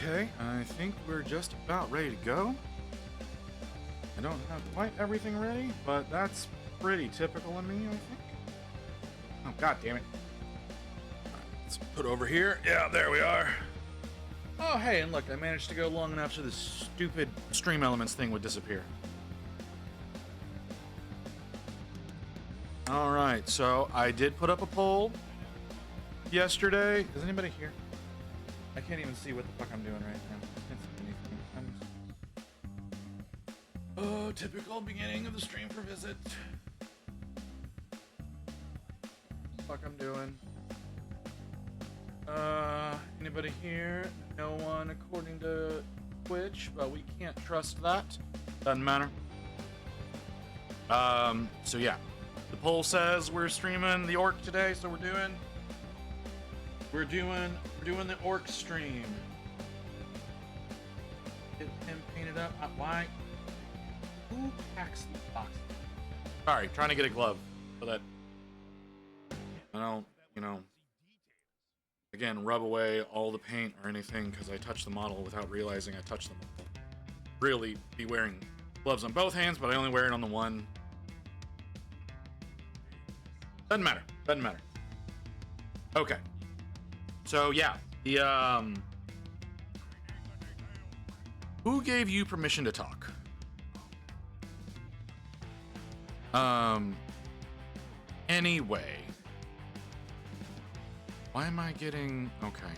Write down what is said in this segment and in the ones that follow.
Okay, I think we're just about ready to go. I don't have quite everything ready, but that's pretty typical of me, I think. Oh, god damn it. Let's put over here. Yeah, there we are. Oh, hey, and look, I managed to go long enough so this stupid Stream Elements thing would disappear. Alright, so I did put up a poll yesterday. Is anybody here? I can't even see what the fuck I'm doing right now. I can't see anything. Oh, typical beginning of the stream for visit. What the fuck I'm doing? Anybody here? No one according to Twitch, but we can't trust that. Doesn't matter. So yeah. The poll says we're streaming the Orc today, so we're doing the Orc stream. Get him painted up. Why? Who packs these boxes? Sorry, trying to get a glove so that I don't, again, rub away all the paint or anything because I touched the model without realizing I touched the model. Really be wearing Gloves on both hands, but I only wear it on the one. Doesn't matter. Doesn't matter. Okay. So yeah, the who gave you permission to talk? Anyway. Why am I getting... Okay.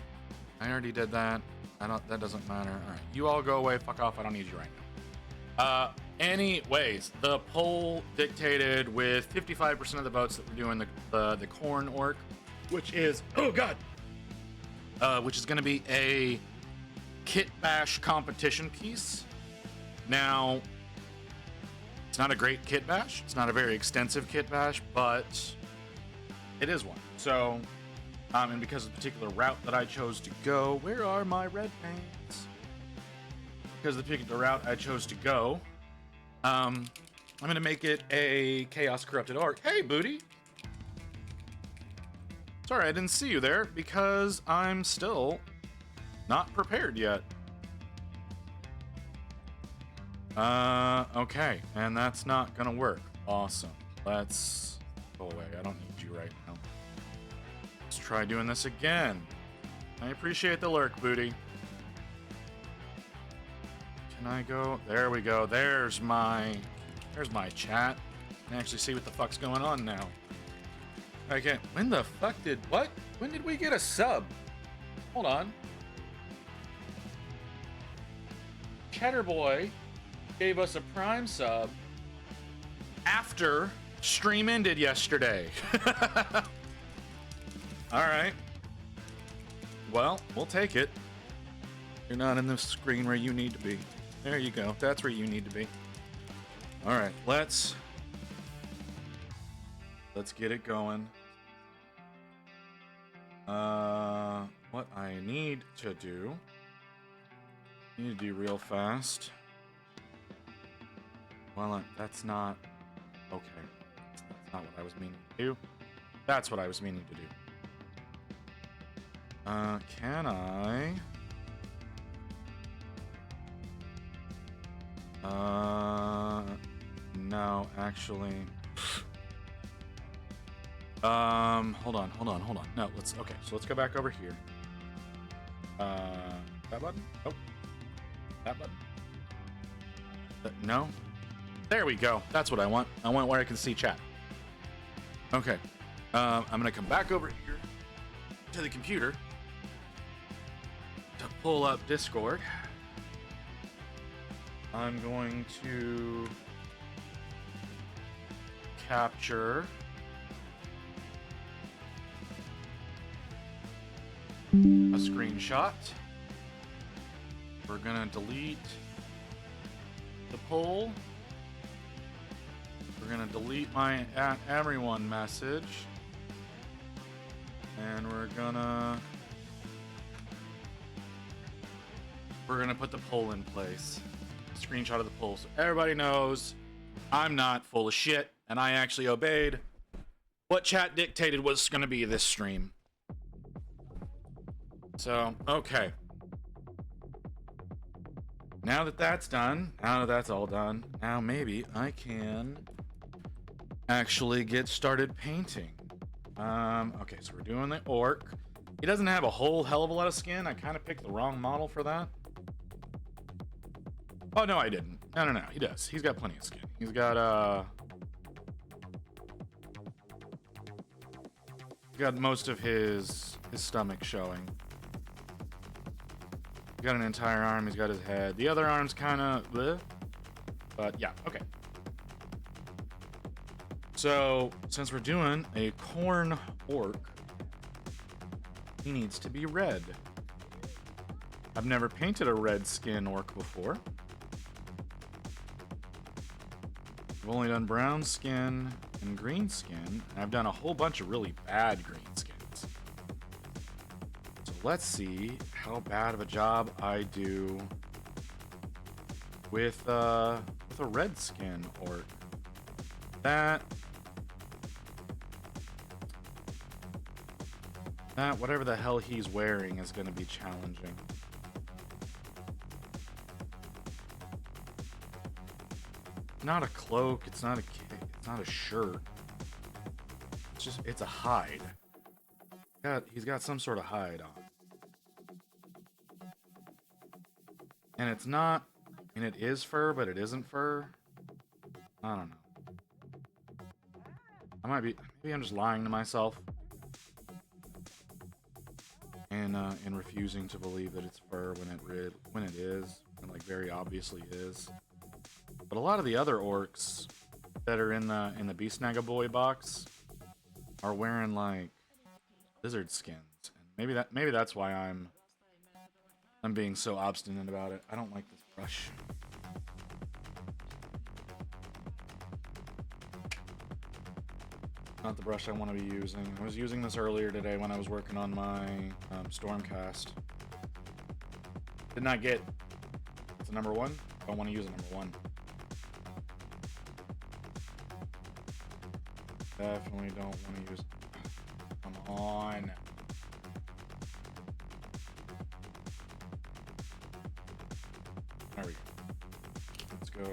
I already did that. That doesn't matter. Alright. You all go away. Fuck off. I don't need you right now. Anyways, the poll dictated with 55% of the votes that we're doing the KhorneOrk, which is... Oh, God! Which is going to be a kit bash competition piece. Now, it's not a great kit bash. It's not a very extensive kit bash, but it is one. So, and because of the particular route that I chose to go, where are my red paints? Because of the particular route I chose to go, I'm going to make it a Chaos Corrupted Arc. Hey, Booty! Sorry, I didn't see you there because I'm still not prepared yet. Okay, and that's not gonna work. Awesome. Let's go away. I don't need you right now. Let's try doing this again. I appreciate the lurk, Booty. Can I go? There we go. There's my chat. I can actually see what the fuck's going on now. Okay, when the fuck did what? When did we get a sub? Hold on. Cheddar Boy gave us a Prime sub after stream ended yesterday. Alright. Well, we'll take it. You're not in the screen where you need to be. There you go. That's where you need to be. Alright, let's get it going. What I need to do real fast. Well, that's not... Okay. That's not what I was meaning to do. That's what I was meaning to do. Can I... No, actually... hold on. No, okay, so let's go back over here. That button? Nope. That button? No? There we go. That's what I want. I want where I can see chat. Okay. I'm gonna come back over here to the computer to pull up Discord. I'm going to capture a screenshot. We're gonna delete the poll. We're gonna delete my at everyone message. And we're gonna put the poll in place. Screenshot of the poll so everybody knows I'm not full of shit and I actually obeyed what chat dictated was gonna be this stream. So, okay. Now that that's done, now that that's all done, now maybe I can actually get started painting. Okay, so we're doing the orc. He doesn't have a whole hell of a lot of skin. I kind of picked the wrong model for that. Oh, no, I didn't. No, he does. He's got plenty of skin. He's got most of his stomach showing. He's got an entire arm. He's got his head. The other arm's kind of bleh. But yeah, okay. So, since we're doing a KhorneOrk, he needs to be red. I've never painted a red skin orc before. I've only done brown skin and green skin, and I've done a whole bunch of really bad green skins. So let's see how bad of a job I do with a red skin orc. That whatever the hell he's wearing is going to be challenging. not a cloak. It's not a it's not a shirt. It's just it's a hide. He's got some sort of hide on, and it's not. And it is fur, but it isn't fur. I don't know. I might be. Maybe I'm just lying to myself, and refusing to believe that it's fur when it is, and like very obviously is. But a lot of the other orcs that are in the Beast Naga Boy box are wearing like lizard skins, and maybe that's why I'm being so obstinate about it. I don't like this brush. Not the brush I want to be using. I was using this earlier today when I was working on my Stormcast. Did not get it's a number 1. Don't want to use a number 1. Definitely don't want to use. Come on. There we go. Let's go.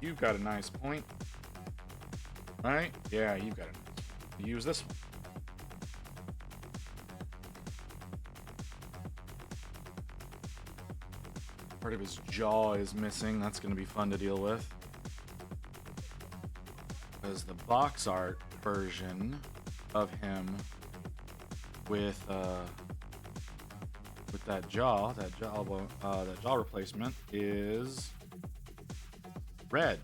You've got a nice point. Right? Yeah, you've got it. Use this one. Part of his jaw is missing. That's going to be fun to deal with. Because the box art version of him with that jaw replacement is red.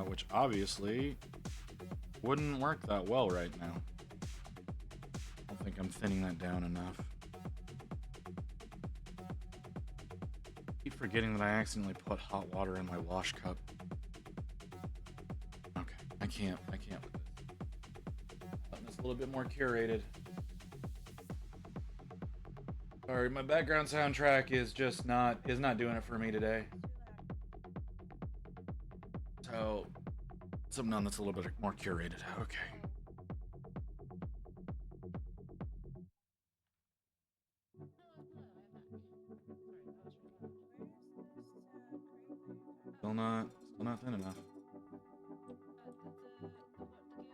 Which obviously wouldn't work that well right now. I don't think I'm thinning that down enough. I keep forgetting that I accidentally put hot water in my wash cup. Okay, I can't with this. Something that's a little bit more curated. Sorry, my background soundtrack is just not doing it for me today. So something on that's a little bit more curated. Okay. Still not thin enough.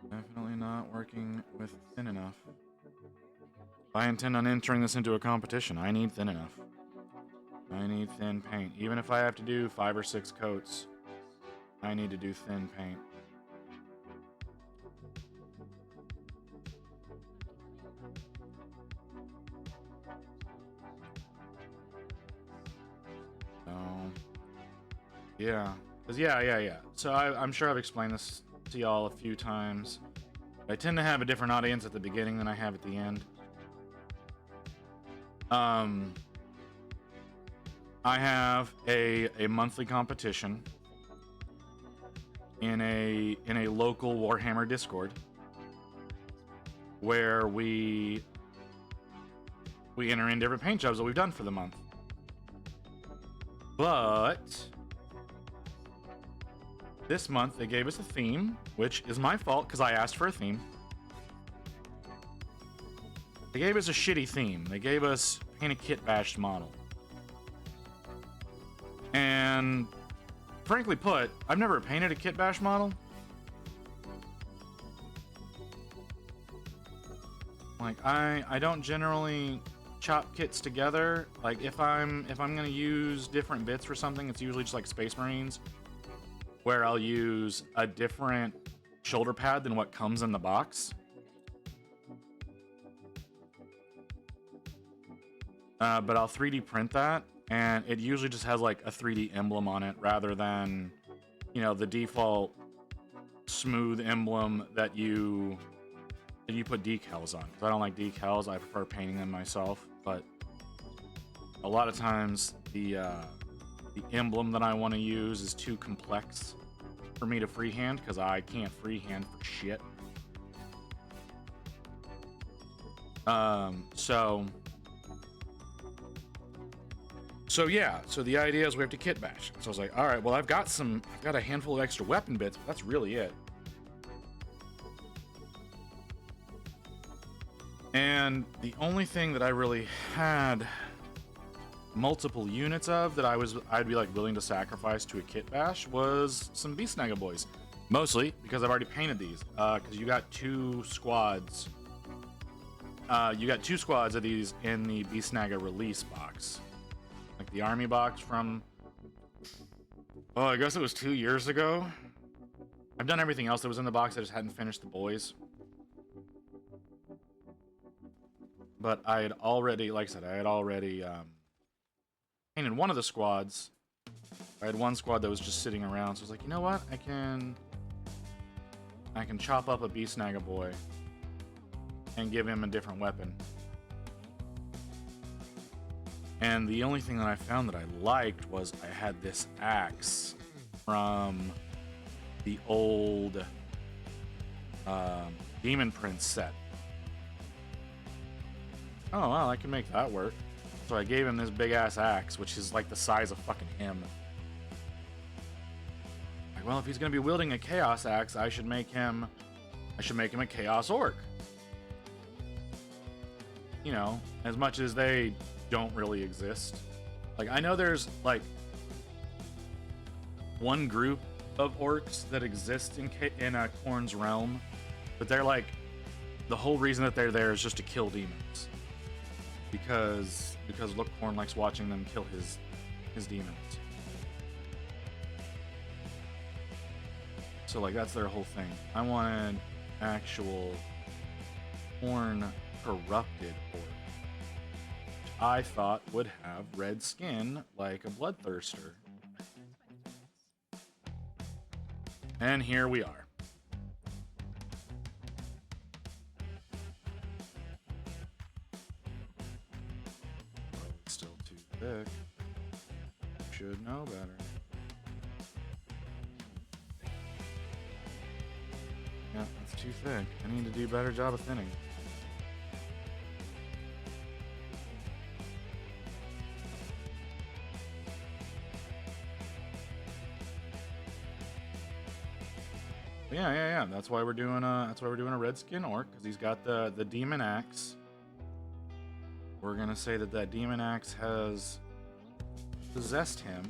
Definitely not working with thin enough. If I intend on entering this into a competition, I need thin enough. I need thin paint. Even if I have to do 5 or 6 coats, I need to do thin paint. So, yeah. Yeah. So I'm sure I've explained this to y'all a few times. I tend to have a different audience at the beginning than I have at the end. I have a monthly competition in a local Warhammer Discord where we enter in different paint jobs that we've done for the month. But this month they gave us a theme, which is my fault because I asked for a theme. They gave us a shitty theme. They gave us paint a kit bashed model. And frankly put, I've never painted a kit bash model. Like I don't generally chop kits together. Like if I'm gonna use different bits for something, it's usually just like Space Marines, where I'll use a different shoulder pad than what comes in the box. But I'll 3D print that, and it usually just has like a 3D emblem on it rather than, you know, the default smooth emblem that you put decals on. 'Cause I don't like decals. I prefer painting them myself. But a lot of times the emblem that I want to use is too complex for me to freehand because I can't freehand for shit. So yeah, so the idea is we have to kit bash. So I was like, all right, well I've got a handful of extra weapon bits, but that's really it. And the only thing that I really had multiple units of that I'd be like willing to sacrifice to a kit bash was some Beast Naga boys. Mostly because I've already painted these. Because you got two squads. You got two squads of these in the Beast Naga release box. Like the army box from, oh, I guess it was 2 years ago. I've done everything else that was in the box. I just hadn't finished the boys. But I had already, like I said, I had already painted one of the squads. I had one squad that was just sitting around, so I was like, you know what? I can chop up a Beast Naga boy and give him a different weapon. And the only thing that I found that I liked was I had this axe from the old Demon Prince set. Oh, well, I can make that work. So I gave him this big-ass axe, which is like the size of fucking him. Like, well, if he's going to be wielding a Chaos Axe, I should make him a Chaos Orc. You know, as much as they don't really exist. Like, I know there's, like, one group of orcs that exist in Khorne's realm, but they're, like, the whole reason that they're there is just to kill demons. Because look, Khorne likes watching them kill his demons. So, like, that's their whole thing. I wanted actual Khorne corrupted orc. I thought would have red skin like a bloodthirster. And here we are. Still too thick. Should know better. Yeah, it's too thick. I need to do a better job of thinning. Yeah. That's why we're doing a red skin orc, because he's got the demon axe. We're gonna say that demon axe has possessed him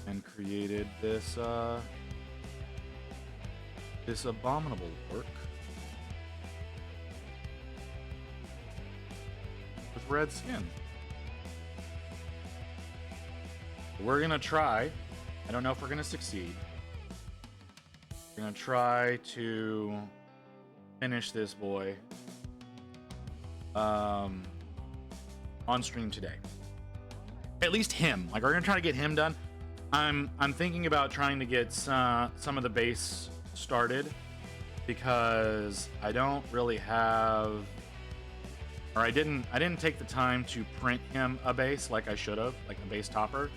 and created this this abominable orc with red skin. We're gonna try. I don't know if we're gonna succeed. We're gonna try to finish this boy on stream today. At least him. Like, we're gonna try to get him done. I'm thinking about trying to get some of the base started, because I don't really have, or I didn't take the time to print him a base like I should have, like a base topper.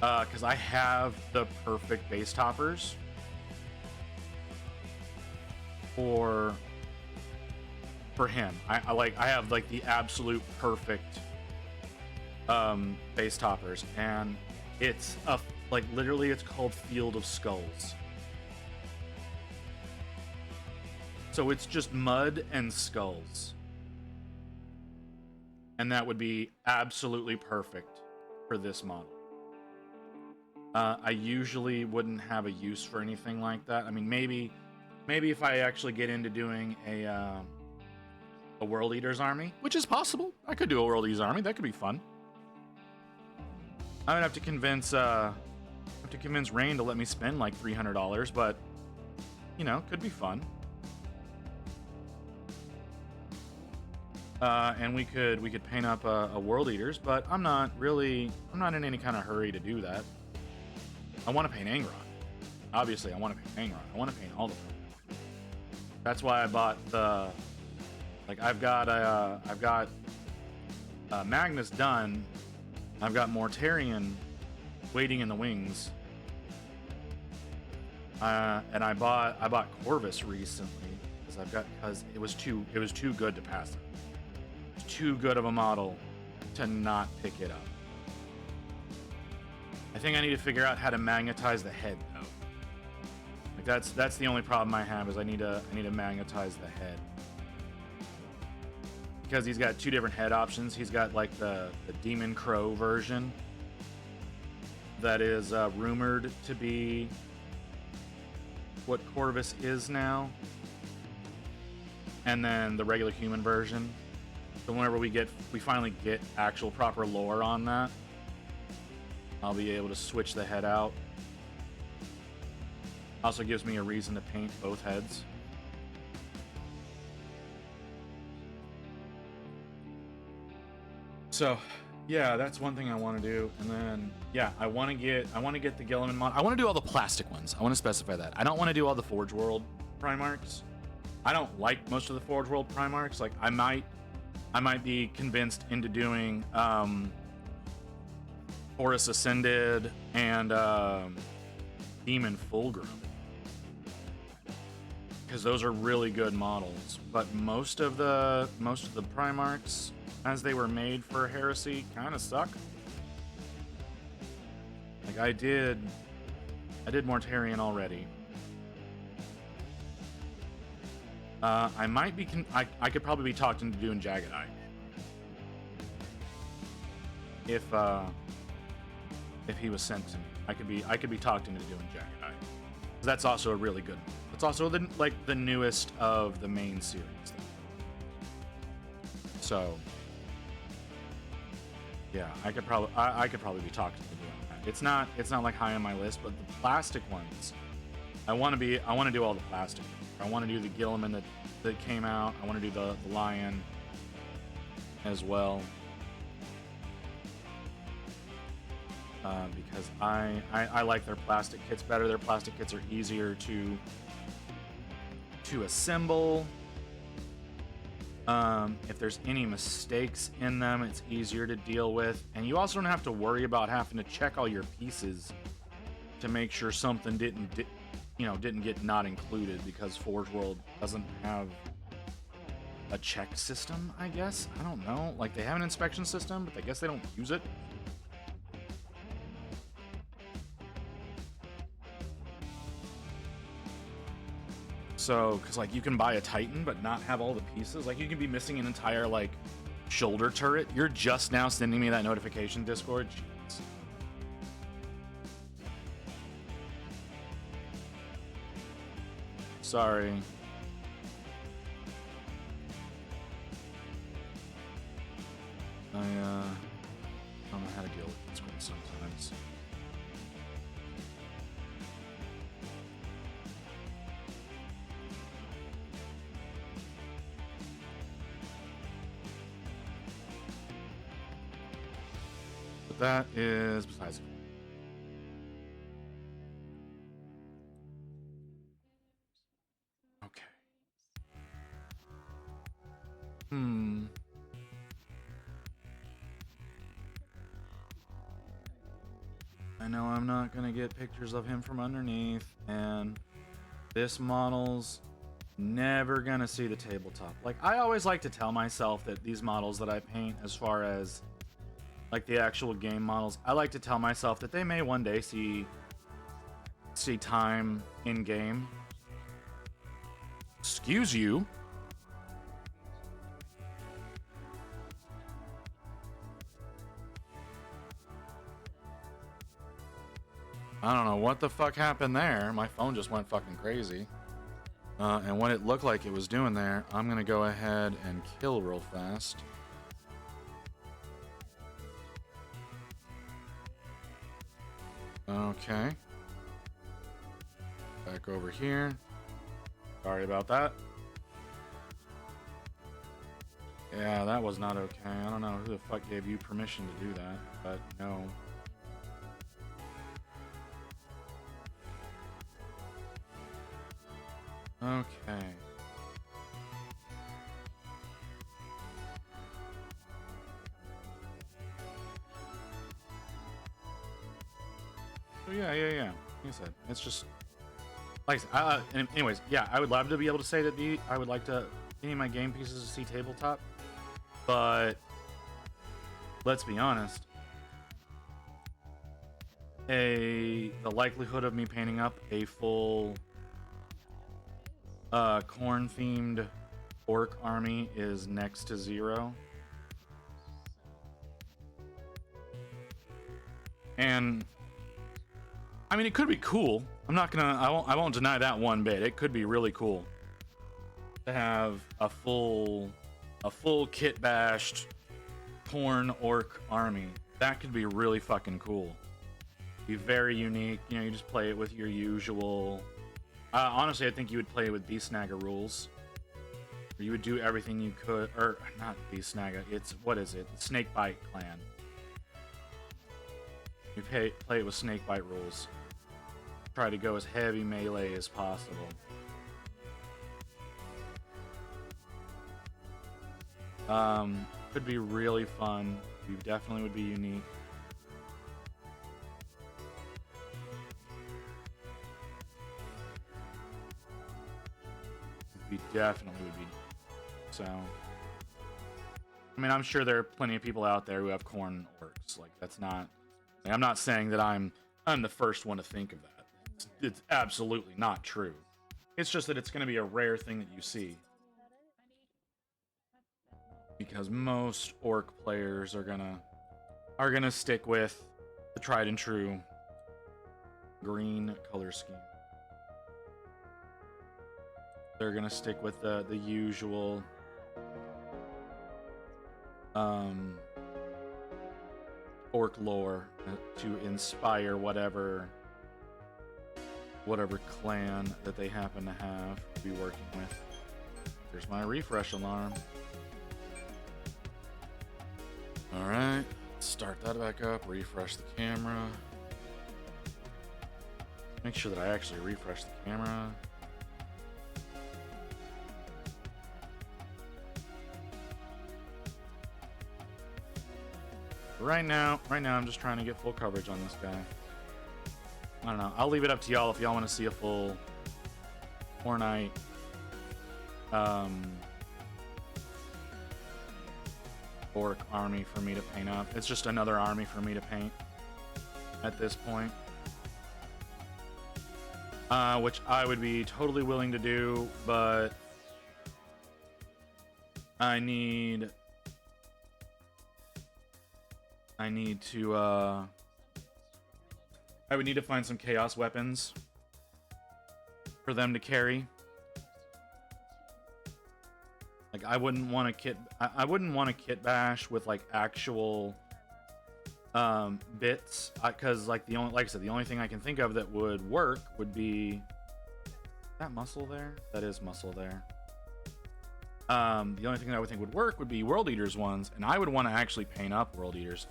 Because I have the perfect base toppers for him. I have like the absolute perfect base toppers, and it's like literally it's called Field of Skulls. So it's just mud and skulls, and that would be absolutely perfect for this model. I usually wouldn't have a use for anything like that. I mean, maybe if I actually get into doing a World Eater's army, which is possible. I could do a World Eater's army. That could be fun. I would have to convince Rain to let me spend like $300, but you know, could be fun. And we could paint up a World Eaters, but I'm not in any kind of hurry to do that. I want to paint Angron. Obviously, I want to paint Angron. I want to paint all of them. That's why I bought the, like, I've got Magnus done. I've got Mortarion waiting in the wings. And I bought Corvus recently because it was too good to pass up. It's too good of a model to not pick it up. I think I need to figure out how to magnetize the head, though. Like, that's the only problem I have, is I need to magnetize the head. because he's got two different head options. He's got like the Demon Crow version that is rumored to be what Corvus is now, and then the regular human version. So whenever we finally get actual proper lore on that, I'll be able to switch the head out. Also gives me a reason to paint both heads. So, yeah, that's one thing I want to do. And then, yeah, I want to get the Gilliman mod. I want to do all the plastic ones. I want to specify that. I don't want to do all the Forge World Primarchs. I don't like most of the Forge World Primarchs. Like, I might be convinced into doing Horus Ascended and Demon Fulgrim, because those are really good models. But most of the Primarchs, as they were made for Heresy, kind of suck. Like I did Mortarion already. I might be I could probably be talked into doing Jagged Eye if he was sent to me. I could be talked into doing Jagged Eye. That's also a really good one. It's also the newest of the main series. So yeah, I could probably be talked into doing that. It's not like high on my list, but the plastic ones, I want to do all the plastic. I want to do the Gilliman that came out. I want to do the Lion as well. Because I like their plastic kits better. Their plastic kits are easier to assemble. If there's any mistakes in them, it's easier to deal with. And you also don't have to worry about having to check all your pieces to make sure something didn't get not included, because Forge World doesn't have a check system, I guess. I don't know. Like, they have an inspection system, but I guess they don't use it. So, because, like, you can buy a Titan but not have all the pieces. Like, you can be missing an entire, like, shoulder turret. You're just now sending me that notification, Discord. Jeez. Sorry. I don't know how to deal with Discord sometimes. But that is besides. Okay. I know I'm not gonna get pictures of him from underneath, and this model's never gonna see the tabletop. Like, I always like to tell myself that these models that I paint, as far as like the actual game models, I like to tell myself that they may one day see time in game. Excuse you. I don't know what the fuck happened there. My phone just went fucking crazy. And what it looked like it was doing there, I'm gonna go ahead and kill real fast. Okay. Back over here. Sorry about that. Yeah, that was not okay. I don't know who the fuck gave you permission to do that, but no. Okay. So yeah. Like I said, it's just like anyways, yeah, I would love to be able to say that I would like to any of my game pieces to see tabletop, but let's be honest, the likelihood of me painting up a full Khorne themed orc army is next to 0. And I mean, it could be cool. I won't deny that one bit. It could be really cool to have a full kit bashed KhorneOrk army. That could be really fucking cool. Be very unique. You know, you just play it with your usual. Honestly, I think you would play it with Beastnaga rules. Or you would do everything you could, or not Beastnaga. It's what is it? Snakebite clan. You play it with Snakebite rules. Try to go as heavy melee as possible. Could be really fun. You definitely would be unique. We definitely would be. So, I mean, I'm sure there are plenty of people out there who have KhorneOrks. Like, that's not. Like, I'm not saying that I'm the first one to think of that. It's absolutely not true. It's just that it's going to be a rare thing that you see. Because most orc players are gonna stick with the tried and true green color scheme. They're gonna stick with the usual orc lore to inspire whatever clan that they happen to have to be working with. There's my refresh alarm. Alright, start that back up, refresh the camera. Make sure that I actually refresh the camera. Right now I'm just trying to get full coverage on this guy. I don't know, I'll leave it up to y'all if y'all want to see a full Fortnite orc army for me to paint up. It's just another army for me to paint at this point, which I would be totally willing to do, but I need to I would need to find some chaos weapons for them to carry. Like, I wouldn't want to kit bash with like actual bits, because like I said, the only thing I can think of that would work would be that muscle there. That is muscle there. The only thing that I would think would work would be World Eaters ones, and I would want to actually paint up World Eaters,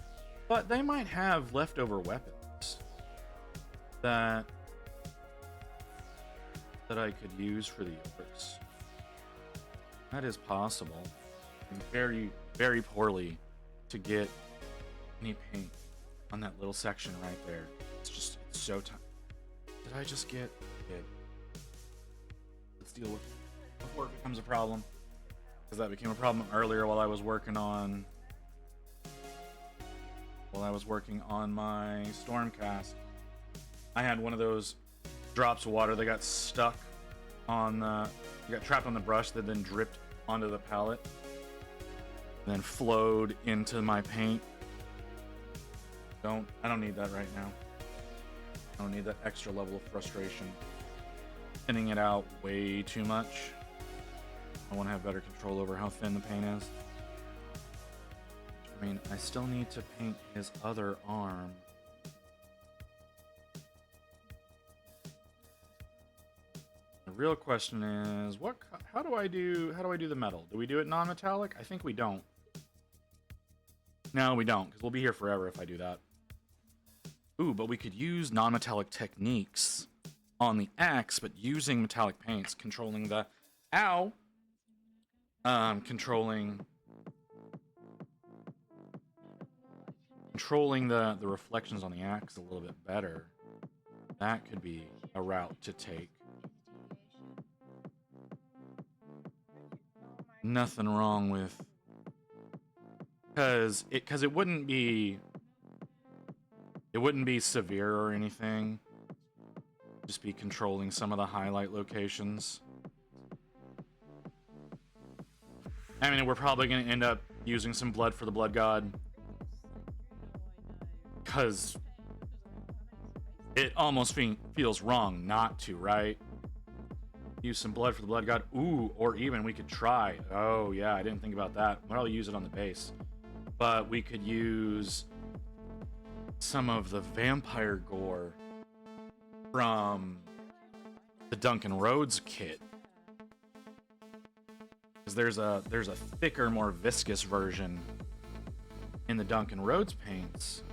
but they might have leftover weapons that I could use for the orcs. That is possible. Very, very poorly to get any paint on that little section right there. It's so tight. Did I just get it? Let's deal with it before it becomes a problem. Because that became a problem earlier while I was working on my Stormcast. I had one of those drops of water that got stuck on the, got trapped on the brush that then dripped onto the palette and then flowed into my paint. I don't need that right now. I don't need that extra level of frustration. Thinning it out way too much. I want to have better control over how thin the paint is. I mean, I still need to paint his other arm. The real question is, how do I do the metal? Do we do it non-metallic? I think we don't. No, we don't, because we'll be here forever if I do that. Ooh, but we could use non-metallic techniques on the axe, but using metallic paints, controlling the controlling the reflections on the axe a little bit better. That could be a route to take. Nothing wrong with, because it wouldn't be severe or anything. Just be controlling some of the highlight locations. I mean, we're probably going to end up using some blood for the blood god. Because it almost feels wrong not to, right? Use some blood for the blood god. Ooh, or even we could try. Oh, yeah, I didn't think about that. We'll probably use it on the base. But we could use some of the vampire gore from the Duncan Rhodes kit. Because there's a thicker, more viscous version in the Duncan Rhodes paints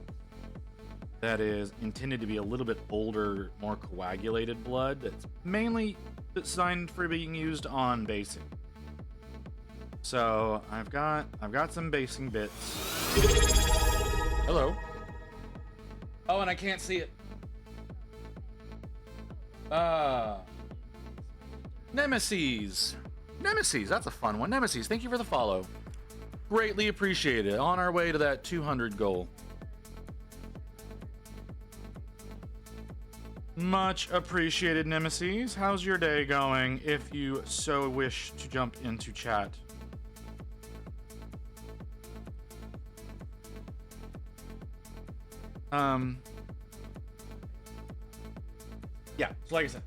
that is intended to be a little bit older, more coagulated blood. That's mainly designed for being used on basing. So I've got some basing bits. Hello. Oh, and I can't see it. Nemesis. Nemesis, that's a fun one. Nemesis, thank you for the follow. Greatly appreciated. On our way to that 200 goal. Much appreciated, Nemesis. How's your day going, if you so wish to jump into chat? Yeah, so like I said,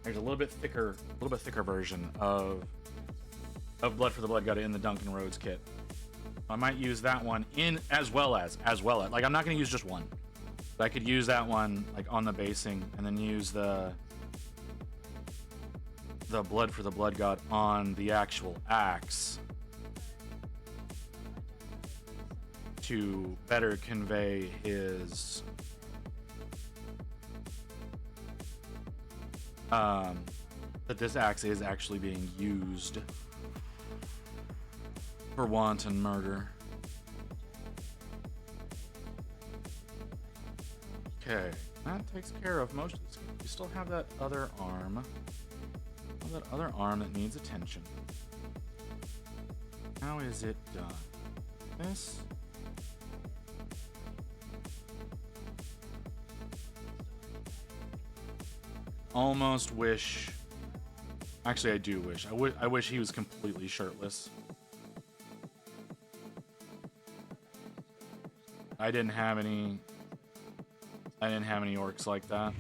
there's a little bit thicker version of Blood for the Blood God in the Duncan Rhodes kit. I might use that one in as well as like, I'm not going to use just one, but I could use that one like on the basing and then use the Blood for the Blood God on the actual axe to better convey his that this axe is actually being used for wanton murder. Okay, that takes care of most of this. We still have that other arm. That other arm that needs attention. How is it done? This. Almost wish. Actually, I do wish. I wish he was completely shirtless. I didn't have any orcs like that.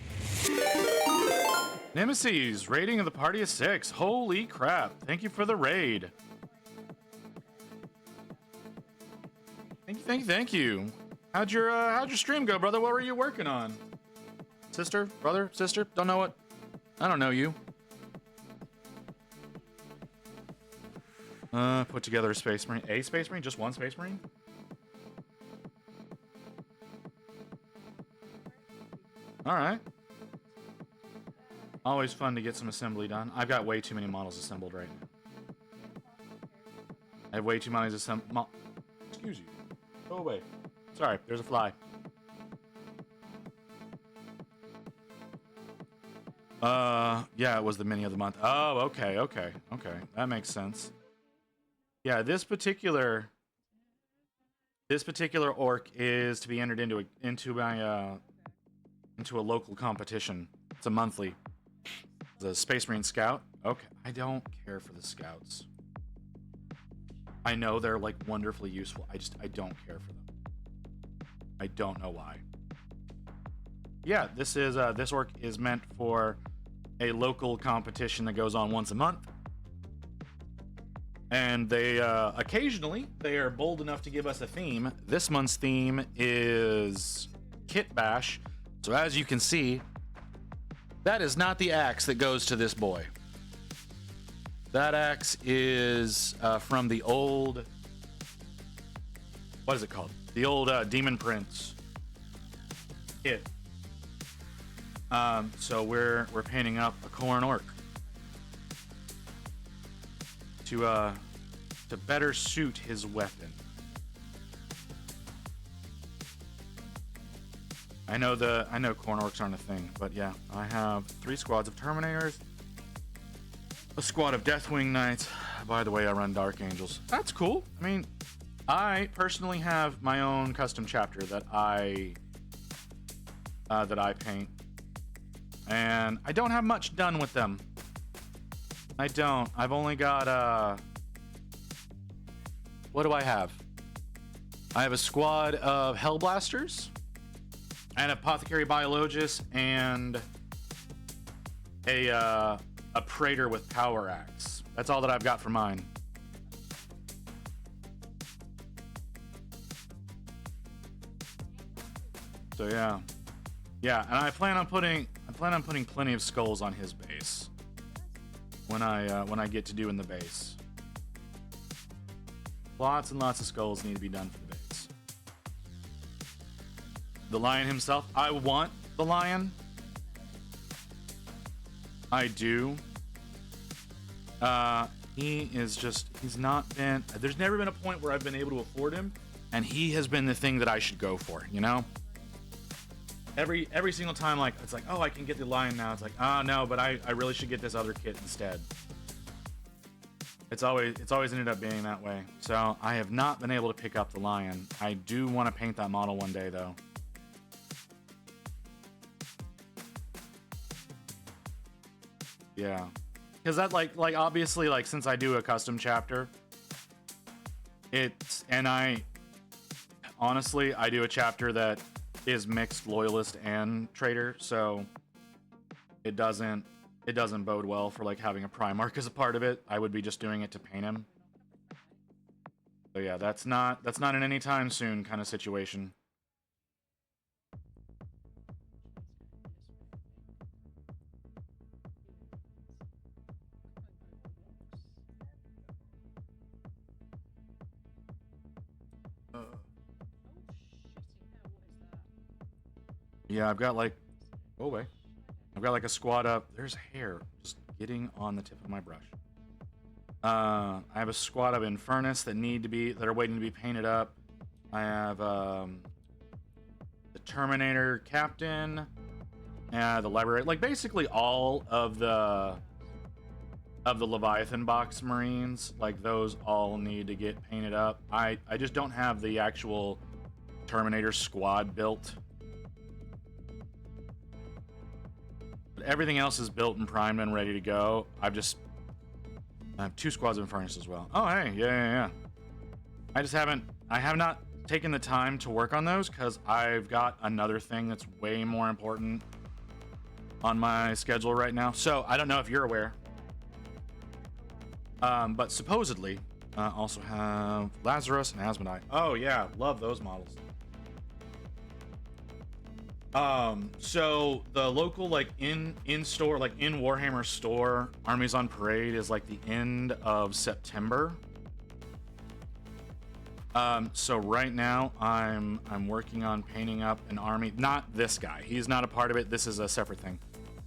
Nemesis, rating of the party is 6. Holy crap. Thank you for the raid. Thank you. How'd your stream go, brother? What were you working on? Sister? Brother? Sister? Don't know what? I don't know you. Put together a Space Marine. A Space Marine? Just one Space Marine? Alright. Always fun to get some assembly done. I've got way too many models assembled right now. I have way too many assembled. Excuse you. Go away. Sorry, there's a fly. Yeah, it was the mini of the month. Oh, okay. That makes sense. Yeah, this particular orc is to be entered into a local competition. It's a monthly. The Space Marine Scout. Okay, I don't care for the scouts. I know they're like wonderfully useful. I don't care for them. I don't know why. Yeah, this orc is meant for a local competition that goes on once a month. And they occasionally they are bold enough to give us a theme. This month's theme is Kit Bash. So as you can see, that is not the axe that goes to this boy. That axe is from the old, what is it called? The old Demon Prince kit. So we're painting up a KhorneOrk to better suit his weapon. I know KhorneOrks aren't a thing, but yeah, I have 3 squads of Terminators, a squad of Deathwing Knights. By the way, I run Dark Angels. That's cool. I mean, I personally have my own custom chapter that I paint, and I don't have much done with them. I don't. I've only got What do I have? I have a squad of Hellblasters, an Apothecary Biologist, and a Praetor with Power Axe. That's all that I've got for mine. So yeah, and I plan on putting plenty of skulls on his base when I get to doing the base. Lots and lots of skulls need to be done for the base. The lion himself, I want the lion. I do. He's not been, there's never been a point where I've been able to afford him, and he has been the thing that I should go for, you know? Every single time, like, it's like, oh, I can get the lion now. It's like, oh, no, but I really should get this other kit instead. It's always ended up being that way. So I have not been able to pick up the lion. I do want to paint that model one day, though. Yeah. Because that, like, obviously, like, since I do a custom chapter, honestly, I do a chapter that is mixed loyalist and traitor, so it doesn't bode well for like having a Primarch as a part of it. I would be just doing it to paint him. So yeah, that's not an anytime soon kind of situation. Yeah, I've got like, go away. I've got like a squad up. There's hair just getting on the tip of my brush. I have a squad of Infernus that are waiting to be painted up. I have the Terminator Captain, the Library, like basically all of the Leviathan box Marines. Like those all need to get painted up. I just don't have the actual Terminator squad built. Everything else is built and primed and ready to go. I have 2 squads of Infernus as well. Oh, hey, yeah. I have not taken the time to work on those because I've got another thing that's way more important on my schedule right now. So I don't know if you're aware. But supposedly, also have Lazarus and Asmodai. Oh yeah, love those models. So the local like in store, like in Warhammer store, Armies on Parade is like the end of September. So right now I'm working on painting up an army. Not this guy. He's not a part of it. This is a separate thing.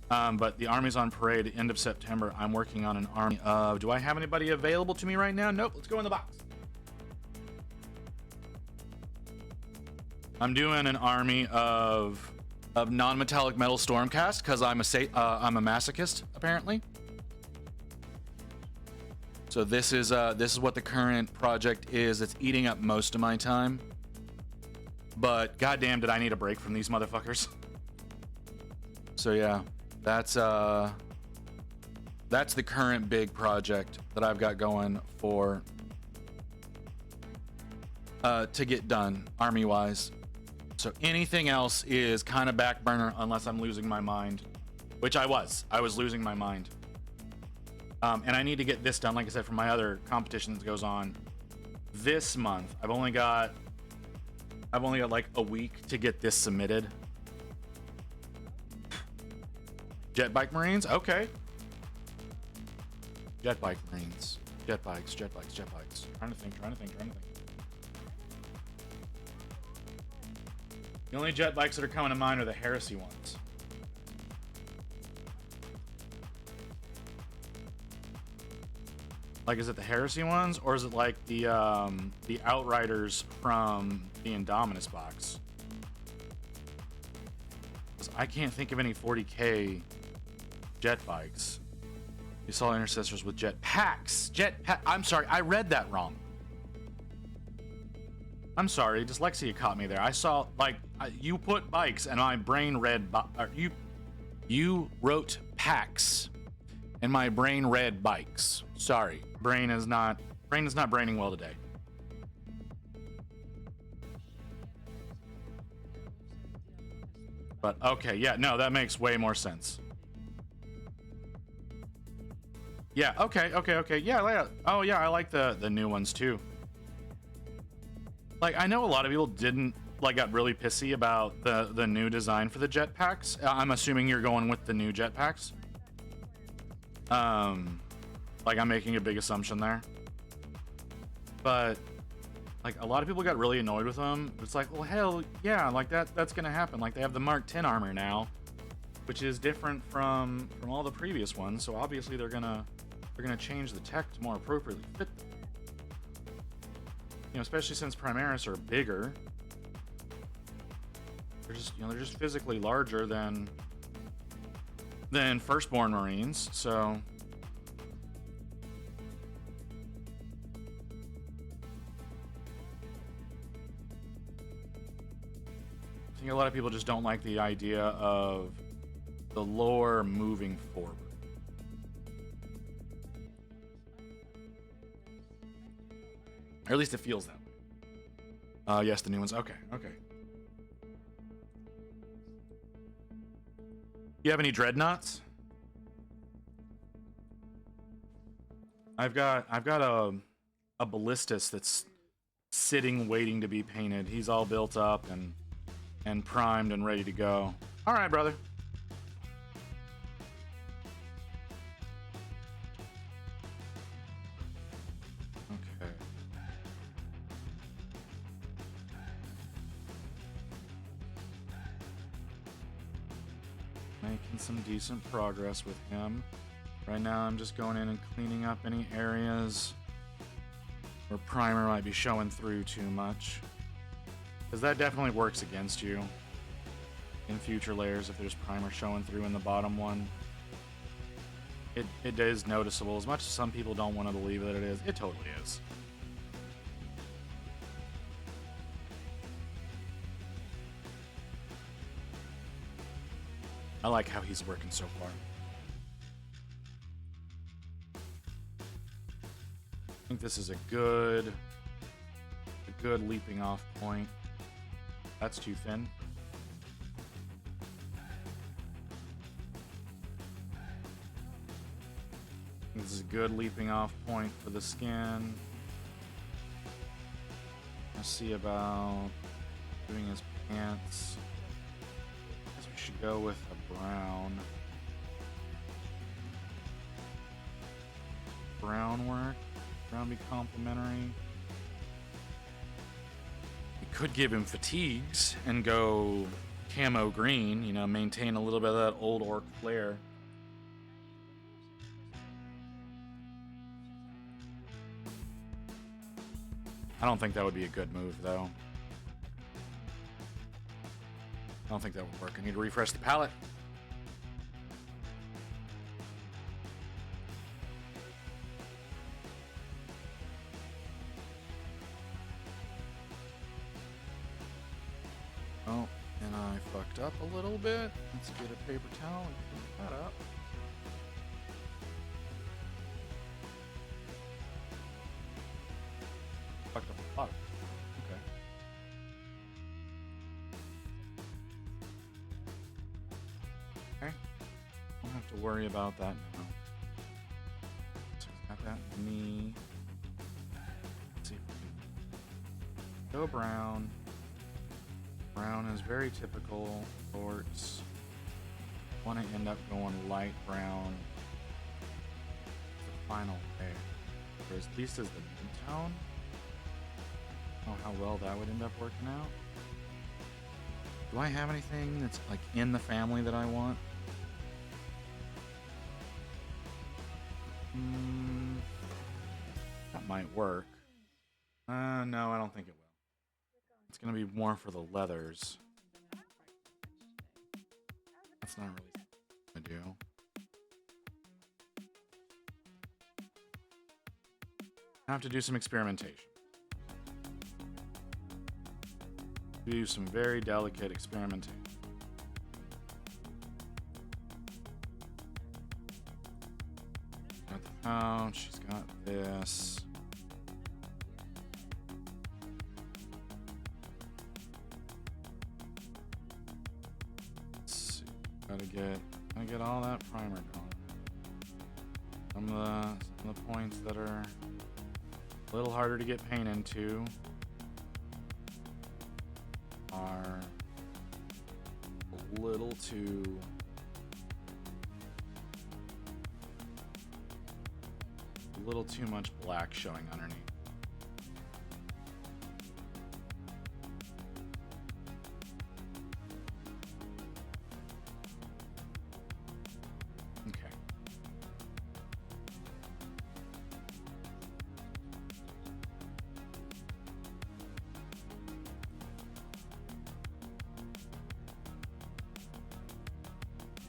But the Armies on Parade, end of September, I'm working on an army of... Do I have anybody available to me right now? Nope. Let's go in the box. I'm doing an army of non-metallic metal Stormcast because I'm a masochist apparently. So this is what the current project is. It's eating up most of my time. But goddamn, did I need a break from these motherfuckers? So yeah, that's the current big project that I've got going for to get done army-wise. So anything else is kind of back burner unless I'm losing my mind, which I was losing my mind. And I need to get this done, like I said, for my other competition that goes on this month. I've only got like a week to get this submitted. Jet bike Marines, okay. Jet bike Marines, jet bikes. Trying to think. The only jet bikes that are coming to mind are the Heresy ones. Like, is it the Heresy ones, or is it like the Outriders from the Indominus box? 'Cause I can't think of any 40K jet bikes. You saw intercessors with jet packs. I'm sorry, I read that wrong. I'm sorry, dyslexia caught me there. I saw, like, you put bikes and my brain read, you wrote packs and my brain read bikes. Sorry, brain is not braining well today. But okay, yeah, no, that makes way more sense. Yeah, okay. Yeah, oh yeah, I like the new ones too. Like, I know a lot of people didn't, like, got really pissy about the new design for the jetpacks. I'm assuming you're going with the new jetpacks. Like, I'm making a big assumption there. But like, a lot of people got really annoyed with them. It's like, well, hell yeah, like that's gonna happen. Like, they have the Mark 10 armor now, which is different from all the previous ones. So obviously they're gonna change the tech to more appropriately fit them. You know, especially since Primaris are bigger. They're just physically larger than Firstborn Marines. So I think a lot of people just don't like the idea of the lore moving forward. Or at least it feels that way. Yes, the new ones. Okay. You have any dreadnoughts? I've got a ballistus that's sitting waiting to be painted. He's all built up and primed and ready to go. All right, brother. Okay. Making some decent progress with him. Right now I'm just going in and cleaning up any areas where primer might be showing through too much. Because that definitely works against you in future layers if there's primer showing through in the bottom one. It is noticeable. As much as some people don't want to believe that it is, it totally is. I like how he's working so far. I think this is a good leaping off point. That's too thin. This is a good leaping off point for the skin. Let's see about doing his pants. I guess we should go with a brown. Brown work. Brown be complementary. We could give him fatigues and go camo green, you know, maintain a little bit of that old orc flair. I don't think that would be a good move, though. I don't think that would work. I need to refresh the palette. Oh, and I fucked up a little bit. Let's get a paper towel and clean that up. Fucked up a lot. Okay. Okay. Don't have to worry about that now. So we've got that knee. Let's see if we can go brown. Brown is very typical orcs. Want to end up going light brown. The final layer. Or at least as the mid-tone. Oh, how well that would end up working out. Do I have anything that's like in the family that I want? That might work. No, I don't think it will. It's gonna be more for the leathers. That's not really what I'm gonna do. I have to do some experimentation. Do some very delicate experimentation. Got the pouch, she's got this. Gotta get all that primer going. Some of the points that are a little harder to get paint into are a little too much black showing underneath. Okay.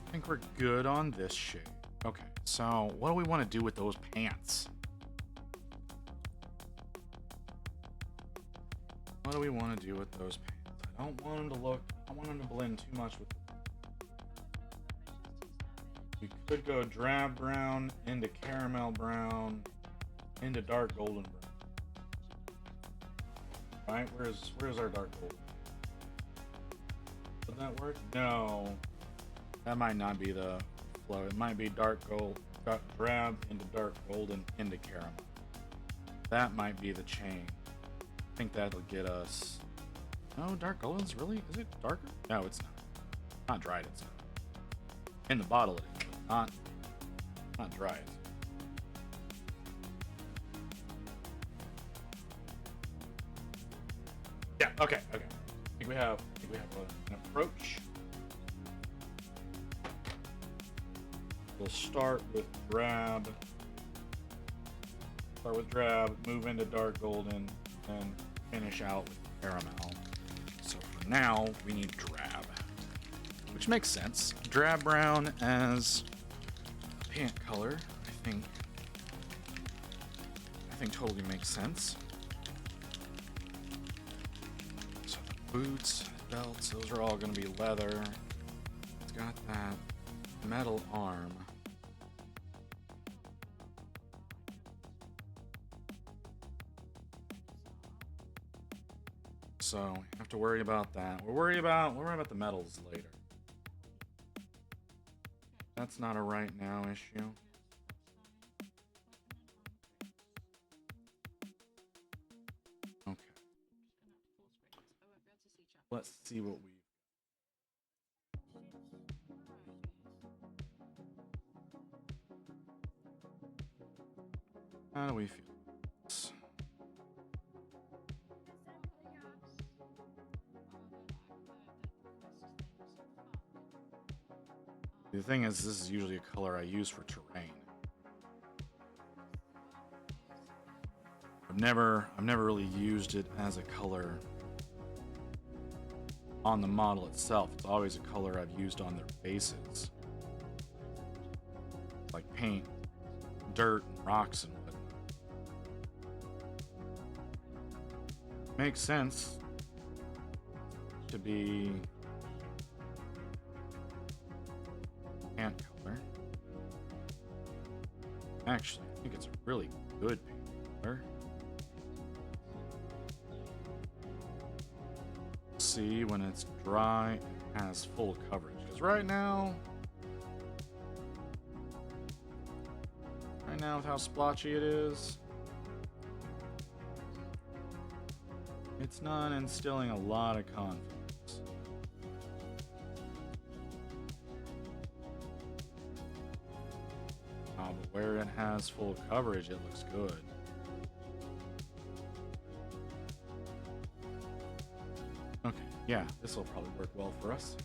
I think we're good on this shade. Okay, so what do we want to do with those pants? What do we want to do with those pants? I don't want them to blend too much with. We could go drab brown into caramel brown into dark golden brown. Right? Where's our dark golden? Would that work? No. That might not be the flow. It might be drab into dark golden into caramel. That might be the chain. I think that'll get us. No, dark golden's really. Is it darker? No, it's not. Not dried. It's not. In the bottle it is, but not dried. Yeah. Okay. I think we have an approach. We'll start with drab. Move into dark golden, and finish out with caramel. So for now, we need drab, which makes sense. Drab brown as pant color, I think totally makes sense. So the boots, belts, those are all going to be leather. It's got that metal arm. So we have to worry about that. We'll worry about the metals later. That's not a right now issue. Okay. Let's see what we've. How do we feel? The thing is, this is usually a color I use for terrain. I've never really used it as a color on the model itself. It's always a color I've used on their bases, like paint, dirt, and rocks and whatnot. Makes sense to be pant color. Actually, I think it's a really good paint color. See when it's dry and has full coverage. Because right now with how splotchy it is, it's not instilling a lot of confidence. But where it has full coverage, it looks good. Okay, yeah, this will probably work well for us.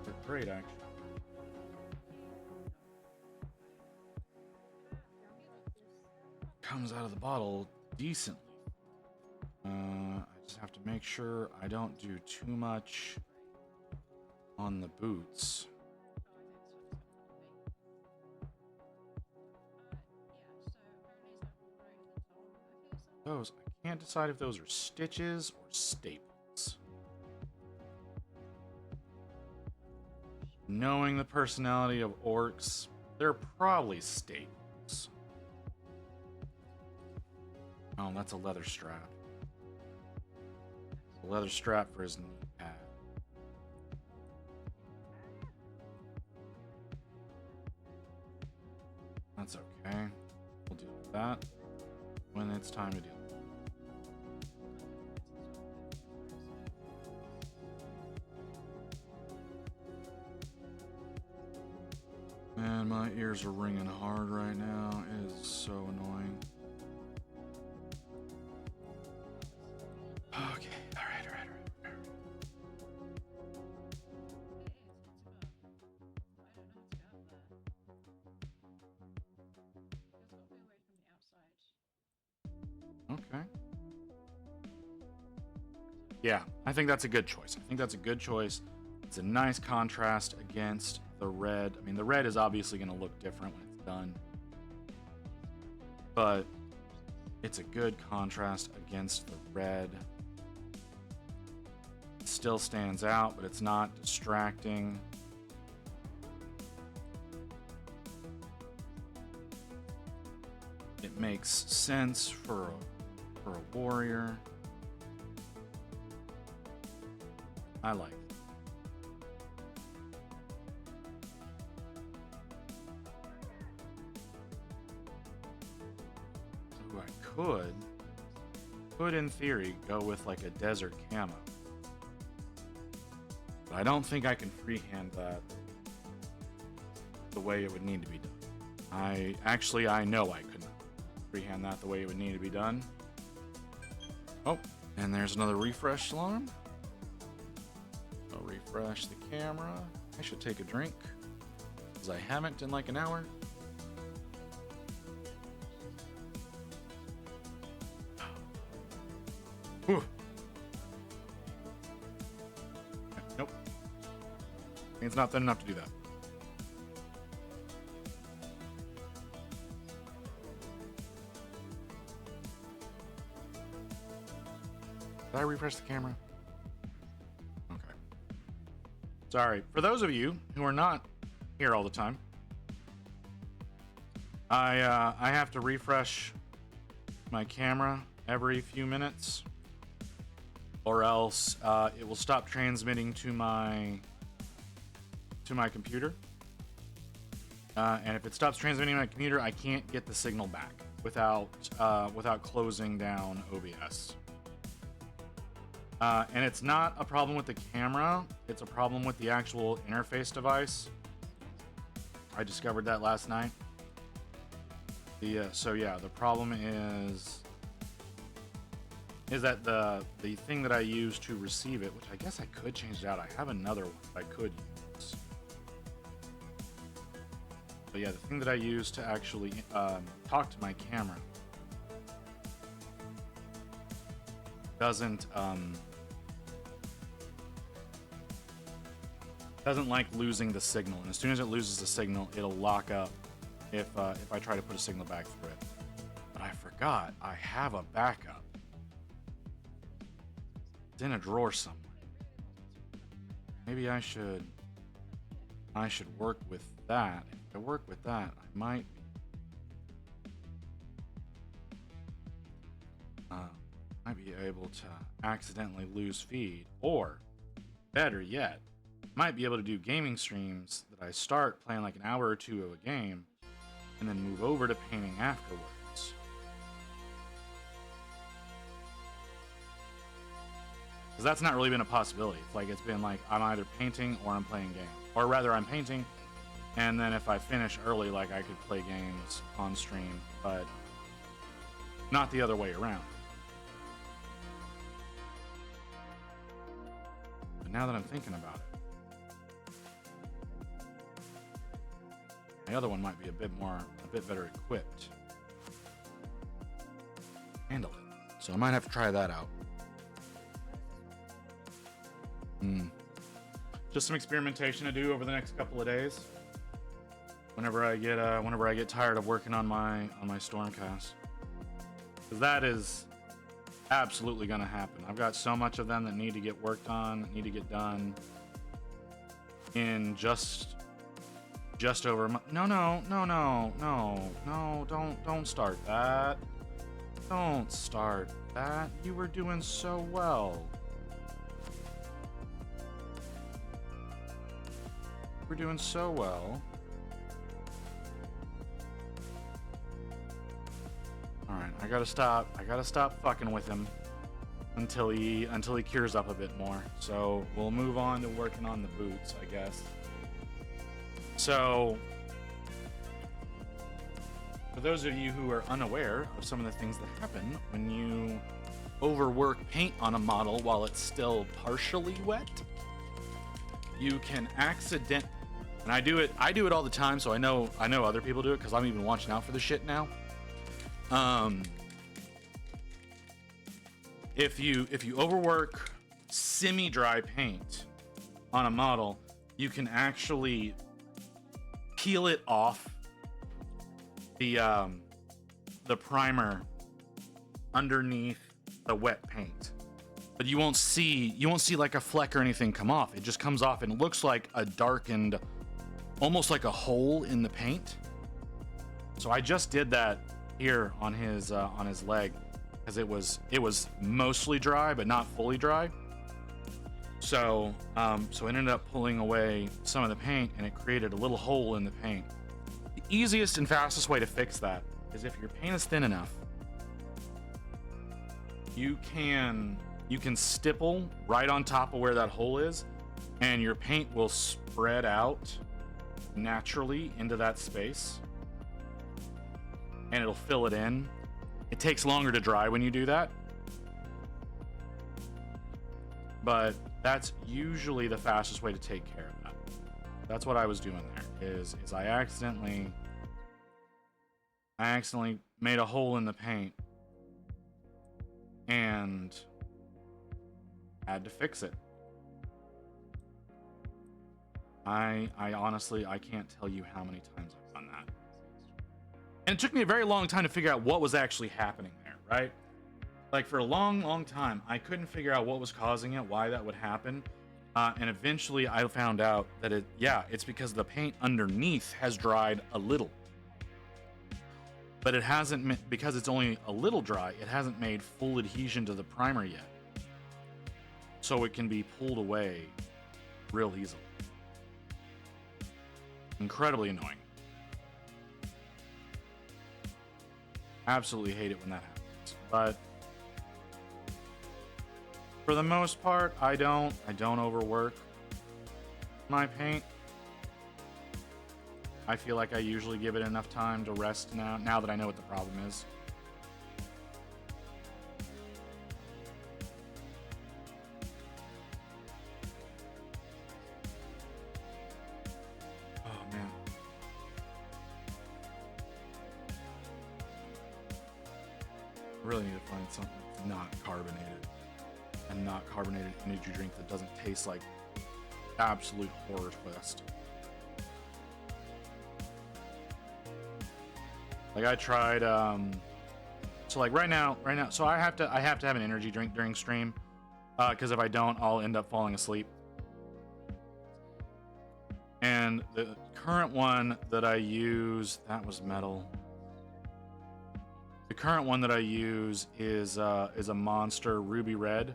They're great, actually. Comes out of the bottle decently. I just have to make sure I don't do too much on the boots. Those, I can't decide if those are stitches or staples. Knowing the personality of orcs, they're probably staples. Oh, that's a leather strap. A leather strap for his knee pad. it's time to deal. Man, my ears are ringing hard right now. It is so annoying. Okay, alright. Okay. Yeah, I think that's a good choice. It's a nice contrast against the red. I mean, the red is obviously going to look different when it's done, but it's a good contrast against the red. It still stands out, but it's not distracting. It makes sense for a warrior. I like it. So I could in theory go with like a desert camo, but I don't think I can freehand that the way it would need to be done. I know I could not freehand that the way it would need to be done. Oh, and there's another refresh alarm. I'll refresh the camera. I should take a drink, because I haven't in like an hour. Whew. Nope. It's not enough to do that. Did I refresh the camera? Okay. Sorry. For those of you who are not here all the time, I have to refresh my camera every few minutes, or else it will stop transmitting to my computer. And if it stops transmitting to my computer, I can't get the signal back without closing down OBS. And it's not a problem with the camera, it's a problem with the actual interface device. I discovered that last night. So yeah, the problem is that the thing that I use to receive it, which I guess I could change it out. I have another one that I could use. But yeah, the thing that I use to actually talk to my camera doesn't like losing the signal, and as soon as it loses the signal, it'll lock up if I try to put a signal back through it. But I forgot I have a backup. It's in a drawer somewhere. Maybe I should work with that. If I work with that, I might be able to accidentally lose feed, or better yet, might be able to do gaming streams that I start playing like an hour or two of a game and then move over to painting afterwards. Because that's not really been a possibility. It's like it's been like I'm either painting or I'm playing games. Or rather, I'm painting, and then if I finish early, like I could play games on stream, but not the other way around. But now that I'm thinking about it, the other one might be a bit better equipped. Handle it. So I might have to try that out. Just some experimentation to do over the next couple of days. Whenever I get tired of working on my Stormcast, because that is absolutely going to happen. I've got so much of them that need to get worked on, that need to get done in just over a month. No, don't start that. Don't start that. You were doing so well. We're doing so well. Alright, I gotta stop fucking with him until he cures up a bit more. So we'll move on to working on the boots, I guess. So for those of you who are unaware of some of the things that happen when you overwork paint on a model while it's still partially wet, you can accident, and I do it all the time, so I know other people do it because I'm even watching out for the shit now. If you overwork semi-dry paint on a model, you can actually peel it off the primer underneath the wet paint, but you won't see like a fleck or anything come off. It just comes off and it looks like a darkened, almost like a hole in the paint. So I just did that here on his leg because it was mostly dry but not fully dry. So so I ended up pulling away some of the paint and it created a little hole in the paint. The easiest and fastest way to fix that is if your paint is thin enough, you can stipple right on top of where that hole is, and your paint will spread out naturally into that space, and it'll fill it in. It takes longer to dry when you do that, but that's usually the fastest way to take care of that. That's what I was doing there. Is I accidentally made a hole in the paint and had to fix it. I honestly, I can't tell you how many times I've done that. And it took me a very long time to figure out what was actually happening there, right? Like for a long time, I couldn't figure out what was causing it, why that would happen. And eventually I found out that it's because the paint underneath has dried a little. But it hasn't, because it's only a little dry, it hasn't made full adhesion to the primer yet. So it can be pulled away real easily. Incredibly annoying. Absolutely hate it when that happens. But for the most part, I don't overwork my paint. I feel like I usually give it enough time to rest now that I know what the problem is. Oh man. I really need to find something that's not carbonated. And not carbonated energy drink that doesn't taste like absolute horror twist. Like I tried, so like right now, so I have to have an energy drink during stream, because if I don't, I'll end up falling asleep. And the current one that I use, that was metal. The current one that I use is a Monster Ruby Red,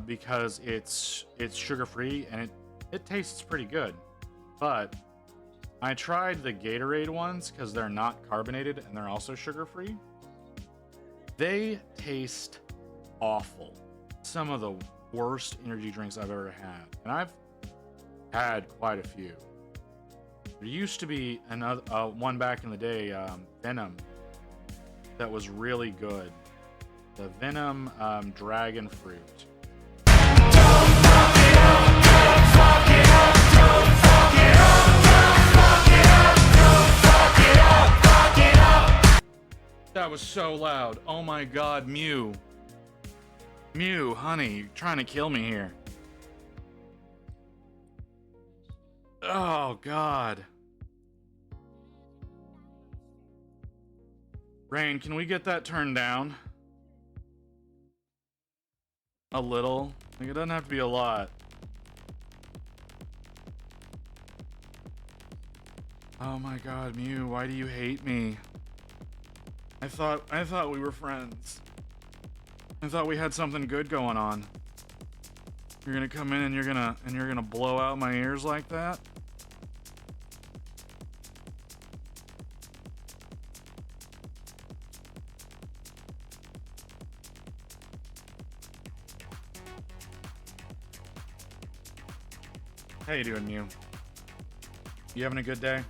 because it's sugar free and it tastes pretty good, but I tried the Gatorade ones because they're not carbonated and they're also sugar-free. They taste awful. Some of the worst energy drinks I've ever had. And I've had quite a few. There used to be another one back in the day, Venom, that was really good. The Venom Dragon Fruit. That was so loud. Oh my god, Mew. Mew, honey, you're trying to kill me here. Oh god. Rain, can we get that turned down? A little? Like, it doesn't have to be a lot. Oh my god, Mew, why do you hate me? I thought we were friends. I thought we had something good going on. You're gonna come in and you're gonna blow out my ears like that? How you doing, Mew? You having a good day?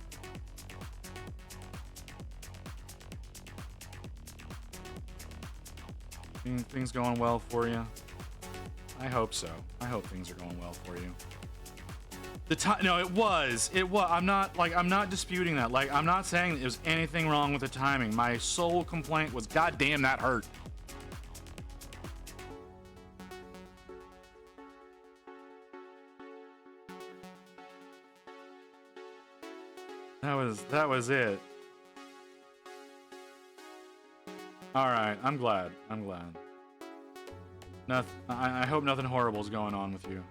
Things going well for you? I hope so. I hope things are going well for you. The time, no, it was. I'm not disputing that. Like, I'm not saying there was anything wrong with the timing. My sole complaint was, God damn, that hurt. That was it. All right, I'm glad. I hope nothing horrible is going on with you.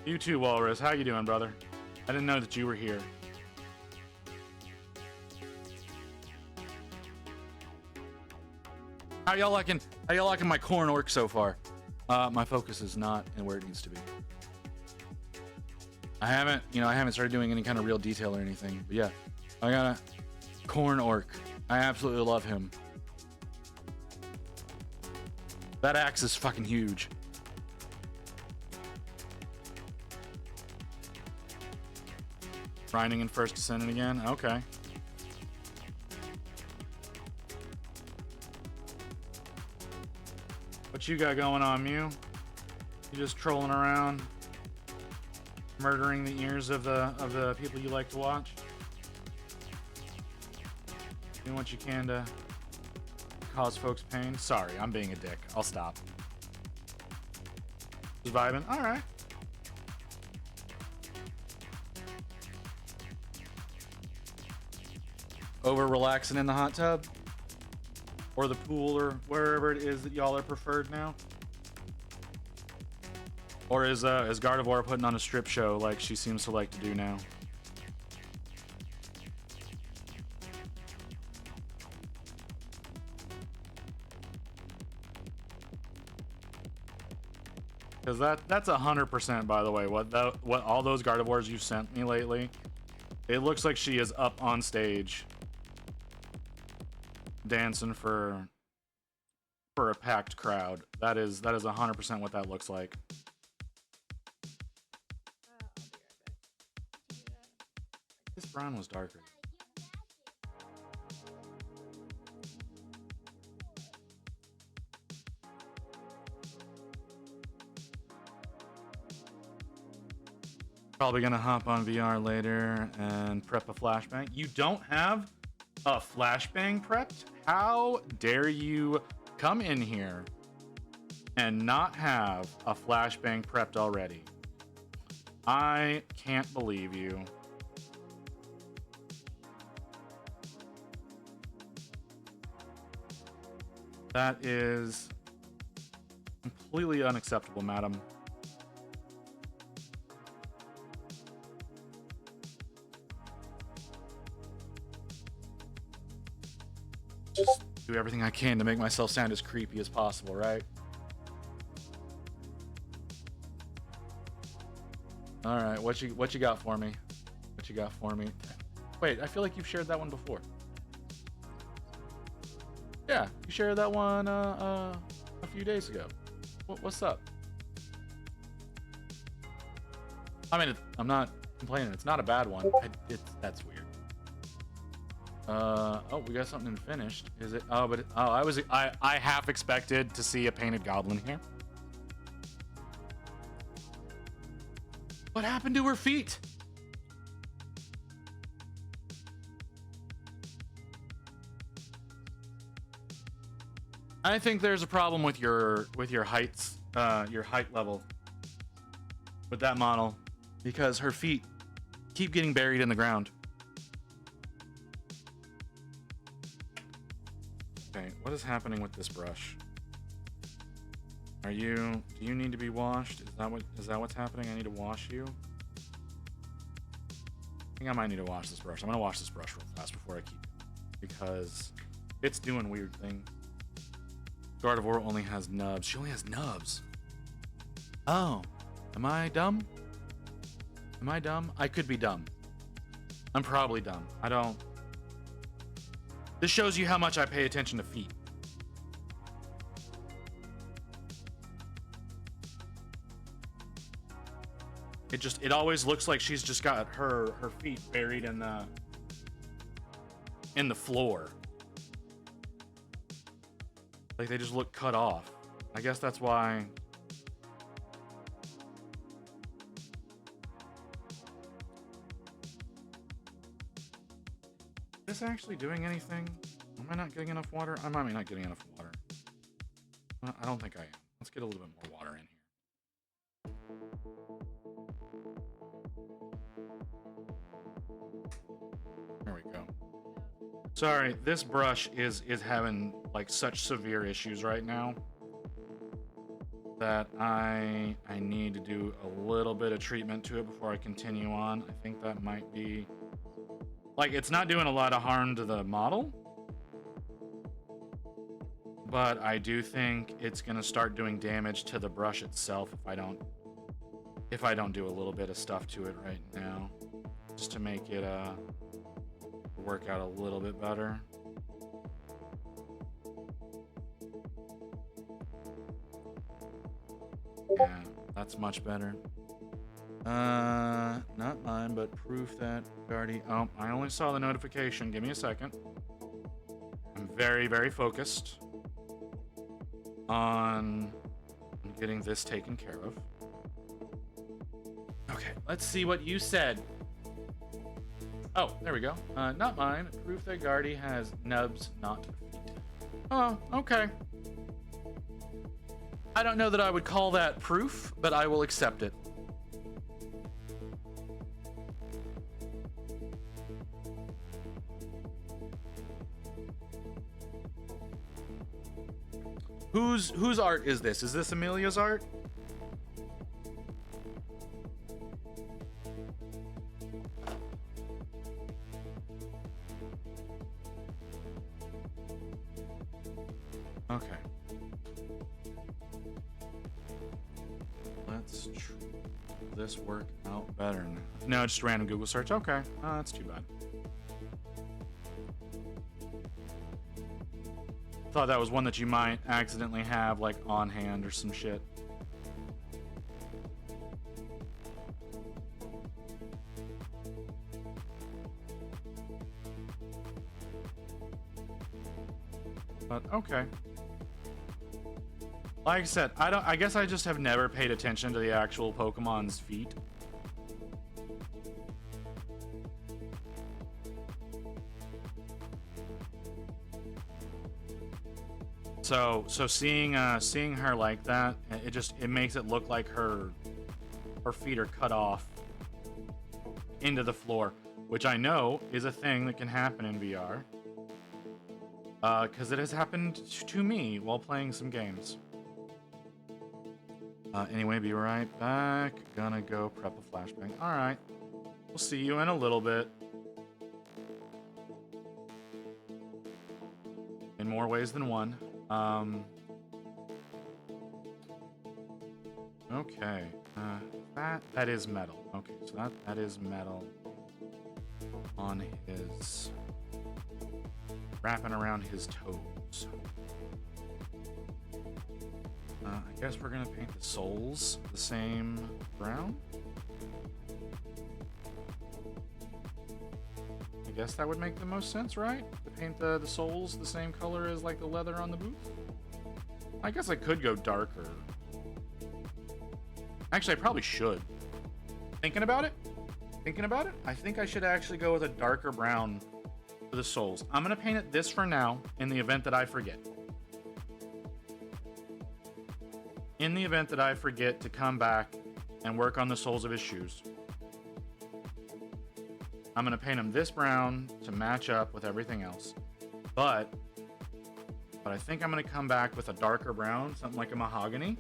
You too, Walrus. How you doing, brother? I didn't know that you were here. How y'all liking my KhorneOrk so far? My focus is not in where it needs to be. I haven't started doing any kind of real detail or anything. But yeah, I got a KhorneOrk. I absolutely love him. That axe is fucking huge. Grinding in First Descendant again? Okay. What you got going on, Mew? You just trolling around, murdering the ears of the people you like to watch? Doing what you can to cause folks pain? Sorry, I'm being a dick. I'll stop. Just vibing? Alright. Over relaxing in the hot tub? Or the pool, or wherever it is that y'all are preferred now? Or is Gardevoir putting on a strip show like she seems to like to do now? Because that's 100%, by the way. What all those Gardevoirs you sent me lately, it looks like she is up on stage, dancing for a packed crowd. That is 100% what that looks like. This brown was darker. Probably gonna hop on VR later and prep a flashbang. You don't have a flashbang prepped? How dare you come in here and not have a flashbang prepped already? I can't believe you. That is completely unacceptable, madam. Just do everything I can to make myself sound as creepy as possible, right? All right, what you got for me? What you got for me? Wait, I feel like you've shared that one before. Yeah, you shared that one a few days ago. What's up? I mean, I'm not complaining. It's not a bad one. That's weird. Oh, we got something finished. Is it? Oh, but I half expected to see a painted goblin here. What happened to her feet? I think there's a problem with your heights, your height level with that model, because her feet keep getting buried in the ground. Okay, what is happening with this brush? Do you need to be washed? Is that what's happening? I need to wash you? I think I might need to wash this brush. I'm gonna wash this brush real fast before I keep it, because it's doing weird things. Gardevoir only has nubs. She only has nubs. Oh, am I dumb? Am I dumb? I could be dumb. I'm probably dumb. I don't. This shows you how much I pay attention to feet. It always looks like she's just got her feet buried in the floor. Like they just look cut off. I guess that's why. Is this actually doing anything? Am I not getting enough water? I might be not getting enough water. I don't think I am. Let's get a little bit more water in here. There we go. Sorry, this brush is having like such severe issues right now that I need to do a little bit of treatment to it before I continue on. I think that might be like, it's not doing a lot of harm to the model, but I do think it's gonna start doing damage to the brush itself if I don't do a little bit of stuff to it right now, just to make it work out a little bit better. Yeah, that's much better. Not mine, but proof that Guardy. Oh, I only saw the notification. Give me a second. I'm very, very focused on getting this taken care of. Okay, let's see what you said. Oh, there we go. Not mine. Proof that Guardy has nubs, not feet. Oh, okay. I don't know that I would call that proof, but I will accept it. Whose art is this? Is this Amelia's art? Okay. Let's try this work out better now. No, just random Google search. Okay. Oh, that's too bad. Thought that was one that you might accidentally have like on hand or some shit. But okay. Like I said, I guess I just have never paid attention to the actual Pokemon's feet. So seeing her like that, it makes it look like her feet are cut off into the floor, which I know is a thing that can happen in VR. Because it has happened to me while playing some games. Anyway, be right back. Gonna go prep a flashbang. Alright. We'll see you in a little bit. In more ways than one. Okay. That is metal. Okay, so that is metal on his... wrapping around his toes. I guess we're gonna paint the soles the same brown. I guess that would make the most sense, right? To paint the soles the same color as like the leather on the boots. I guess I could go darker. Actually, I probably should. Thinking about it, I think I should actually go with a darker brown for the soles. I'm gonna paint it this for now in the event that I forget. In the event that I forget to come back and work on the soles of his shoes. I'm gonna paint him this brown to match up with everything else. But I think I'm gonna come back with a darker brown, something like a mahogany.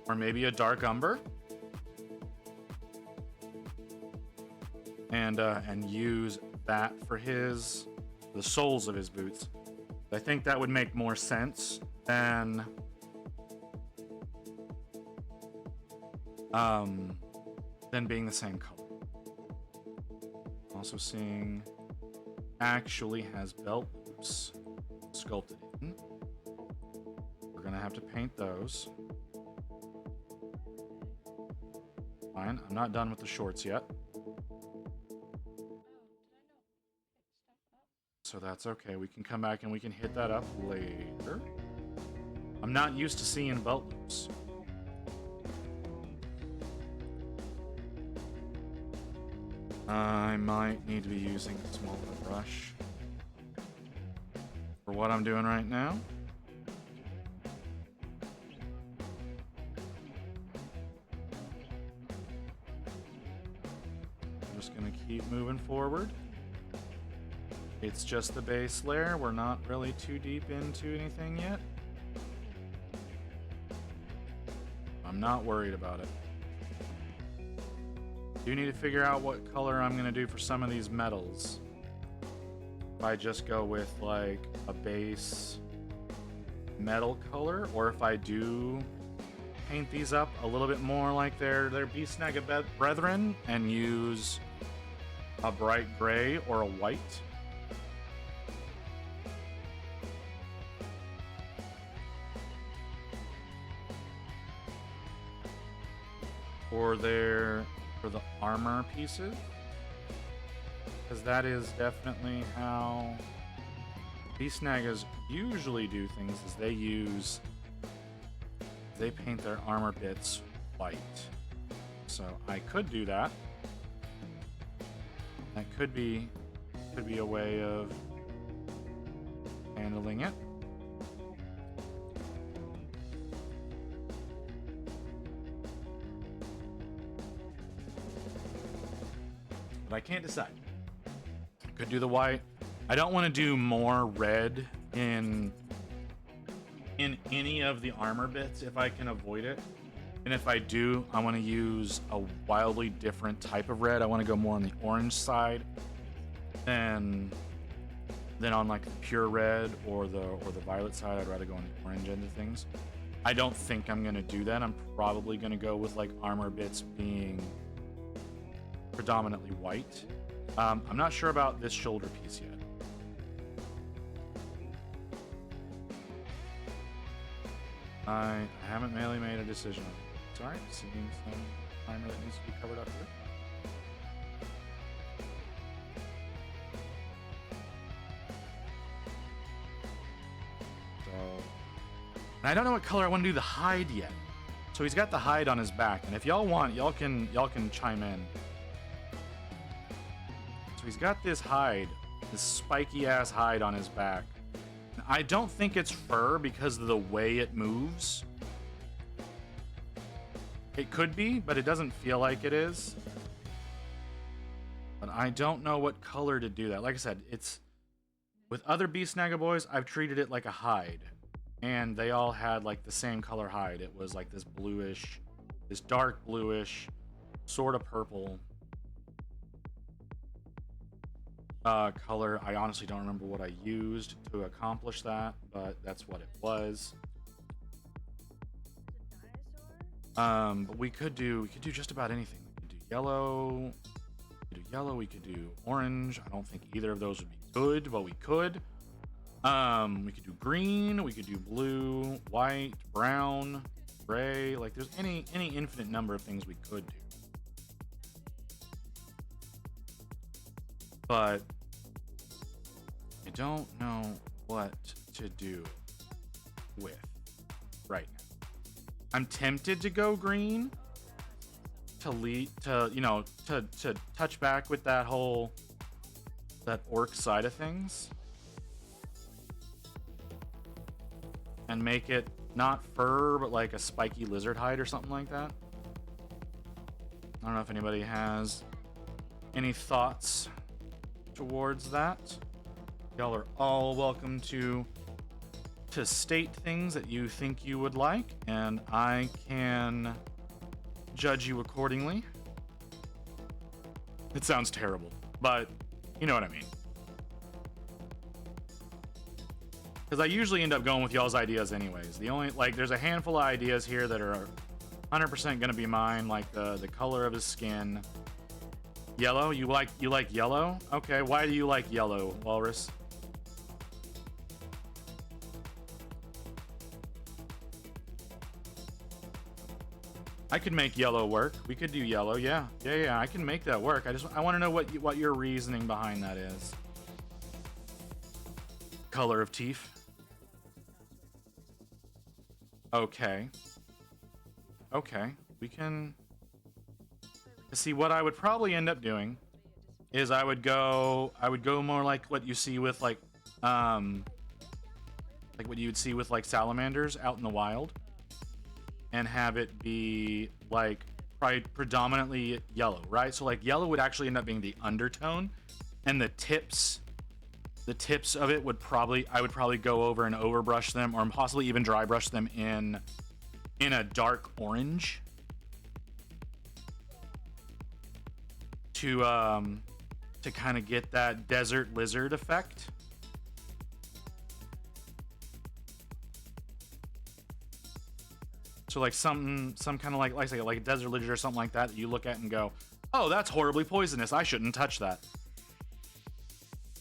Or maybe a dark umber. And use that for the soles of his boots. I think that would make more sense than being the same color. Also seeing actually has belt loops sculpted in. We're gonna have to paint those. fine. I'm not done with the shorts yet. So that's okay. We can come back and we can hit that up later. I'm not used to seeing belt loops. I might need to be using a smaller brush for what I'm doing right now. I'm just going to keep moving forward. It's just the base layer. We're not really too deep into anything yet. I'm not worried about it. Do need to figure out what color I'm going to do for some of these metals. If I just go with like a base metal color, or if I do paint these up a little bit more like their Beast Snag brethren and use a bright gray or a white. For the armor pieces, because that is definitely how Beast Snaggers usually do things. Is they paint their armor bits white. So I could do that. That could be a way of handling it. But I can't decide. Could do the white. I don't want to do more red in any of the armor bits if I can avoid it. And if I do, I want to use a wildly different type of red. I want to go more on the orange side than on like the pure red or the violet side. I'd rather go on the orange end of things. I don't think I'm going to do that. I'm probably going to go with like armor bits being predominantly white. I'm not sure about this shoulder piece yet. I haven't really made a decision. Sorry, seeing some primer that needs to be covered up here. So, and I don't know what color I want to do the hide yet. So he's got the hide on his back, and if y'all want, y'all can chime in. So he's got this hide, this spiky ass hide on his back. I don't think it's fur because of the way it moves. It could be, but it doesn't feel like it is. But I don't know what color to do that. Like I said, it's with other Beast Snagga boys, I've treated it like a hide. And they all had like the same color hide. It was like this bluish, this dark bluish, sort of purple color. I honestly don't remember what I used to accomplish that, but that's what it was. But we could do just about anything. We could do yellow. We could do orange. I don't think either of those would be good, but we could. We could do green. We could do blue, white, brown, gray. Like there's any infinite number of things we could do. But I don't know what to do with right now. I'm tempted to go green to touch back with that orc side of things and make it not fur but like a spiky lizard hide or something like that. I don't know if anybody has any thoughts towards that. Y'all are all welcome to state things that you think you would like, and I can judge you accordingly. It sounds terrible, but you know what I mean. Because I usually end up going with y'all's ideas anyways. There's a handful of ideas here that are 100% gonna be mine, like the color of his skin. Yellow? You like yellow? Okay, why do you like yellow, Walrus? I could make yellow work. We could do yellow. Yeah. Yeah. I can make that work. I want to know what your reasoning behind that is. Color of teeth. Okay. Okay. We can see what I would probably end up doing is I would go more like what you see with like what you would see with like salamanders out in the wild, and have it be like probably predominantly yellow, right? So like yellow would actually end up being the undertone, and the tips of it would I would probably go over and overbrush them, or possibly even dry brush them in a dark orange to kind of get that desert lizard effect. So like some kind of like I say, like a desert lizard or something like that you look at and go, oh, that's horribly poisonous, I shouldn't touch that.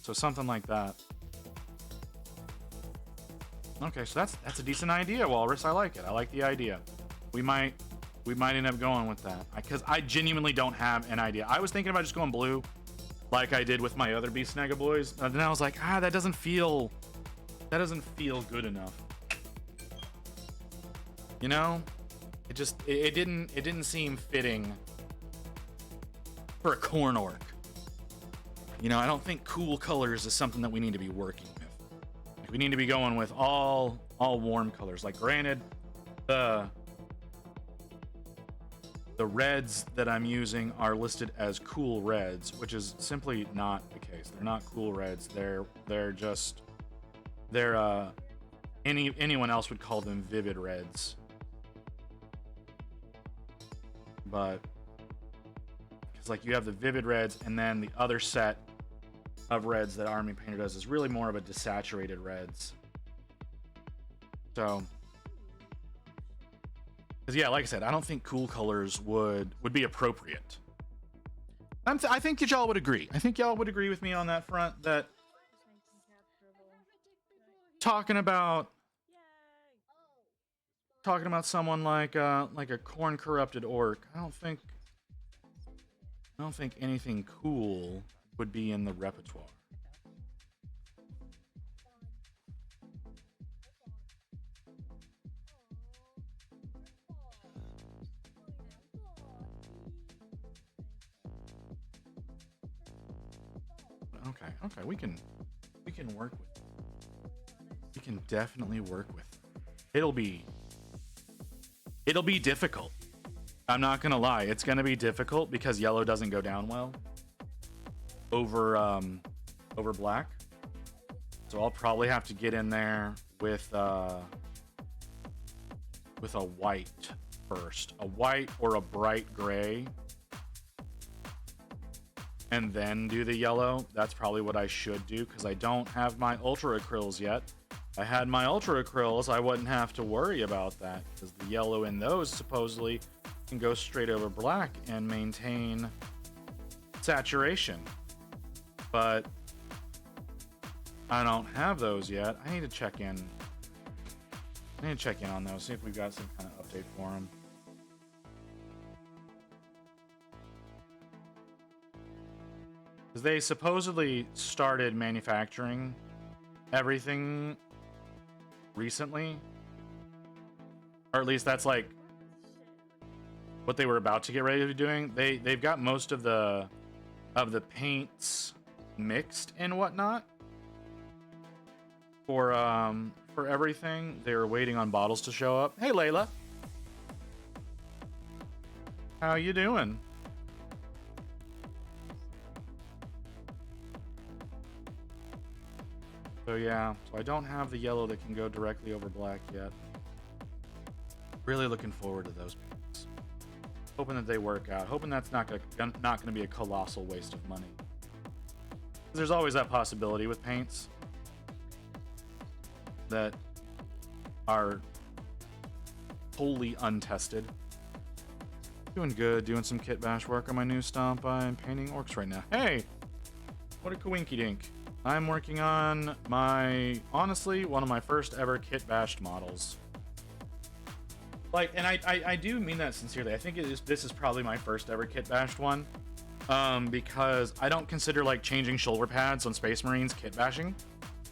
So something like that. Okay, so that's a decent idea, Walrus. I like it. I like the idea. We might end up going with that, because I genuinely don't have an idea. I was thinking about just going blue, like I did with my other Beast Snagga boys, and then I was like, that doesn't feel good enough. You know, it didn't seem fitting for a KhorneOrk. You know, I don't think cool colors is something that we need to be working with. Like, we need to be going with all warm colors. Like, granted, the reds that I'm using are listed as cool reds, which is simply not the case. They're not cool reds. They're just anyone else would call them vivid reds. But it's like you have the vivid reds, and then the other set of reds that Army Painter does is really more of a desaturated reds. So, because yeah, like I said, I don't think cool colors would be appropriate. I think that y'all would agree. I think y'all would agree with me on that front, that talking about someone like a corn corrupted orc, I don't think anything cool would be in the repertoire. Okay, we can work with it. We can definitely work with it. It'll be difficult. I'm not gonna lie, it's gonna be difficult because yellow doesn't go down well over black. So I'll probably have to get in there with a white first, a white or a bright gray, and then do the yellow. That's probably what I should do, because I don't have my ultra acryls yet. If I had my ultra acryls, I wouldn't have to worry about that, because the yellow in those supposedly can go straight over black and maintain saturation. But I don't have those yet. I need to check in. On those, see if we've got some kind of update for them. Because they supposedly started manufacturing everything recently, or at least that's like what they were about to get ready to be doing. They've got most of the paints mixed and whatnot for everything. They were waiting on bottles to show up. Hey, Layla, how you doing? So yeah, so I don't have the yellow that can go directly over black yet. Really looking forward to those paints. Hoping that they work out. Hoping that's not gonna be a colossal waste of money. There's always that possibility with paints that are wholly untested. Doing good, doing some kit bash work on my new stomp. I'm painting orcs right now. Hey, what a coinky dink. I'm working on honestly, one of my first ever kit bashed models. Like, and I do mean that sincerely. I think this is probably my first ever kit bashed one. Because I don't consider like changing shoulder pads on Space Marines kit bashing.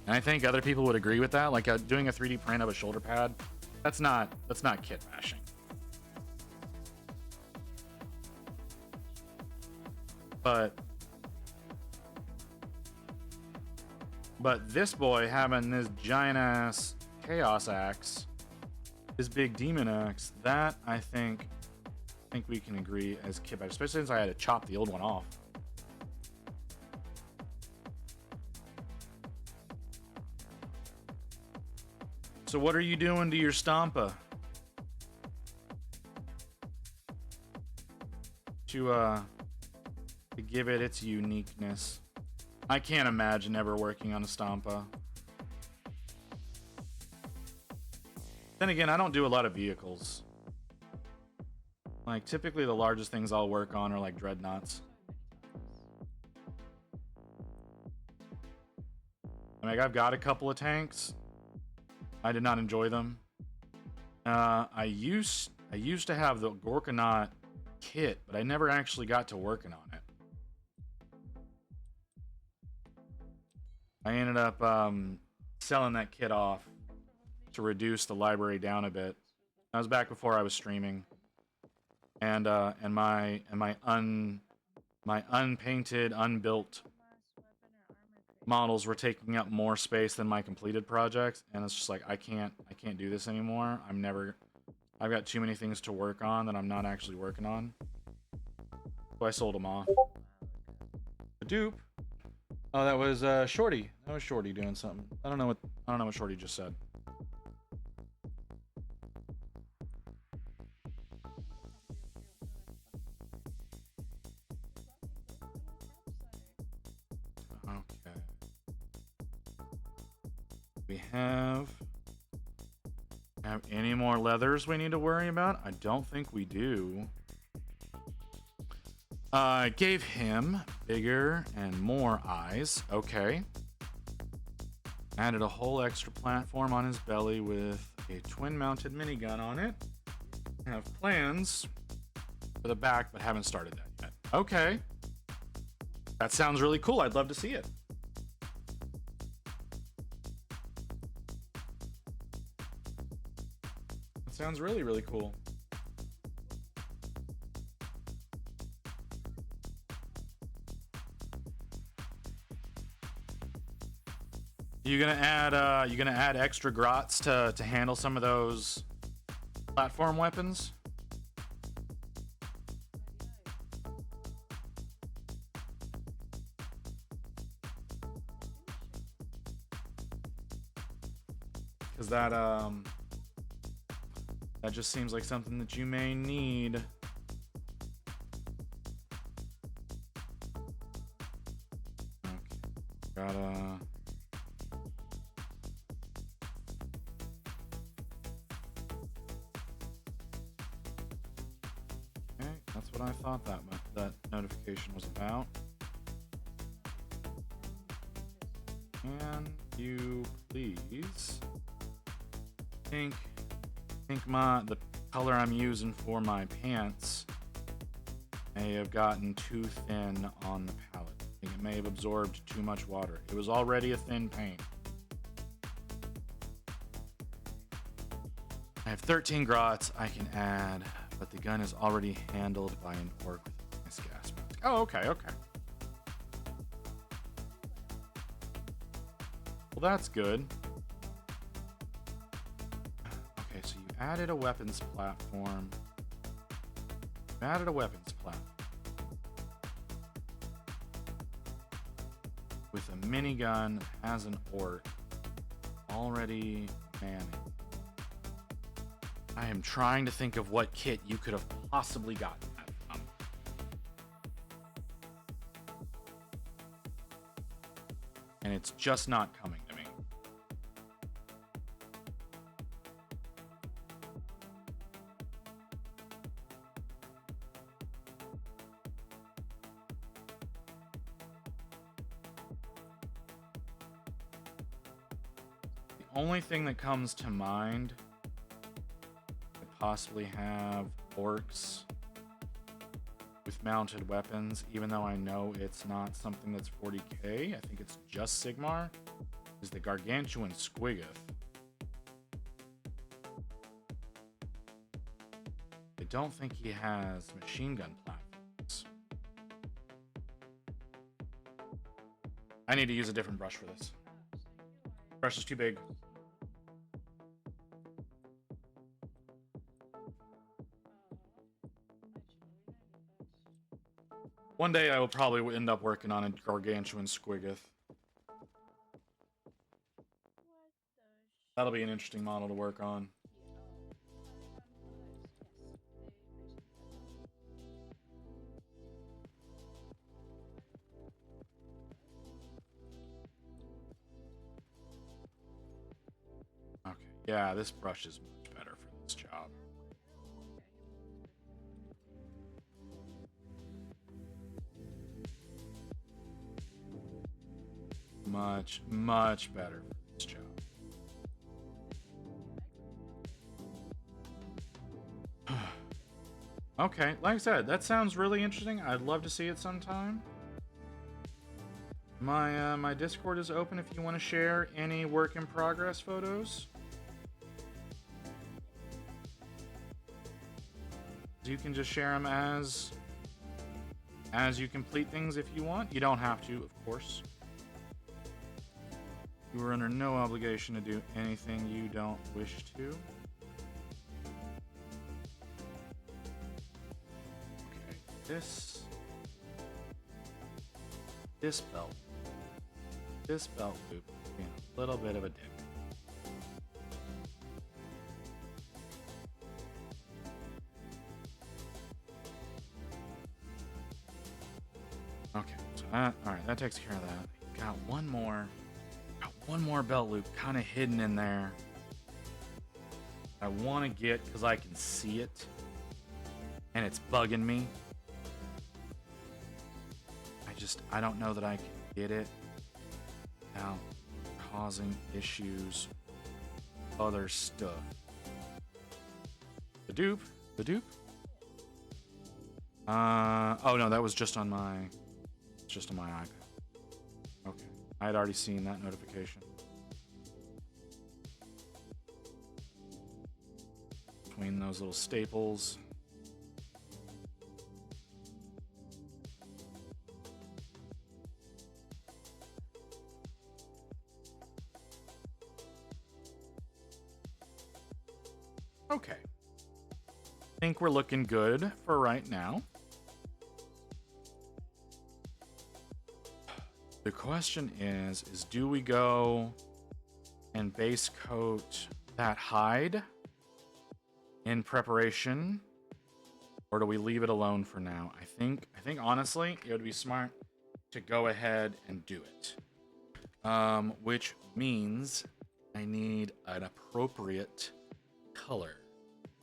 And I think other people would agree with that. Like doing a 3D print of a shoulder pad, that's not kit bashing. But this boy having this giant ass chaos axe, this big demon axe, that I think we can agree as kit bash, especially since I had to chop the old one off. So what are you doing to your Stompa? To give it its uniqueness. I can't imagine ever working on a Stompa. Then again, I don't do a lot of vehicles. Like, typically the largest things I'll work on are like dreadnoughts. I mean, I've got a couple of tanks. I did not enjoy them. I used to have the Gorkanaut kit, but I never actually got to working on it. I ended up selling that kit off to reduce the library down a bit. That was back before I was streaming, and my unpainted, unbuilt models were taking up more space than my completed projects, and it's just like I can't do this anymore. I've got too many things to work on that I'm not actually working on. So I sold them off. A dupe. Oh, that was Shorty. That was Shorty doing something. I don't know what Shorty just said. Okay. We have any more leathers we need to worry about? I don't think we do. I gave him bigger and more eyes. Okay. Added a whole extra platform on his belly with a twin-mounted minigun on it. I have plans for the back, but haven't started that yet. Okay. That sounds really cool. I'd love to see it. That sounds really, really cool. You gonna add extra grots to handle some of those platform weapons? Because that just seems like something that you may need. Okay. Gotta. That's what I thought that notification was about. Can you please think the color I'm using for my pants may have gotten too thin on the palette. I think it may have absorbed too much water. It was already a thin paint. I have 13 grots I can add, but the gun is already handled by an orc with a gas mask. Oh, okay. Well, that's good. Okay, so you added a weapons platform. With a minigun as an orc already manning. I am trying to think of what kit you could have possibly gotten that from. And it's just not coming to me. The only thing that comes to mind possibly have orcs with mounted weapons, even though I know it's not something that's 40k. I think it's just Sigmar, is the Gargantuan Squiggoth. I don't think he has machine gun platforms. I need to use a different brush for this. Brush is too big. One day I will probably end up working on a Gargantuan Squiggoth. That'll be an interesting model to work on. Okay, yeah, this brush is much better for this job. Much, much better for this job. Okay, like I said, that sounds really interesting. I'd love to see it sometime. My Discord is open if you want to share any work in progress photos. You can just share them as you complete things if you want. You don't have to, of course. You are under no obligation to do anything you don't wish to. Okay, this belt loop being a little bit of a dick. Okay, so that, all right, that takes care of that. Got one more belt loop kind of hidden in there. I want to get because I can see it and it's bugging me. I don't know that I can get it without causing issues with other stuff. The dupe. Oh no, that was just on my iPad. Okay, I had already seen that notification. Between those little staples. Okay. I think we're looking good for right now. The question is do we go and base coat that hide in preparation, or do we leave it alone for now? I think honestly it would be smart to go ahead and do it. Which means I need an appropriate color.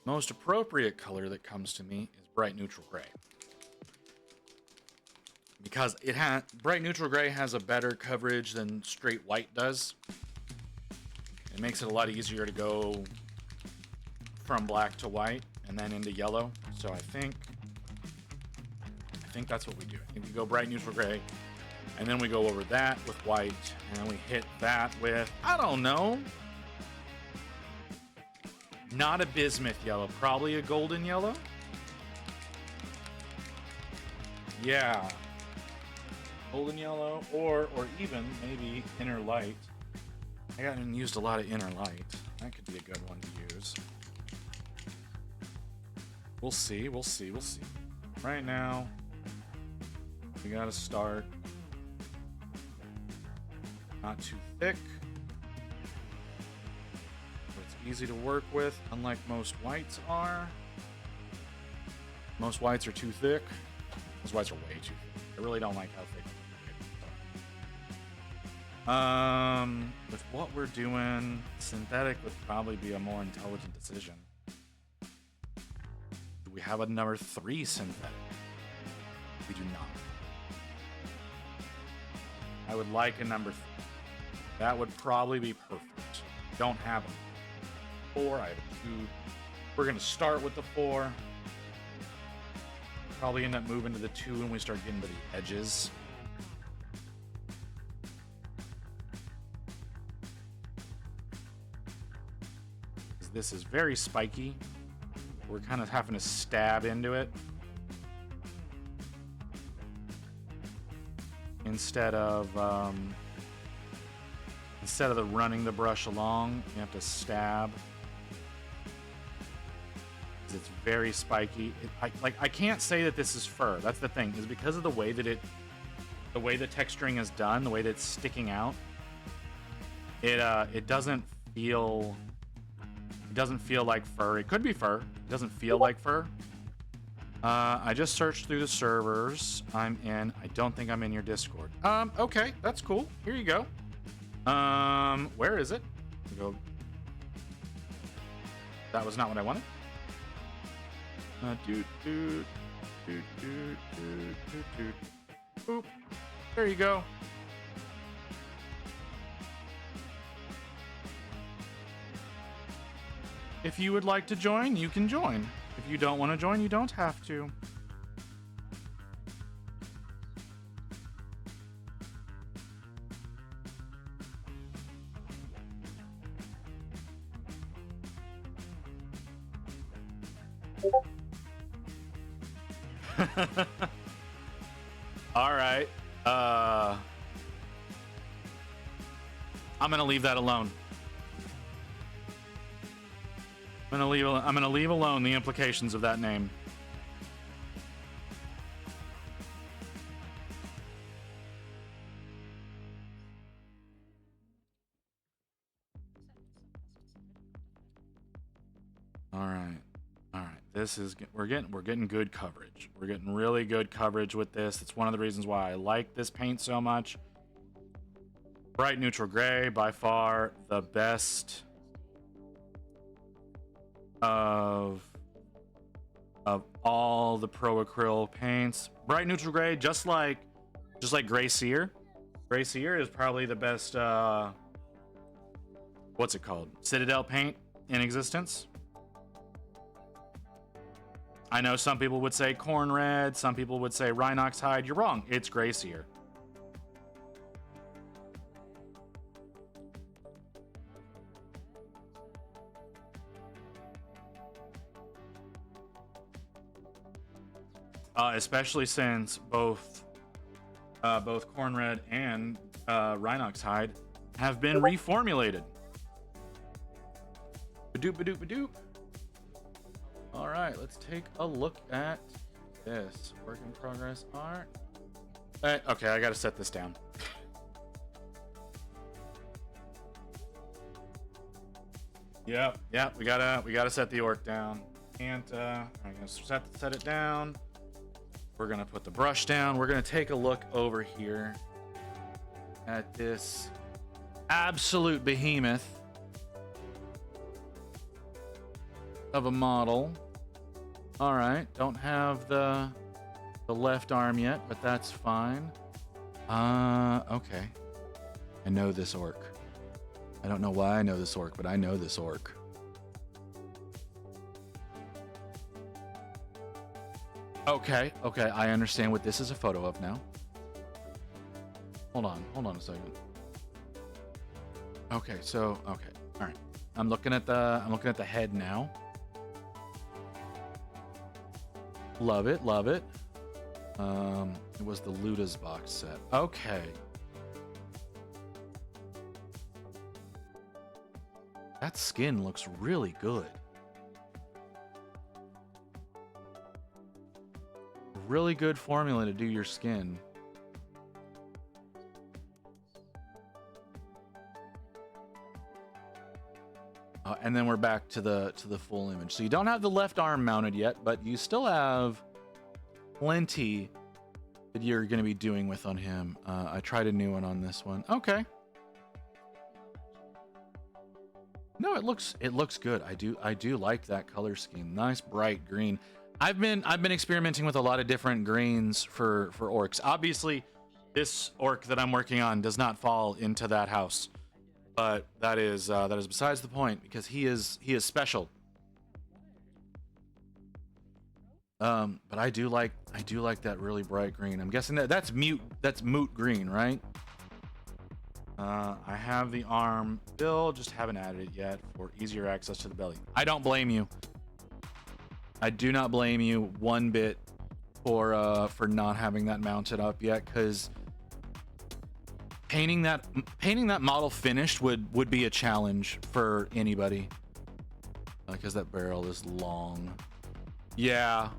Most appropriate color that comes to me is bright neutral gray. Because bright neutral gray has a better coverage than straight white does. It makes it a lot easier to go from black to white and then into yellow. So I think that's what we do. I think we go bright neutral gray and then we go over that with white and then we hit that with, I don't know, not a bismuth yellow, probably a golden yellow. Yeah. Golden yellow, or even maybe inner light. I haven't used a lot of inner light. That could be a good one to use. We'll see. Right now, we gotta start. Not too thick. It's easy to work with, unlike most whites are. Most whites are too thick. Those whites are way too thick. I really don't like how thick they are. With what we're doing, synthetic would probably be a more intelligent decision. Do we have a number 3 synthetic? We do not. I would like a number 3. That would probably be perfect. Don't have a 4, I have a 2. We're gonna start with the 4. Probably end up moving to the 2 when we start getting to the edges. This is very spiky. We're kind of having to stab into it instead of the running the brush along. You have to stab. It's very spiky. I can't say that this is fur. That's the thing, is because of the way that the texturing is done, the way that it's sticking out. It doesn't feel like fur. It could be fur. It doesn't feel like fur. I just searched through the servers I'm in. I don't think I'm in your Discord. Okay, that's cool. Here you go. Where is it? Go. That was not what I wanted. Boop. There you go. If you would like to join, you can join. If you don't want to join, you don't have to. All right. I'm gonna leave that alone. I'm gonna leave alone the implications of that name. All right. This is we're getting good coverage. We're getting really good coverage with this. It's one of the reasons why I like this paint so much. Bright neutral gray, by far the best of all the pro acrylic paints. Bright neutral gray, just like Gray Seer. Gray Seer is probably the best what's it called? Citadel paint in existence. I know some people would say corn red, some people would say Rhinox hide. You're wrong. It's Gray Seer. Especially since both corn red and Rhinox hide have been reformulated. Badoop, badoop, badoop. All right, let's take a look at this. Work in progress art. Okay, I gotta set this down. Yep, we gotta set the orc down. And I'm gonna set it down. We're gonna put the brush down. We're gonna take a look over here at this absolute behemoth of a model. All right, don't have the left arm yet, but that's fine. Okay. I know this orc. I don't know why I know this orc, but I know this orc. Okay, I understand what this is a photo of now. Hold on a second. Okay, all right. I'm looking at the head now. Love it. It was the Luda's box set. Okay. That skin looks really good. Really good formula to do your skin. And then we're back to the full image. So you don't have the left arm mounted yet, but you still have plenty that you're going to be doing with on him. I tried a new one on this one. Okay. No, it looks good. I do like that color scheme. Nice bright green. I've been experimenting with a lot of different greens for orcs. Obviously, this orc that I'm working on does not fall into that house, but that is besides the point, because he is special. But I do like that really bright green. I'm guessing that's moot green, right? I have the arm build, just haven't added it yet for easier access to the belly. I don't blame you. I do not blame you one bit for not having that mounted up yet, because painting that model finished would be a challenge for anybody. Because that barrel is long. Yeah.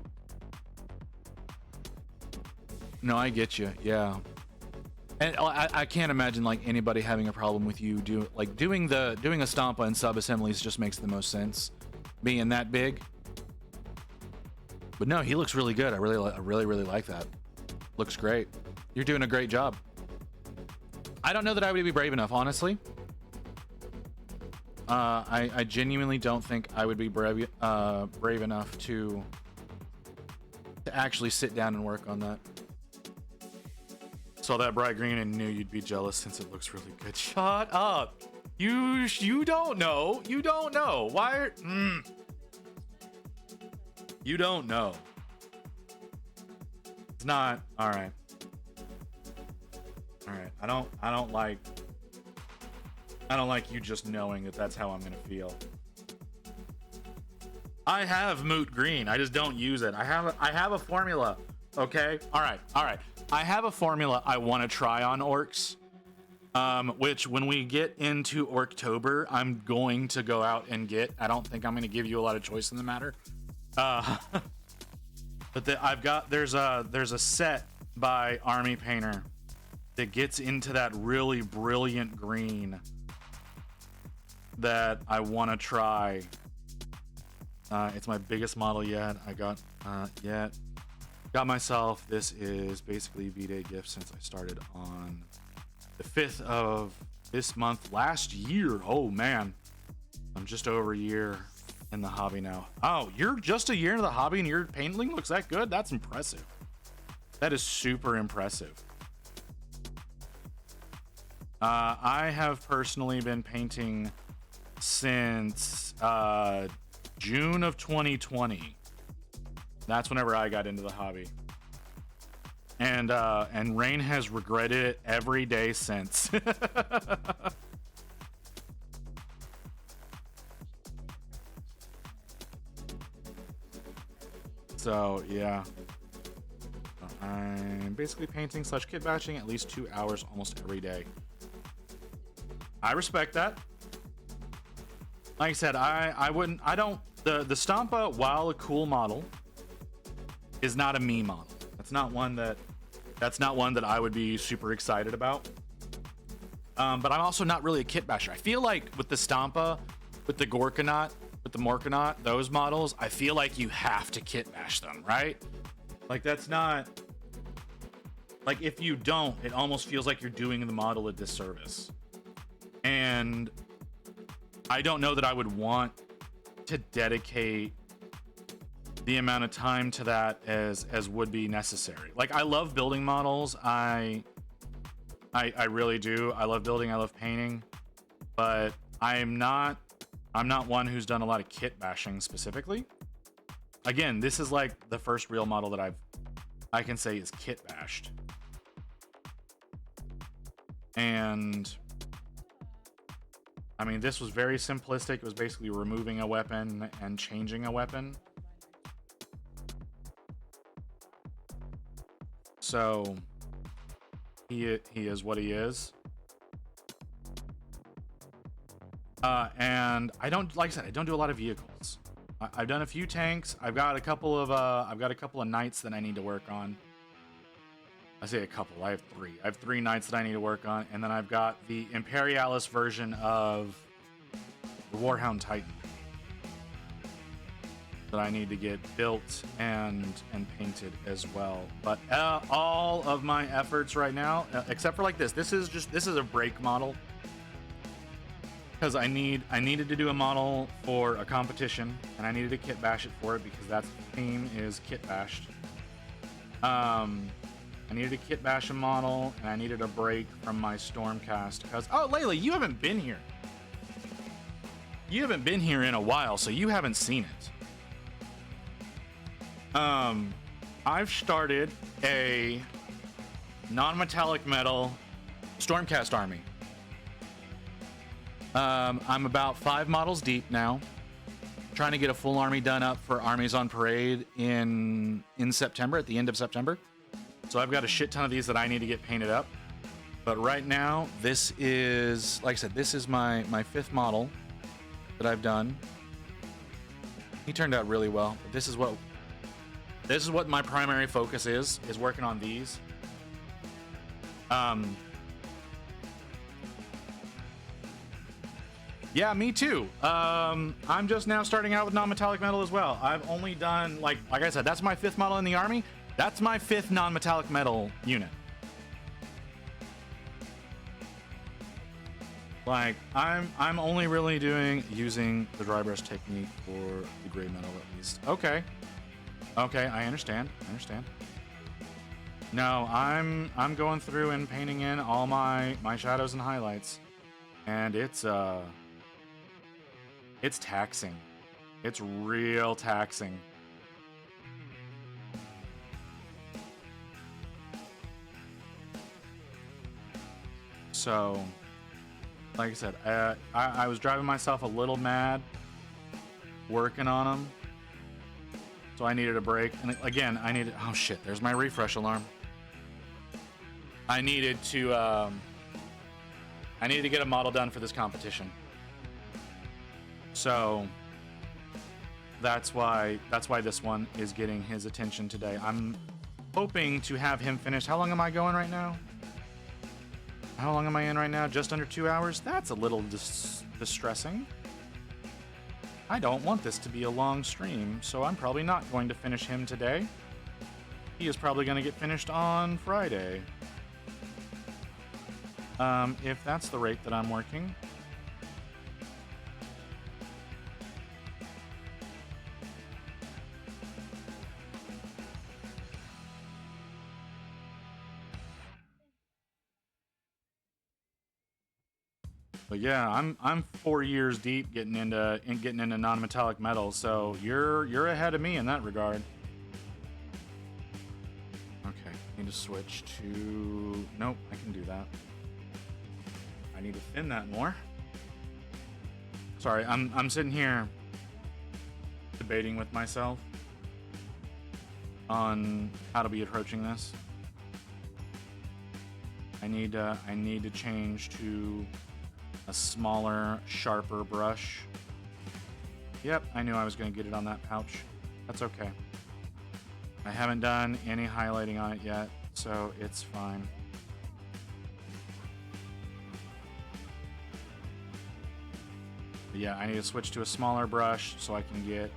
No, I get you. Yeah. And I can't imagine like anybody having a problem with you doing a Stompa and sub assemblies just makes the most sense, being that big. But no, he looks really good. I really like that. Looks great. You're doing a great job. I don't know that I would be brave enough, honestly. I genuinely don't think I would be brave enough to actually sit down and work on that. Saw that bright green and knew you'd be jealous since it looks really good. Shut up. You don't know. You don't know. Why? You don't know. It's not all right. All right. I don't like you just knowing that that's how I'm gonna feel. I have moot green. I just don't use it. I have a formula. Okay. All right. I have a formula I want to try on orcs, which when we get into Orktober, I'm going to go out and get. I don't think I'm going to give you a lot of choice in the matter. But there's a set by Army Painter that gets into that really brilliant green that I want to try. It's my biggest model yet. I got myself. This is basically V-Day gift since I started on the 5th of this month last year. Oh man, I'm just over a year in the hobby now. Oh, you're just a year into the hobby and your painting looks that good? That's impressive. That is super impressive. I have personally been painting since June of 2020. That's whenever I got into the hobby. And Rain has regretted it every day since. So, yeah. I'm basically painting / kit bashing at least 2 hours almost every day. I respect that. Like I said, the Stompa, while a cool model, is not a me model. That's not one that I would be super excited about. But I'm also not really a kit basher. I feel like with the Stompa, with the Gorkanaut, with the Morkanaut, those models, I feel like you have to kit bash them, right? Like that's not like if you don't, it almost feels like you're doing the model a disservice. And I don't know that I would want to dedicate the amount of time to that as would be necessary. Like I love building models. I really do. I love building, I love painting, but I'm not one who's done a lot of kit bashing specifically. Again, this is like the first real model that I can say is kit bashed. And I mean, this was very simplistic. It was basically removing a weapon and changing a weapon. So he is what he is. And I don't, like I said, I don't do a lot of vehicles. I've done a few tanks. I've got a couple of knights that I need to work on. I say a couple. I have three. I have 3 knights that I need to work on, and then I've got the Imperialis version of the Warhound Titan that I need to get built and painted as well. But all of my efforts right now, except for like this is a break model because I needed to do a model for a competition and I needed to kit bash it for it because that's the theme is kit bashed. I needed a kit bash a model and I needed a break from my Stormcast because Layla, you haven't been here. You haven't been here in a while, so you haven't seen it. I've started a non-metallic metal Stormcast army. I'm about 5 models deep now. Trying to get a full army done up for Armies on Parade in September, at the end of September. So I've got a shit ton of these that I need to get painted up. But right now, this is, like I said, this is my 5th model that I've done. He turned out really well. But this is what my primary focus is working on these. Yeah, me too. I'm just now starting out with non-metallic metal as well. I've only done, like I said, that's my 5th model in the army. That's my 5th non-metallic metal unit. Like, I'm only really using the dry brush technique for the gray metal at least. Okay. Okay, I understand. No, I'm going through and painting in all my shadows and highlights. And it's taxing. It's real taxing. So, like I said, I was driving myself a little mad working on them. So I needed a break. And again, oh shit, there's my refresh alarm. I needed to get a model done for this competition. So that's why this one is getting his attention today. I'm hoping to have him finished. How long am I going right now? How long am I in right now? Just under 2 hours? That's a little distressing. I don't want this to be a long stream, so I'm probably not going to finish him today. He is probably going to get finished on Friday. If that's the rate that I'm working. But yeah, I'm 4 years deep getting into non-metallic metal, so you're ahead of me in that regard. Okay, need to switch to, nope, I can do that. I need to thin that more. Sorry, I'm sitting here debating with myself on how to be approaching this. I need to change to a smaller, sharper brush. Yep, I knew I was going to get it on that pouch. That's okay. I haven't done any highlighting on it yet, so it's fine. But yeah, I need to switch to a smaller brush so I can get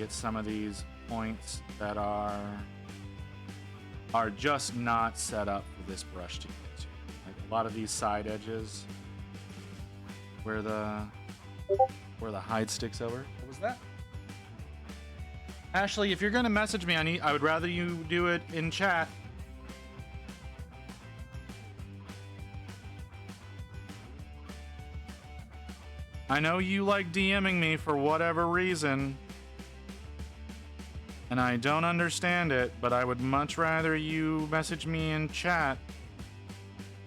some of these points that are just not set up for this brush to get to. Like a lot of these side edges where the hide sticks over. What was that? Ashley, if you're gonna message me, I would rather you do it in chat. I know you like DMing me for whatever reason, and I don't understand it, but I would much rather you message me in chat.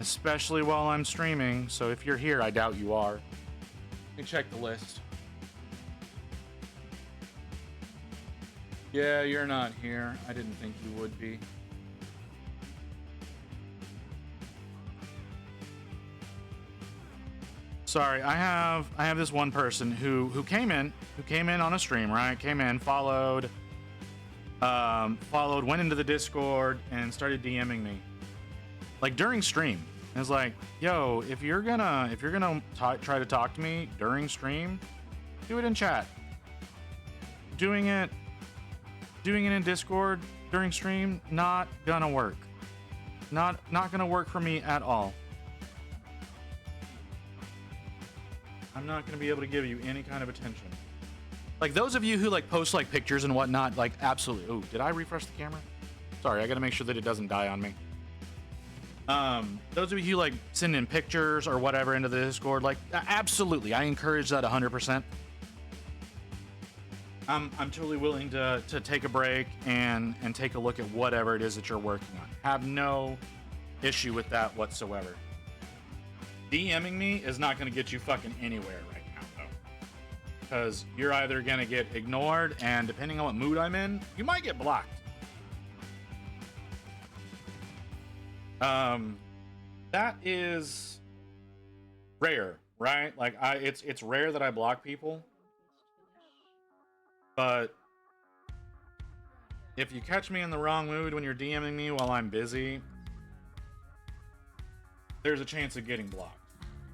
Especially while I'm streaming, so if you're here, I doubt you are. Let me check the list. Yeah, you're not here. I didn't think you would be. Sorry, I have this one person who came in on a stream, right? Came in, followed, went into the Discord and started DMing me. Like during stream. And it's like, yo, if you're gonna try to talk to me during stream, do it in chat. Doing it in Discord during stream, not gonna work. Not gonna work for me at all. I'm not gonna be able to give you any kind of attention. Like those of you who like post like pictures and whatnot, like absolutely. Oh, did I refresh the camera? Sorry, I gotta make sure that it doesn't die on me. Those of you who like send in pictures or whatever into the Discord, like absolutely, I encourage that 100%. I'm totally willing to take a break and take a look at whatever it is that you're working on. Have no issue with that whatsoever. DMing me is not going to get you fucking anywhere right now, though. Because you're either going to get ignored, and depending on what mood I'm in, you might get blocked. That is rare, right? Like, it's rare that I block people. But if you catch me in the wrong mood when you're DMing me while I'm busy, there's a chance of getting blocked.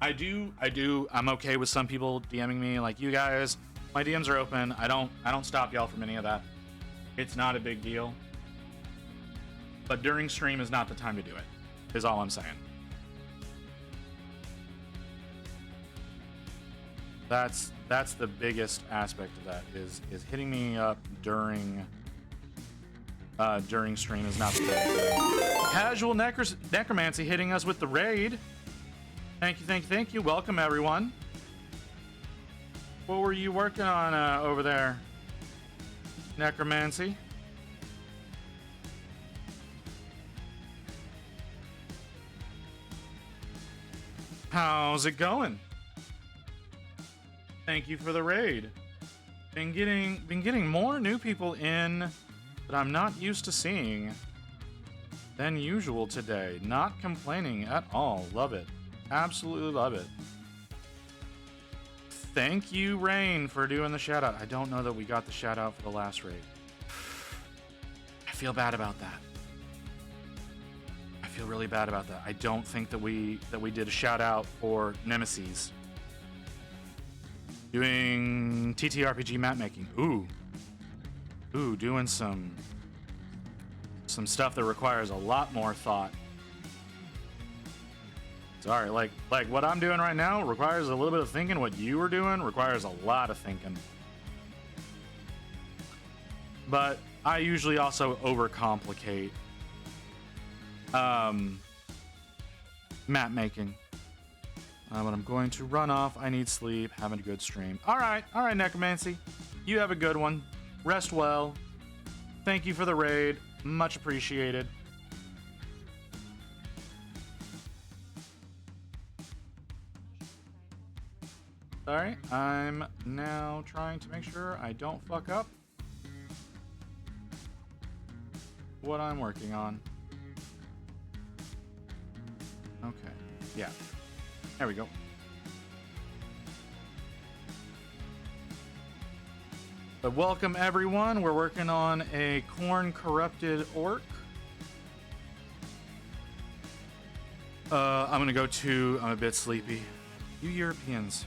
I'm okay with some people DMing me, like you guys. My DMs are open. I don't stop y'all from any of that. It's not a big deal. But during stream is not the time to do it, is all I'm saying. That's the biggest aspect of that is hitting me up during stream is not the best. Casual necromancy hitting us with the raid. Thank you. Welcome everyone. What were you working on over there, necromancy? How's it going? Thank you for the raid. Been getting more new people in that I'm not used to seeing than usual today. Not complaining at all. Love it. Absolutely love it. Thank you, Rain, for doing the shout out. I don't know that we got the shout out for the last raid. I feel bad about that. I feel really bad about that. I don't think that we did a shout out for Nemesis. Doing TTRPG map making. Ooh, doing some stuff that requires a lot more thought. Sorry, like what I'm doing right now requires a little bit of thinking. What you were doing requires a lot of thinking. But I usually also overcomplicate map making. But I'm going to run off. I need sleep. Having a good stream. All right, Necromancy. You have a good one. Rest well. Thank you for the raid. Much appreciated. Sorry, I'm now trying to make sure I don't fuck up what I'm working on. Okay, yeah. There we go. But welcome everyone. We're working on a KhorneOrk. I'm gonna go to. I'm a bit sleepy. You Europeans.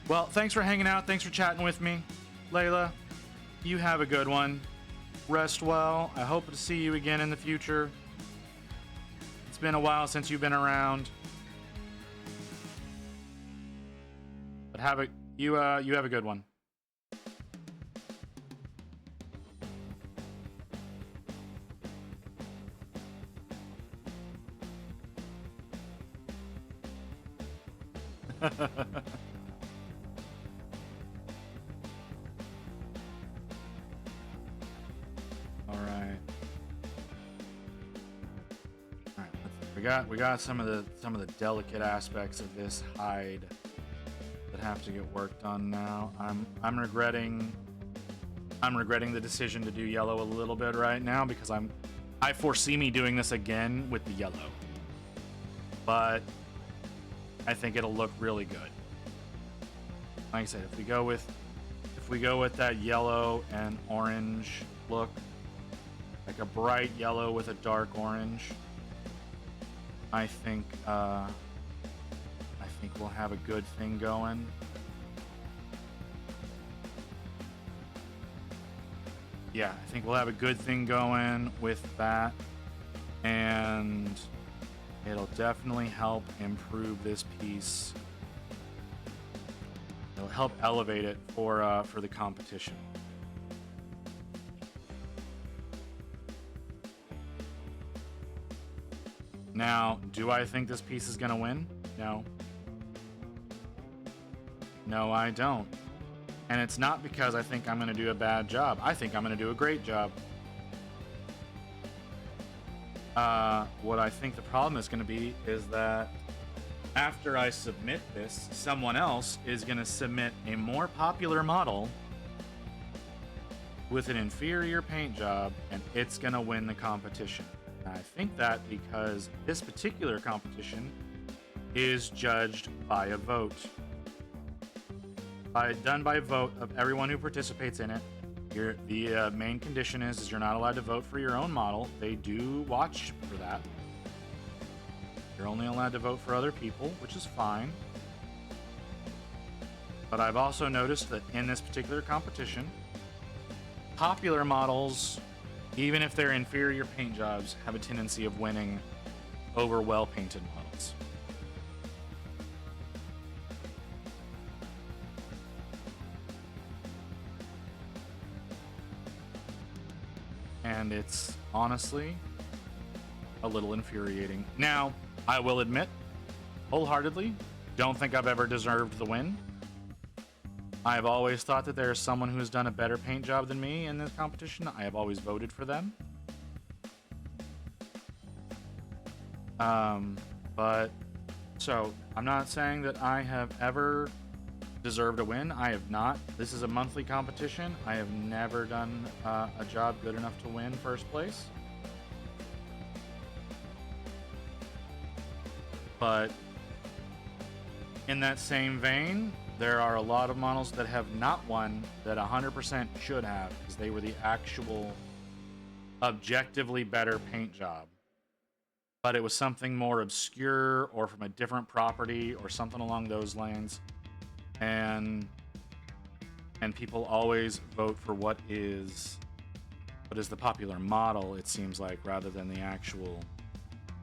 Well, thanks for hanging out. Thanks for chatting with me, Layla. You have a good one. Rest well. I hope to see you again in the future. It's been a while since you've been around. But you have a good one. We got some of the delicate aspects of this hide that have to get worked on now. I'm regretting the decision to do yellow a little bit right now because I foresee me doing this again with the yellow. But I think it'll look really good. Like I said, if we go with that yellow and orange look, like a bright yellow with a dark orange, I think we'll have a good thing going. Yeah, I think we'll have a good thing going with that, and it'll definitely help improve this piece. It'll help elevate it for the competition. Now, do I think this piece is gonna win? No. No, I don't. And it's not because I think I'm going to do a bad job. I think I'm going to do a great job. What I think the problem is going to be is that after I submit this, someone else is going to submit a more popular model with an inferior paint job, and it's going to win the competition. And I think that because this particular competition is judged by a vote. Done by vote of everyone who participates in it. The main condition is you're not allowed to vote for your own model. They do watch for that. You're only allowed to vote for other people, which is fine. But I've also noticed that in this particular competition, popular models, even if they're inferior paint jobs, have a tendency of winning over well-painted models. And it's honestly a little infuriating. Now, I will admit, wholeheartedly, don't think I've ever deserved the win. I've always thought that there's someone who's done a better paint job than me in this competition. I have always voted for them. But so I'm not saying that I have ever deserved a win. I have not. This is a monthly competition. I have never done a job good enough to win first place. But in that same vein, there are a lot of models that have not won that 100% should have, because they were the actual objectively better paint job. But it was something more obscure or from a different property or something along those lines. And people always vote for what is the popular model, it seems like, rather than the actual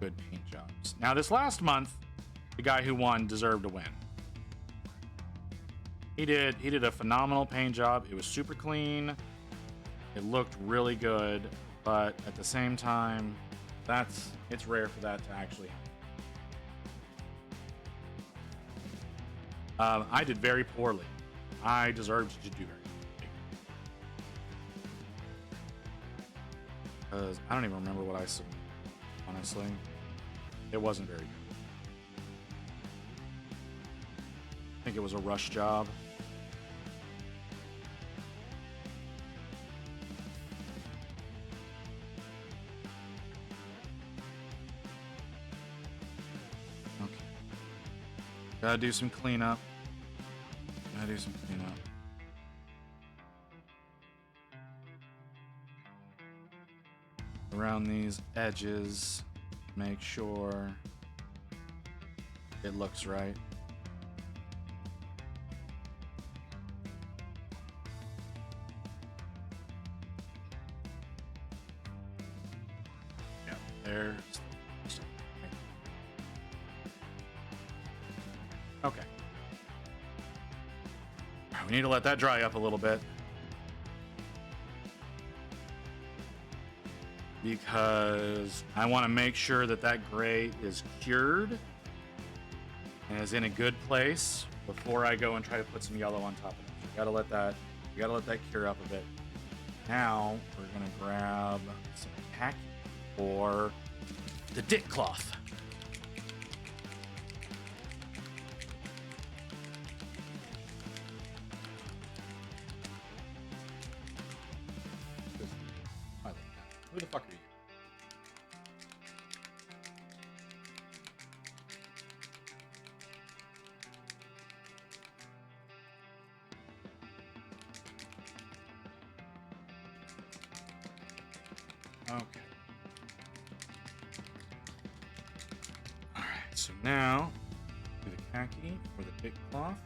good paint jobs. Now, this last month, the guy who won deserved a win. He did a phenomenal paint job. It was super clean. It looked really good, but at the same time, it's rare for that to actually happen. I did very poorly. I deserved to do very poorly. Because I don't even remember what I submitted, honestly. It wasn't very good. I think it was a rush job. Okay. Gotta do some cleanup. Around these edges, make sure it looks right. Yeah, there's. Okay. We need to let that dry up a little bit, because I want to make sure that that gray is cured and is in a good place before I go and try to put some yellow on top of it. You gotta let that cure up a bit. Now we're gonna grab some khaki or the dick cloth. Who the fuck are you? Okay. Alright, so now do the khaki or the big cloth.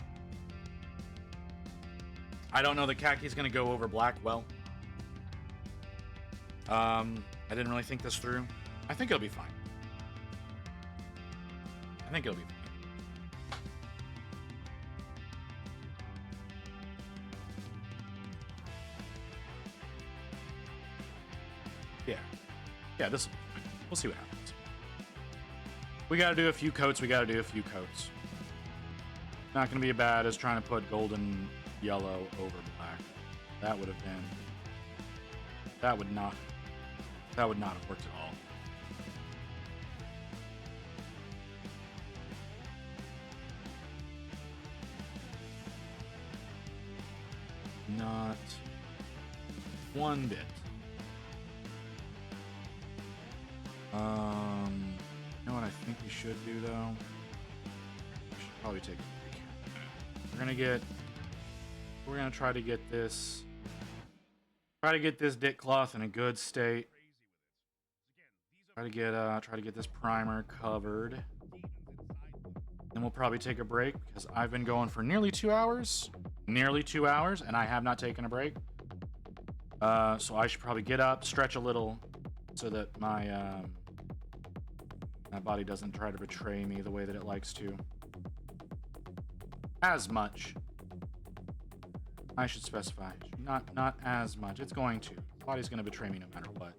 I don't know, the khaki is going to go over black well. I didn't really think this through. I think it'll be fine. Yeah, this. We'll see what happens. We got to do a few coats. Not going to be as bad as trying to put golden yellow over black. That would have been... That would not have worked at all. Not one bit. You know what I think we should do though? We should probably take a break. We're gonna try to get this dick cloth in a good state. Try to get this primer covered. Then we'll probably take a break because I've been going for nearly 2 hours. Nearly 2 hours, and I have not taken a break. So I should probably get up, stretch a little, so that my body doesn't try to betray me the way that it likes to. As much. I should specify. Not as much. It's going to. The body's going to betray me no matter what.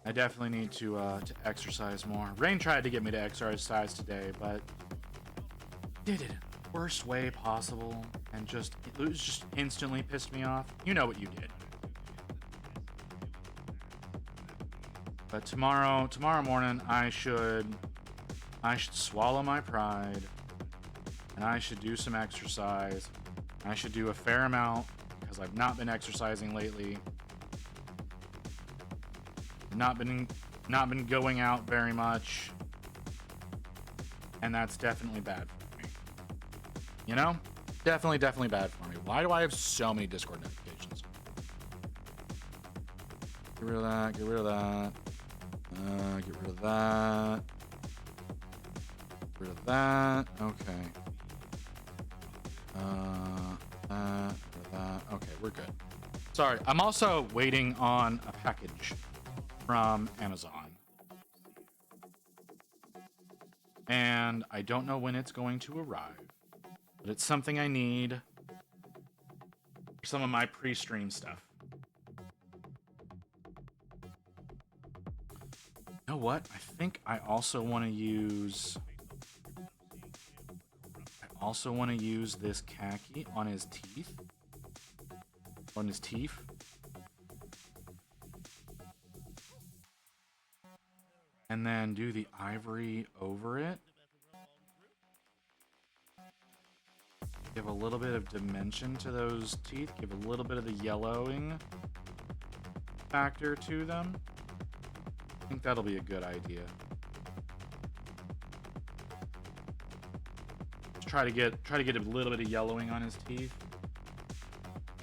I definitely need to exercise more. Rain tried to get me to exercise today, but did it in the worst way possible, and it just instantly pissed me off. You know what you did. But tomorrow morning, I should swallow my pride, and I should do some exercise. I should do a fair amount because I've not been exercising lately. Not been going out very much, and that's definitely bad for me. You know, definitely bad for me. Why do I have so many Discord notifications? Get rid of that. Get rid of that. Get rid of that. Get rid of that. Okay. That. Okay, we're good. Sorry, I'm also waiting on a package from Amazon. And I don't know when it's going to arrive, but it's something I need for some of my pre-stream stuff. You know what? I think I also want to use this khaki on his teeth. On his teeth. And then do the ivory over it. Give a little bit of dimension to those teeth. Give a little bit of the yellowing factor to them. I think that'll be a good idea. Try to get a little bit of yellowing on his teeth.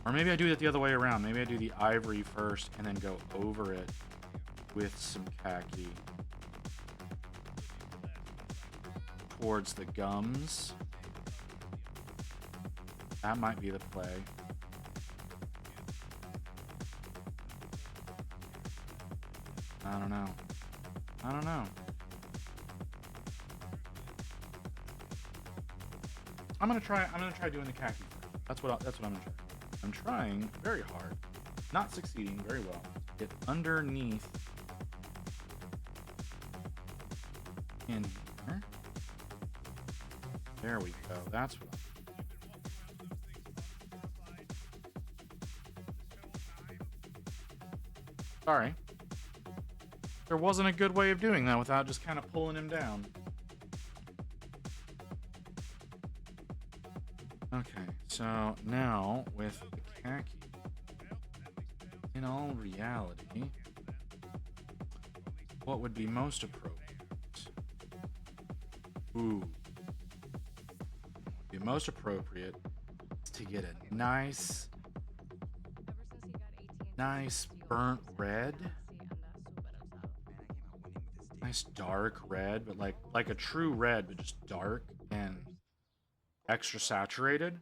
Or maybe I do it the other way around. Maybe I do the ivory first and then go over it with some khaki towards the gums. That might be the play. I don't know. I'm gonna try doing the khaki. That's what I'm gonna try. I'm trying very hard, not succeeding very well. Get underneath in here. There we go. That's what. Sorry. There wasn't a good way of doing that without just kind of pulling him down. Okay, so now with the khaki, in all reality, what would be most appropriate? Be most appropriate is to get a nice burnt red. Nice dark red, but like a true red, but just dark and extra saturated.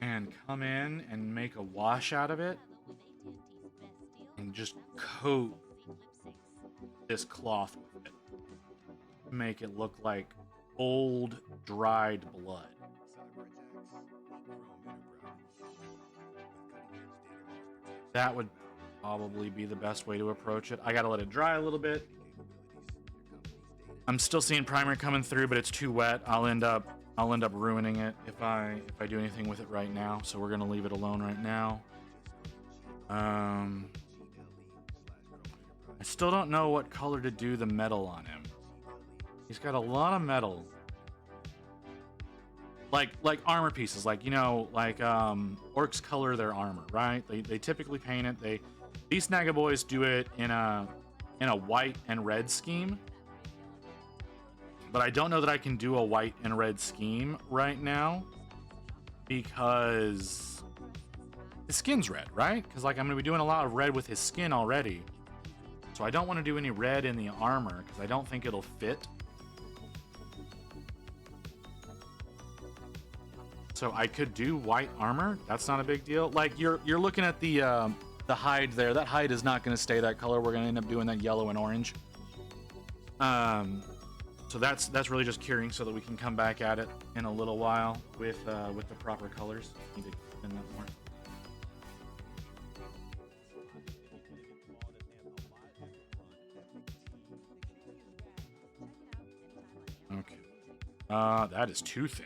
And come in and make a wash out of it. And just coat this cloth with it. Make it look like old, dried blood. That would probably be the best way to approach it. I gotta let it dry a little bit. I'm still seeing primer coming through, but it's too wet. I'll end up I'll end up ruining it if I do anything with it right now. So we're gonna leave it alone right now. I still don't know what color to do the metal on him. He's got a lot of metal. Like armor pieces, like, you know, like orcs color their armor, right? They typically paint it. These Nagaboys do it in a white and red scheme. But I don't know that I can do a white and red scheme right now because his skin's red, right? Because like I'm gonna be doing a lot of red with his skin already. So I don't want to do any red in the armor because I don't think it'll fit. So I could do white armor. That's not a big deal. Like you're looking at the hide there. That hide is not going to stay that color. We're going to end up doing that yellow and orange. So that's really just curing so that we can come back at it in a little while with the proper colors. Need to spin that more. Okay. That is too thin.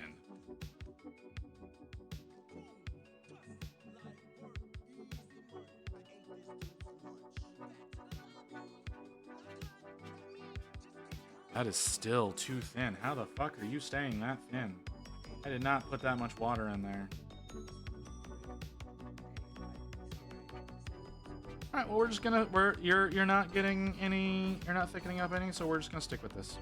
That is still too thin. How the fuck are you staying that thin? I did not put that much water in there. All right, well, we're just gonna you're not getting any, you're not thickening up any, so we're just gonna stick with this.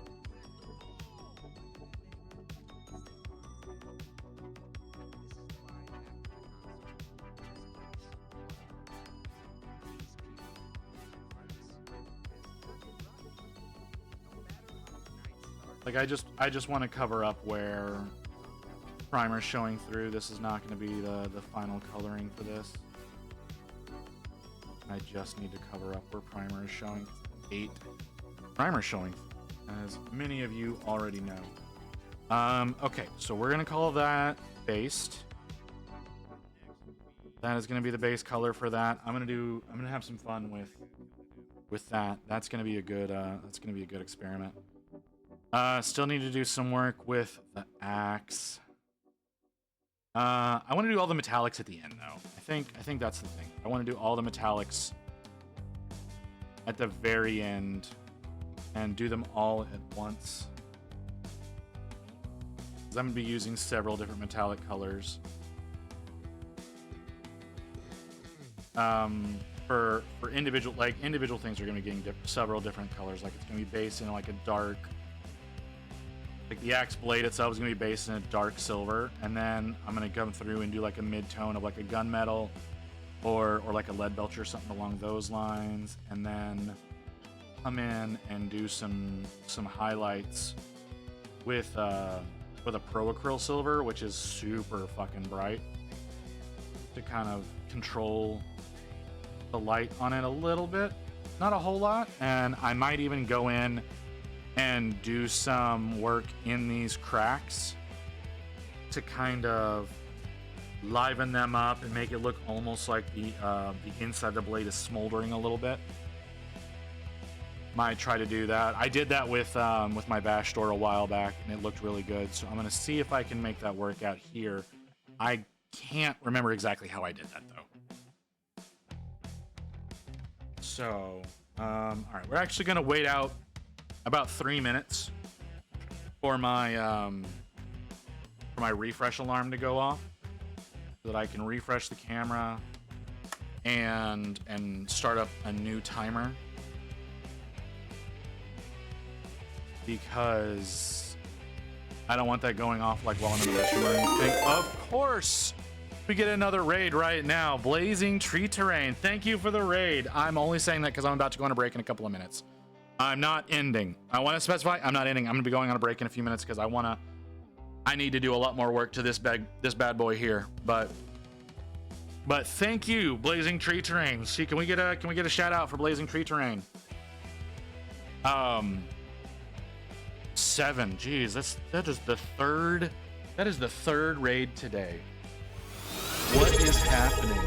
Like I just want to cover up where primer's showing through. This is not going to be the final coloring for this. I just need to cover up where primer is showing. 8 primer showing, as many of you already know. Okay, so we're gonna call that based. That is gonna be the base color for that. I'm gonna have some fun with that. That's gonna be a good experiment. Still need to do some work with the axe. I want to do all the metallics at the end, though. I think that's the thing. I want to do all the metallics at the very end and do them all at once. Because I'm going to be using several different metallic colors. For individual things are going to be getting several different colors. Like it's going to be based in like a dark. Like the axe blade itself is going to be based in a dark silver, and then I'm going to come through and do like a mid-tone of like a gunmetal or like a lead belcher or something along those lines, and then come in and do some highlights with a pro-acryl silver, which is super fucking bright, to kind of control the light on it a little bit, not a whole lot. And I might even go in and do some work in these cracks to kind of liven them up and make it look almost like the inside of the blade is smoldering a little bit. Might try to do that. I did that with my bash door a while back, and it looked really good. So I'm gonna see if I can make that work out here. I can't remember exactly how I did that though. So, all right, we're actually gonna wait out about 3 minutes for my refresh alarm to go off, so that I can refresh the camera and start up a new timer, because I don't want that going off like while I'm in the restroom or anything. Of course, we get another raid right now. Blazing Tree Terrain, thank you for the raid. I'm only saying that because I'm about to go on a break in a couple of minutes. I'm not ending. I want to specify I'm not ending. I'm going to be going on a break in a few minutes because I need to do a lot more work to this bad boy here. But thank you, Blazing Tree Terrain. See, can we get a shout out for Blazing Tree Terrain? 7. Jeez, that is the third raid today. What is happening?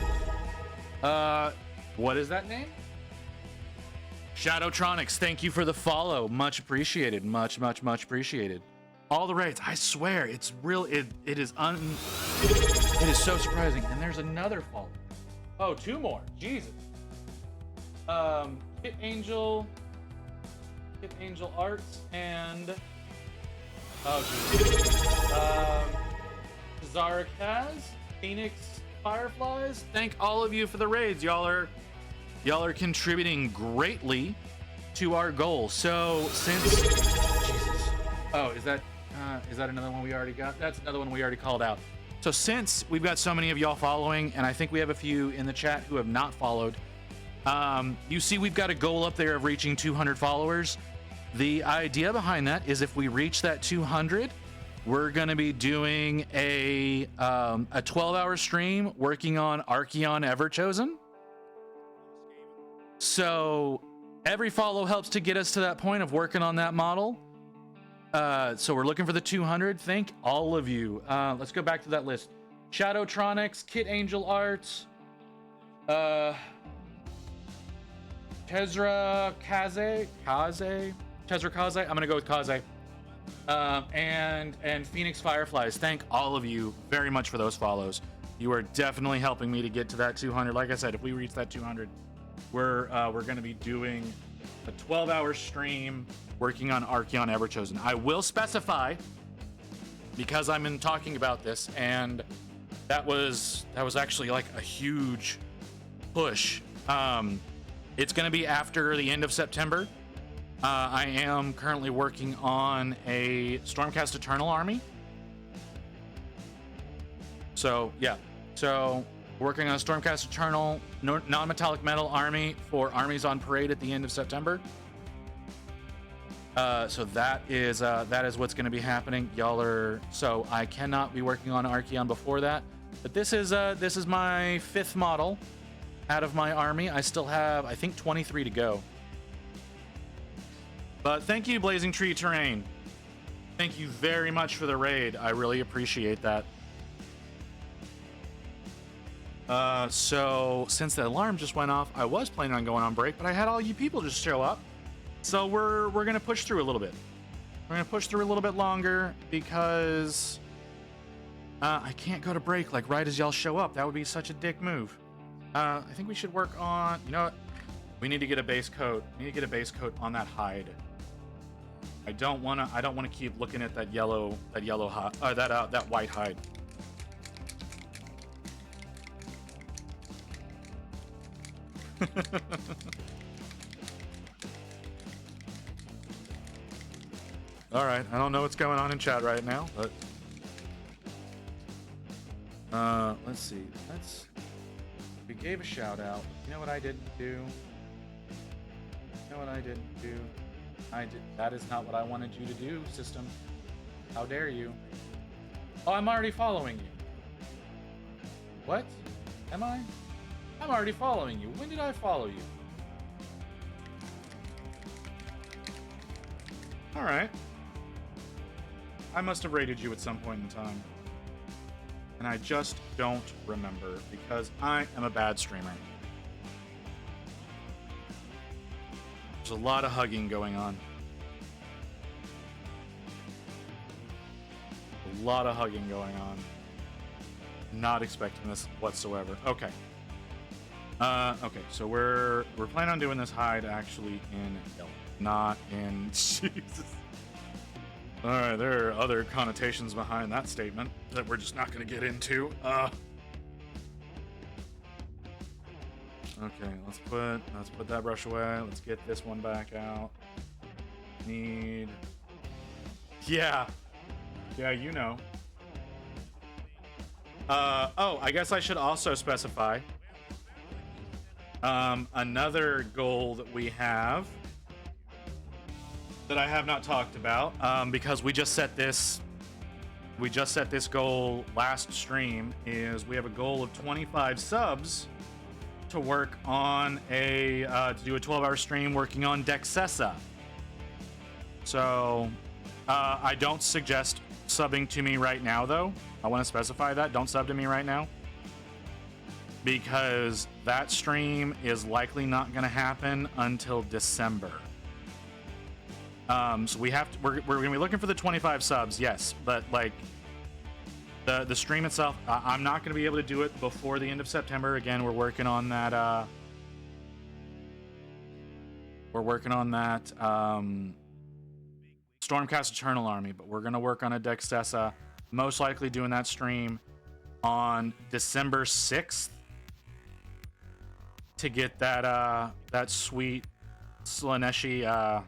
What is that name? Shadowtronics, thank you for the follow. Much appreciated. Much appreciated. All the raids. I swear, it's real. It is so surprising. And there's another follower. Oh, 2 more. Jesus. Kit Angel Arts, and Zara Kaz, Phoenix Fireflies. Thank all of you for the raids. Y'all are contributing greatly to our goal. So since Jesus. Oh, is that another one we already got? That's another one we already called out. So since we've got so many of y'all following, and I think we have a few in the chat who have not followed, you see we've got a goal up there of reaching 200 followers. The idea behind that is if we reach that 200, we're going to be doing a 12-hour stream working on Archeon Everchosen. So every follow helps to get us to that point of working on that model. So we're looking for the 200. Thank all of you. Let's go back to that list. Shadowtronics, Kit Angel Arts, Tezra Kaze. I'm gonna go with Kaze. And Phoenix Fireflies. Thank all of you very much for those follows. You are definitely helping me to get to that 200. Like I said, if we reach that 200, we're gonna be doing a 12-hour stream working on Archeon Everchosen. I will specify, because I'm in talking about this, and that was actually like a huge push. It's going to be after the end of September. I am currently working on a Stormcast Eternal army. So yeah, working on a Stormcast Eternal non-metallic metal army for armies on parade at the end of September. So that is what's going to be happening. Y'all are, so I cannot be working on Archeon before that, but this is my 5th model out of my army. I still have, I think, 23 to go. But thank you, Blazing Tree Terrain. Thank you very much for the raid. I really appreciate that. So since the alarm just went off, I was planning on going on break, but I had all you people just show up. So we're gonna push through a little bit. We're gonna push through a little bit longer because I can't go to break like right as y'all show up. That would be such a dick move. I think we should work on, you know what? We need to get a base coat. We need to get a base coat on that hide. I don't wanna keep looking at that yellow hide, that white hide. All right, I don't know what's going on in chat right now, but let's see. We gave a shout out. You know what I didn't do? That is not what I wanted you to do, system. How dare you? Oh, I'm already following you. What? Am I? I'm already following you. When did I follow you? All right. I must have rated you at some point in time. And I just don't remember because I am a bad streamer. There's a lot of hugging going on. A lot of hugging going on. Not expecting this whatsoever. Okay. Okay, so we're planning on doing this hide actually in yellow, not in Jesus. All right, there are other connotations behind that statement that we're just not going to get into. Okay, let's put that brush away. Let's get this one back out. Yeah, you know. Oh, I guess I should also specify another goal that we have that I have not talked about, because we just set this goal last stream. Is we have a goal of 25 subs to work on to do a 12-hour stream working on Dexessa. So I don't suggest subbing to me right now, though. I want to specify that. Don't sub to me right now, because that stream is likely not going to happen until December. So we have to, we're gonna be looking for the 25 subs, yes, but like the stream itself, I'm not gonna be able to do it before the end of September. Again, we're working on that. Stormcast Eternal Army, but we're gonna work on a Dextessa. Most likely doing that stream on December 6th to get that that sweet Slaneshi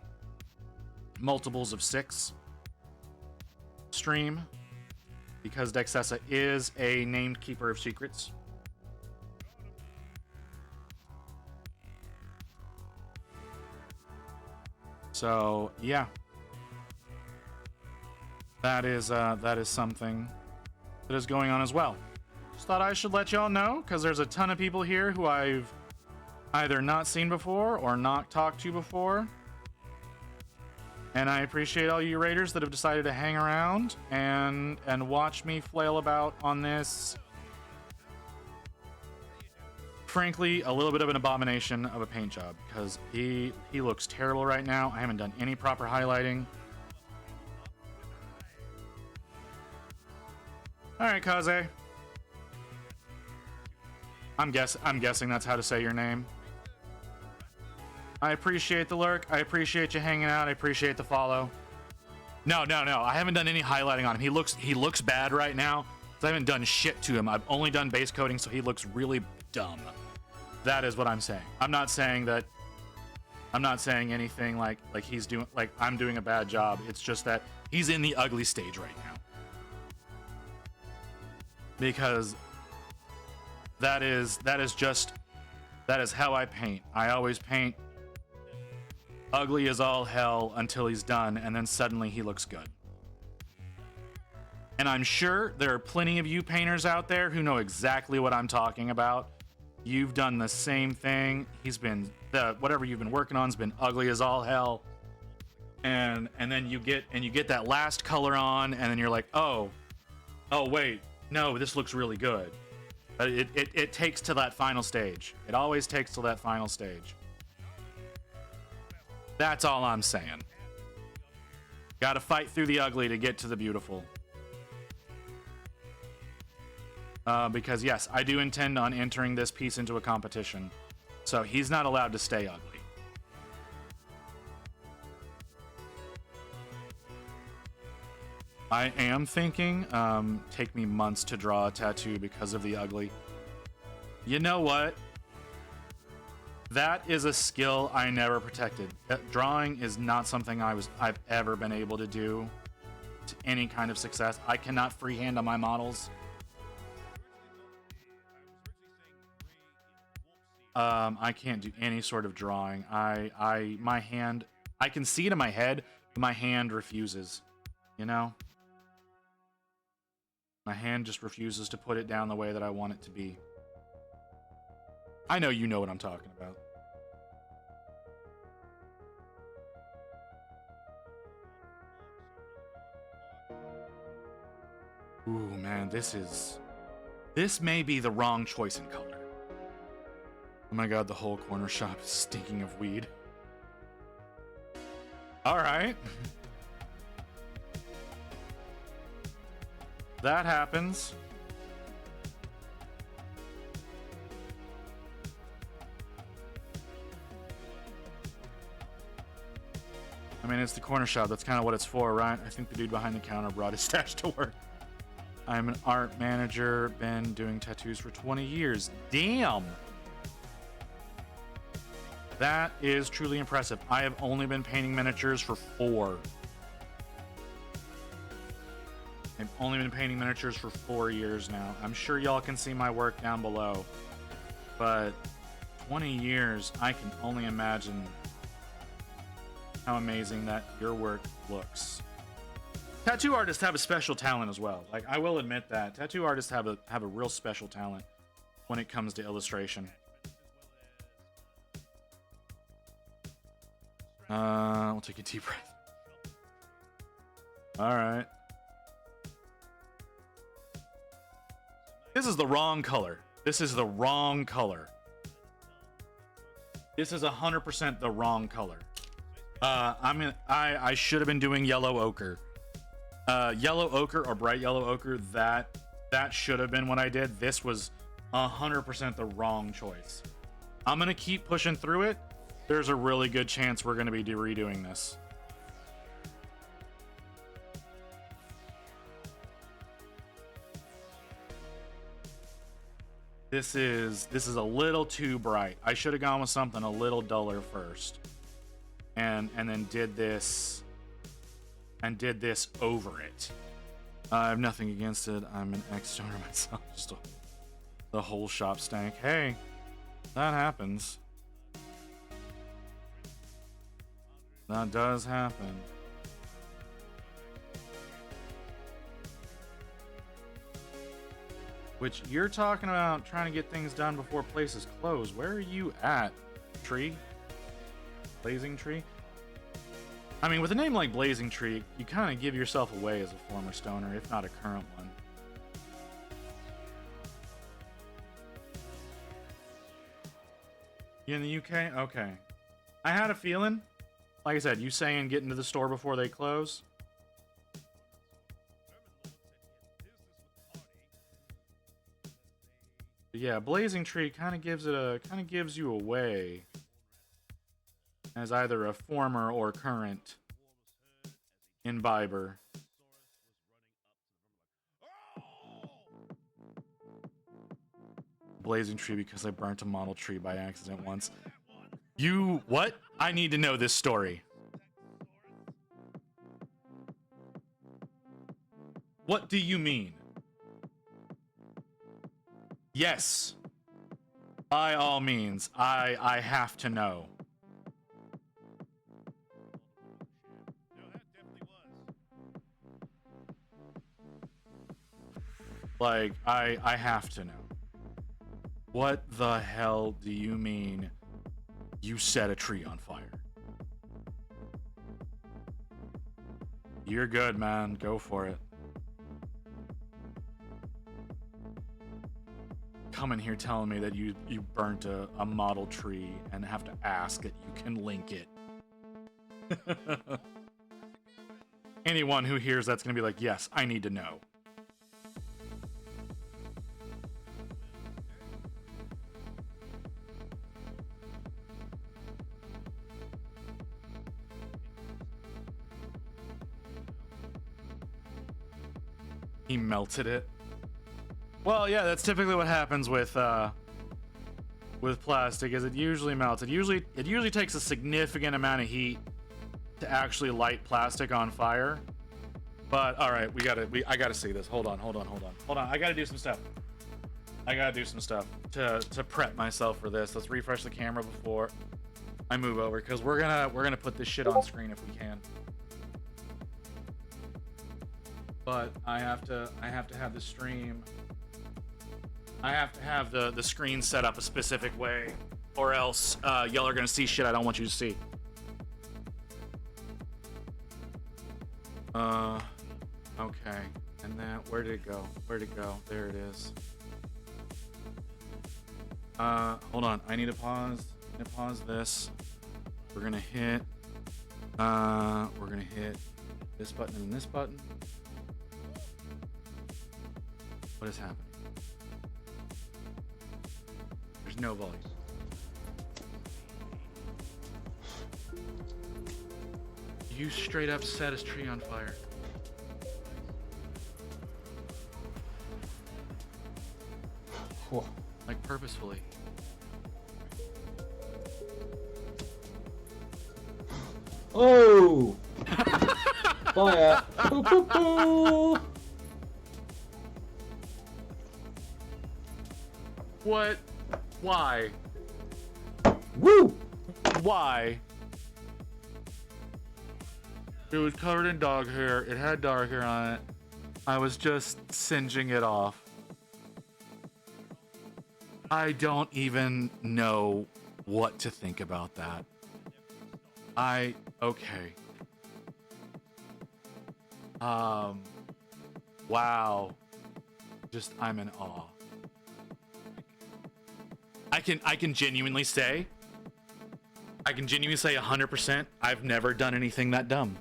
multiples of 6 stream, because Dextessa is a named keeper of secrets. So yeah, that is something that is going on as well. Just thought I should let y'all know, because there's a ton of people here who I've either not seen before or not talked to before. And I appreciate all you raiders that have decided to hang around and watch me flail about on this, frankly, a little bit of an abomination of a paint job, because he looks terrible right now. I haven't done any proper highlighting. All right, Kaze. I'm guessing that's how to say your name. I appreciate the lurk. I appreciate you hanging out. I appreciate the follow. No. I haven't done any highlighting on him. He looks bad right now. I haven't done shit to him. I've only done base coating, so he looks really dumb. That is what I'm saying. I'm not saying anything like he's doing, like I'm doing a bad job. It's just that he's in the ugly stage right now. Because that is how I paint. I always paint ugly as all hell until he's done, and then suddenly he looks good. And I'm sure there are plenty of you painters out there who know exactly what I'm talking about. You've done the same thing. Whatever you've been working on has been ugly as all hell. And then you get that last color on, and then you're like, oh wait, no, this looks really good. But it takes to that final stage. It always takes to that final stage. That's all I'm saying. Gotta fight through the ugly to get to the beautiful. Because yes, I do intend on entering this piece into a competition. So he's not allowed to stay ugly. I am thinking, take me months to draw a tattoo because of the ugly. You know what? That is a skill I never protected. Drawing is not something I've ever been able to do to any kind of success. I cannot freehand on my models. I can't do any sort of drawing. My hand, I can see it in my head, but my hand refuses, you know? My hand just refuses to put it down the way that I want it to be. I know you know what I'm talking about. Ooh, man, this may be the wrong choice in color. Oh my god, the whole corner shop is stinking of weed. Alright. That happens. I mean, it's the corner shop. That's kind of what it's for, right? I think the dude behind the counter brought his stash to work. I'm an art manager, been doing tattoos for 20 years. Damn! That is truly impressive. I have only been painting miniatures for 4. I've only been painting miniatures for 4 years now. I'm sure y'all can see my work down below. But 20 years, I can only imagine how amazing that your work looks. Tattoo artists have a special talent as well. Like, I will admit that. Tattoo artists have a real special talent when it comes to illustration. We'll take a deep breath. Alright. This is the wrong color. This is the wrong color. This is 100% the wrong color. I should have been doing yellow ochre. Yellow ochre or bright yellow ochre, that should have been what I did. This was 100% the wrong choice. I'm gonna keep pushing through it. There's a really good chance we're gonna be redoing this. This is a little too bright. I should have gone with something a little duller first. And then did this over it. I have nothing against it. I'm an ex-stoner myself. Just the whole shop stank. Hey, that happens. That does happen. Which you're talking about trying to get things done before places close. Where are you at, Tree? Blazing Tree? I mean, with a name like Blazing Tree, you kind of give yourself away as a former stoner, if not a current one. You in the UK? Okay. I had a feeling. Like I said, you saying get into the store before they close. Yeah, Blazing Tree kind of gives you away as either a former or current imbiber. Blazing Tree because I burnt a model tree by accident once. You what? I need to know this story. What do you mean? Yes. By all means, I have to know. Like, I have to know. What the hell do you mean you set a tree on fire? You're good, man. Go for it. Coming here telling me that you burnt a model tree and have to ask that you can link it. Anyone who hears that's gonna be like, yes, I need to know. He melted it. Well, yeah, that's typically what happens with plastic. Is it usually melts. It usually takes a significant amount of heat to actually light plastic on fire. But all right, I gotta see this. Hold on. I gotta do some stuff. To prep myself for this. Let's refresh the camera before I move over, because we're gonna put this shit on screen if we can. But I have to have the stream. I have to have the screen set up a specific way, or else y'all are gonna see shit I don't want you to see. Okay. And then where did it go? There it is. Hold on. I need to pause. This. We're gonna hit this button and this button. What is happening? There's no volume. You straight up set his tree on fire. Whoa. Like purposefully. Oh! Fire! Boo, boo, boo. What? Why? Woo! Why? It was covered in dog hair. It had dog hair on it. I was just singeing it off. I don't even know what to think about that. Okay. Wow. Just, I'm in awe. I can genuinely say, I can genuinely say 100%, I've never done anything that dumb.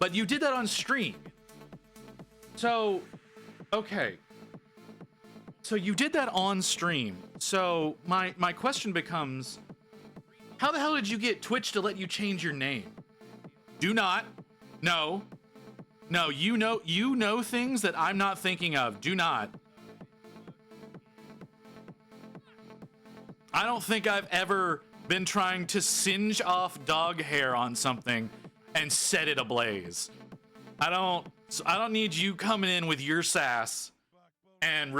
But you did that on stream. So, okay. So you did that on stream. So my question becomes, how the hell did you get Twitch to let you change your name? Do not. No. No, you know things that I'm not thinking of. Do not. I don't think I've ever been trying to singe off dog hair on something and set it ablaze. I don't need you coming in with your sass and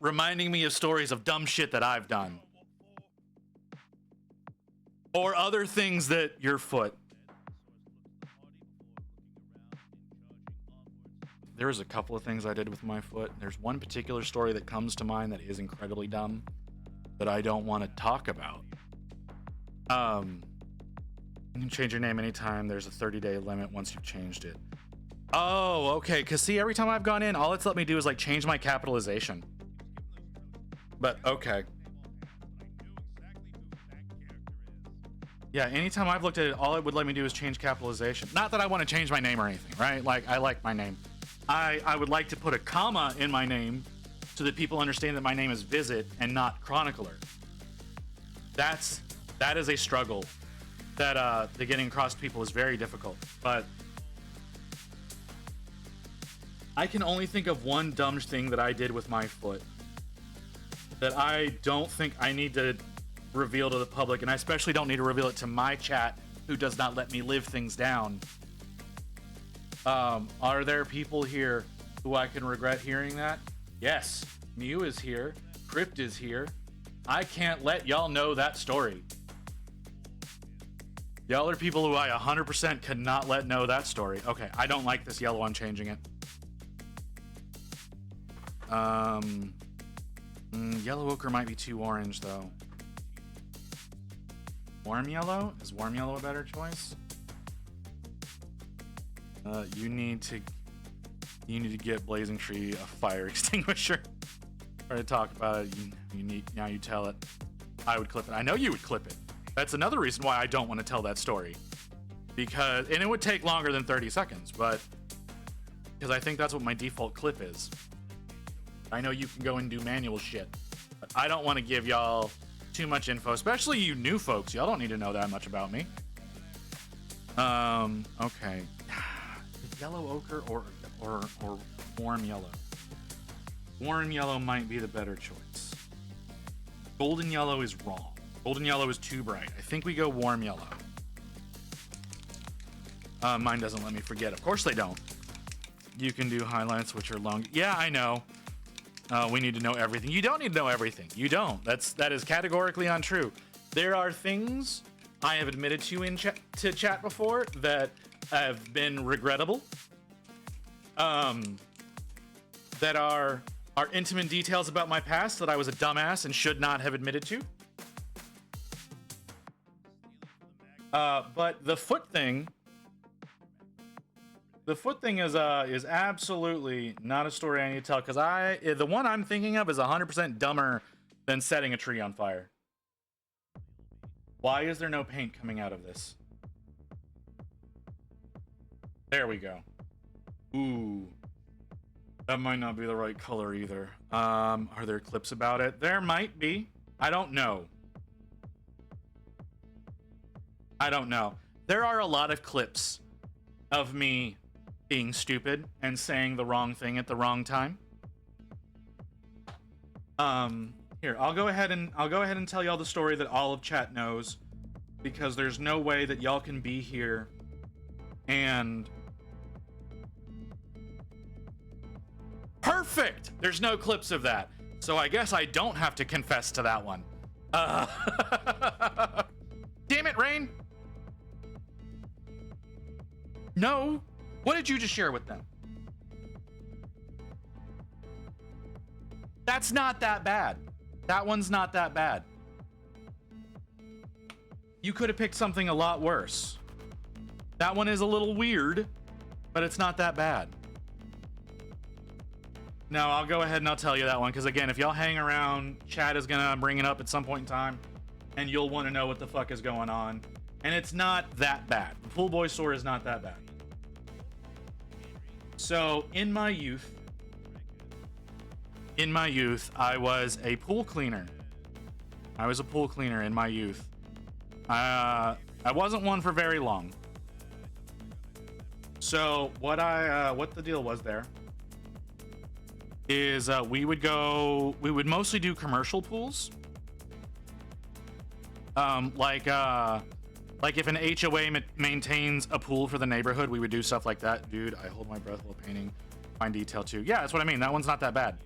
reminding me of stories of dumb shit that I've done. Or other things that your foot. There was a couple of things I did with my foot. There's one particular story that comes to mind that is incredibly dumb that I don't want to talk about. You can change your name anytime. There's a 30-day limit once you've changed it. Oh, okay. Because see, every time I've gone in, all it's let me do is like change my capitalization. But okay. Yeah, anytime I've looked at it, all it would let me do is change capitalization. Not that I want to change my name or anything, right? Like, I like my name. I would like to put a comma in my name so that people understand that my name is Visit and not Chronicler. That is a struggle that the getting across to people is very difficult. But I can only think of one dumb thing that I did with my foot that I don't think I need to reveal to the public, and I especially don't need to reveal it to my chat who does not let me live things down. Are there people here who I can regret hearing that? Yes. Mew is here. Crypt is here. I can't let y'all know that story. Y'all are people who I 100% cannot let know that story. Okay, I don't like this yellow. I'm changing it. Yellow ochre might be too orange, though. Warm yellow? Is warm yellow a better choice? You need to get Blazing Tree a fire extinguisher. Try to talk about it. Now you tell it. I would clip it. I know you would clip it. That's another reason why I don't want to tell that story. And it would take longer than 30 seconds, but because I think that's what my default clip is. I know you can go and do manual shit, but I don't want to give y'all too much info, especially you new folks. Y'all don't need to know that much about me. Okay. Yellow ochre or warm yellow. Warm yellow might be the better choice. Golden yellow is wrong. Golden yellow is too bright. I think we go warm yellow. Mine doesn't let me forget. Of course they don't. You can do highlights, which are long. Yeah, I know. We need to know everything. You don't need to know everything. You don't. That is categorically untrue. There are things I have admitted to in chat before that have been regrettable. That are intimate details about my past that I was a dumbass and should not have admitted to. But the foot thing is absolutely not a story I need to tell, because the one I'm thinking of is 100% dumber than setting a tree on fire. Why is there no paint coming out of this? There we go. Ooh. That might not be the right color either. Are there clips about it? There might be. I don't know. There are a lot of clips of me being stupid and saying the wrong thing at the wrong time. Here, I'll go ahead and tell y'all the story that all of chat knows, because there's no way that y'all can be here and perfect. There's no clips of that, so I guess I don't have to confess to that one. Damn it, Rain. No. What did you just share with them? That's not that bad. That one's not that bad. You could have picked something a lot worse. That one is a little weird, but it's not that bad. No, I'll go ahead and I'll tell you that one, because again, if y'all hang around, chat is gonna bring it up at some point in time. and you'll want to know what the fuck is going on. And it's not that bad. The pool boy store is not that bad. So in my youth, I was a pool cleaner. I was a pool cleaner in my youth. I wasn't one for very long. So what the deal was there is we would mostly do commercial pools. Like if an HOA maintains a pool for the neighborhood, we would do stuff like that. Dude, I hold my breath while painting. Fine detail too. Yeah, that's what I mean. That one's not that bad.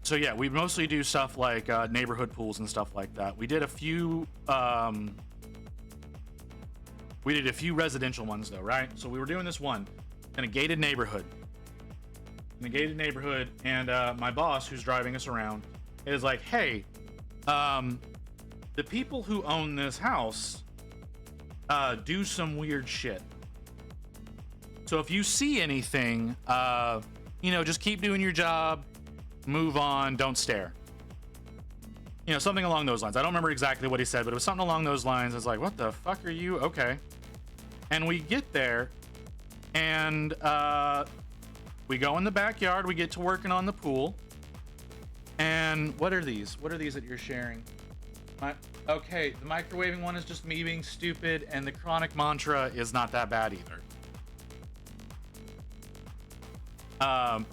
So yeah, we mostly do stuff like neighborhood pools and stuff like that. We did a few residential ones though, right? So we were doing this one in a gated neighborhood. And my boss, who's driving us around, is like, hey, the people who own this house do some weird shit. So if you see anything, just keep doing your job, move on, don't stare. Something along those lines. I don't remember exactly what he said, but it was something along those lines. It's like, what the fuck are you? Okay. And we get there, and we go in the backyard. We get to working on the pool. And what are these? What are these that you're sharing? Okay, the microwaving one is just me being stupid, and the chronic mantra is not that bad either.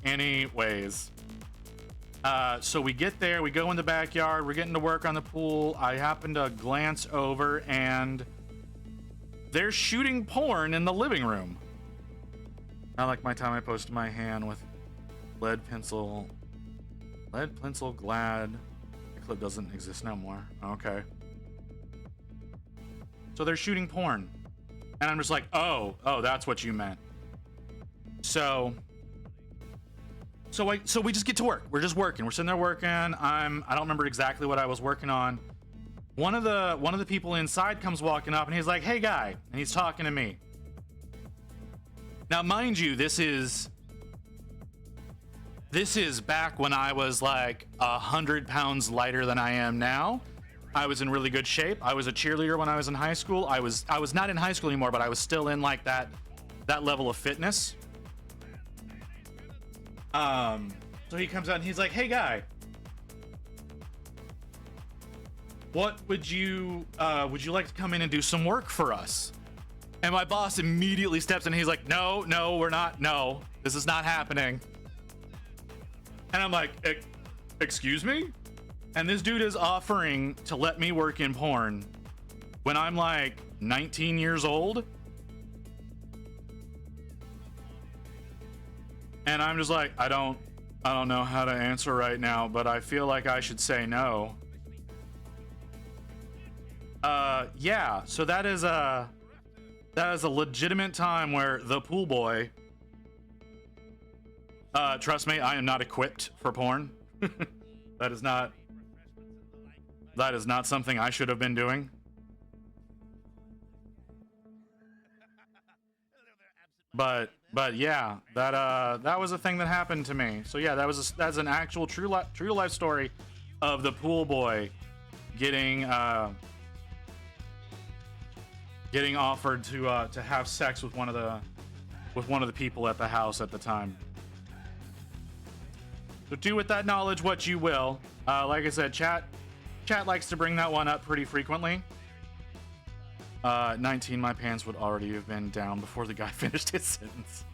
Anyways. So we get there, we go in the backyard, we're getting to work on the pool. I happen to glance over, and they're shooting porn in the living room. Not like my time I posted my hand with lead pencil glad. The clip doesn't exist no more. Okay. So they're shooting porn. And I'm just like, oh, that's what you meant. So we just get to work. We're just working. We're sitting there working. I don't remember exactly what I was working on. One of the people inside comes walking up, and he's like, "Hey, guy," and he's talking to me. Now, mind you, this is back when I was like 100 pounds lighter than I am now. I was in really good shape. I was a cheerleader when I was in high school. I was not in high school anymore, but I was still in like that level of fitness. So he comes out and he's like, "Hey, guy, what would you like to come in and do some work for us?" And my boss immediately steps in and he's like, no, we're not. No, this is not happening. And I'm like, excuse me? And this dude is offering to let me work in porn when I'm like 19 years old. And I'm just like, I don't know how to answer right now, but I feel like I should say no. Yeah, so that is a legitimate time where the pool boy, trust me, I am not equipped for porn. That is not something I should have been doing. But yeah, that was a thing that happened to me. So yeah, that's an actual true life story of the pool boy getting offered to have sex with one of the people at the house at the time. So do with that knowledge what you will. Like I said, chat likes to bring that one up pretty frequently. 19, my pants would already have been down before the guy finished his sentence.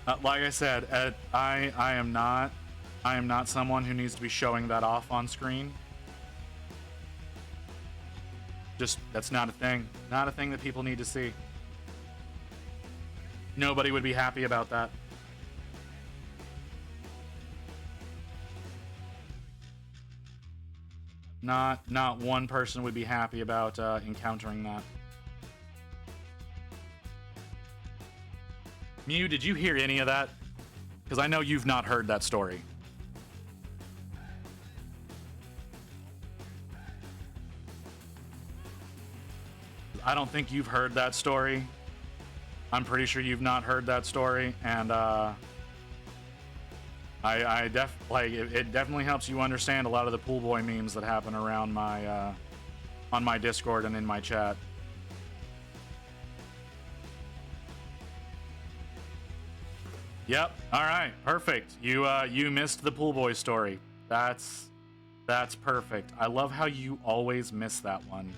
Like I said, I am not someone who needs to be showing that off on screen. Just, that's not a thing. Not a thing that people need to see. Nobody would be happy about that. Not one person would be happy about encountering that. Mew, did you hear any of that? Because I know you've not heard that story. I don't think you've heard that story. I'm pretty sure you've not heard that story, and it definitely helps you understand a lot of the pool boy memes that happen around my on my Discord and in my chat. Yep. All right. Perfect. You missed the pool boy story. That's perfect. I love how you always miss that one.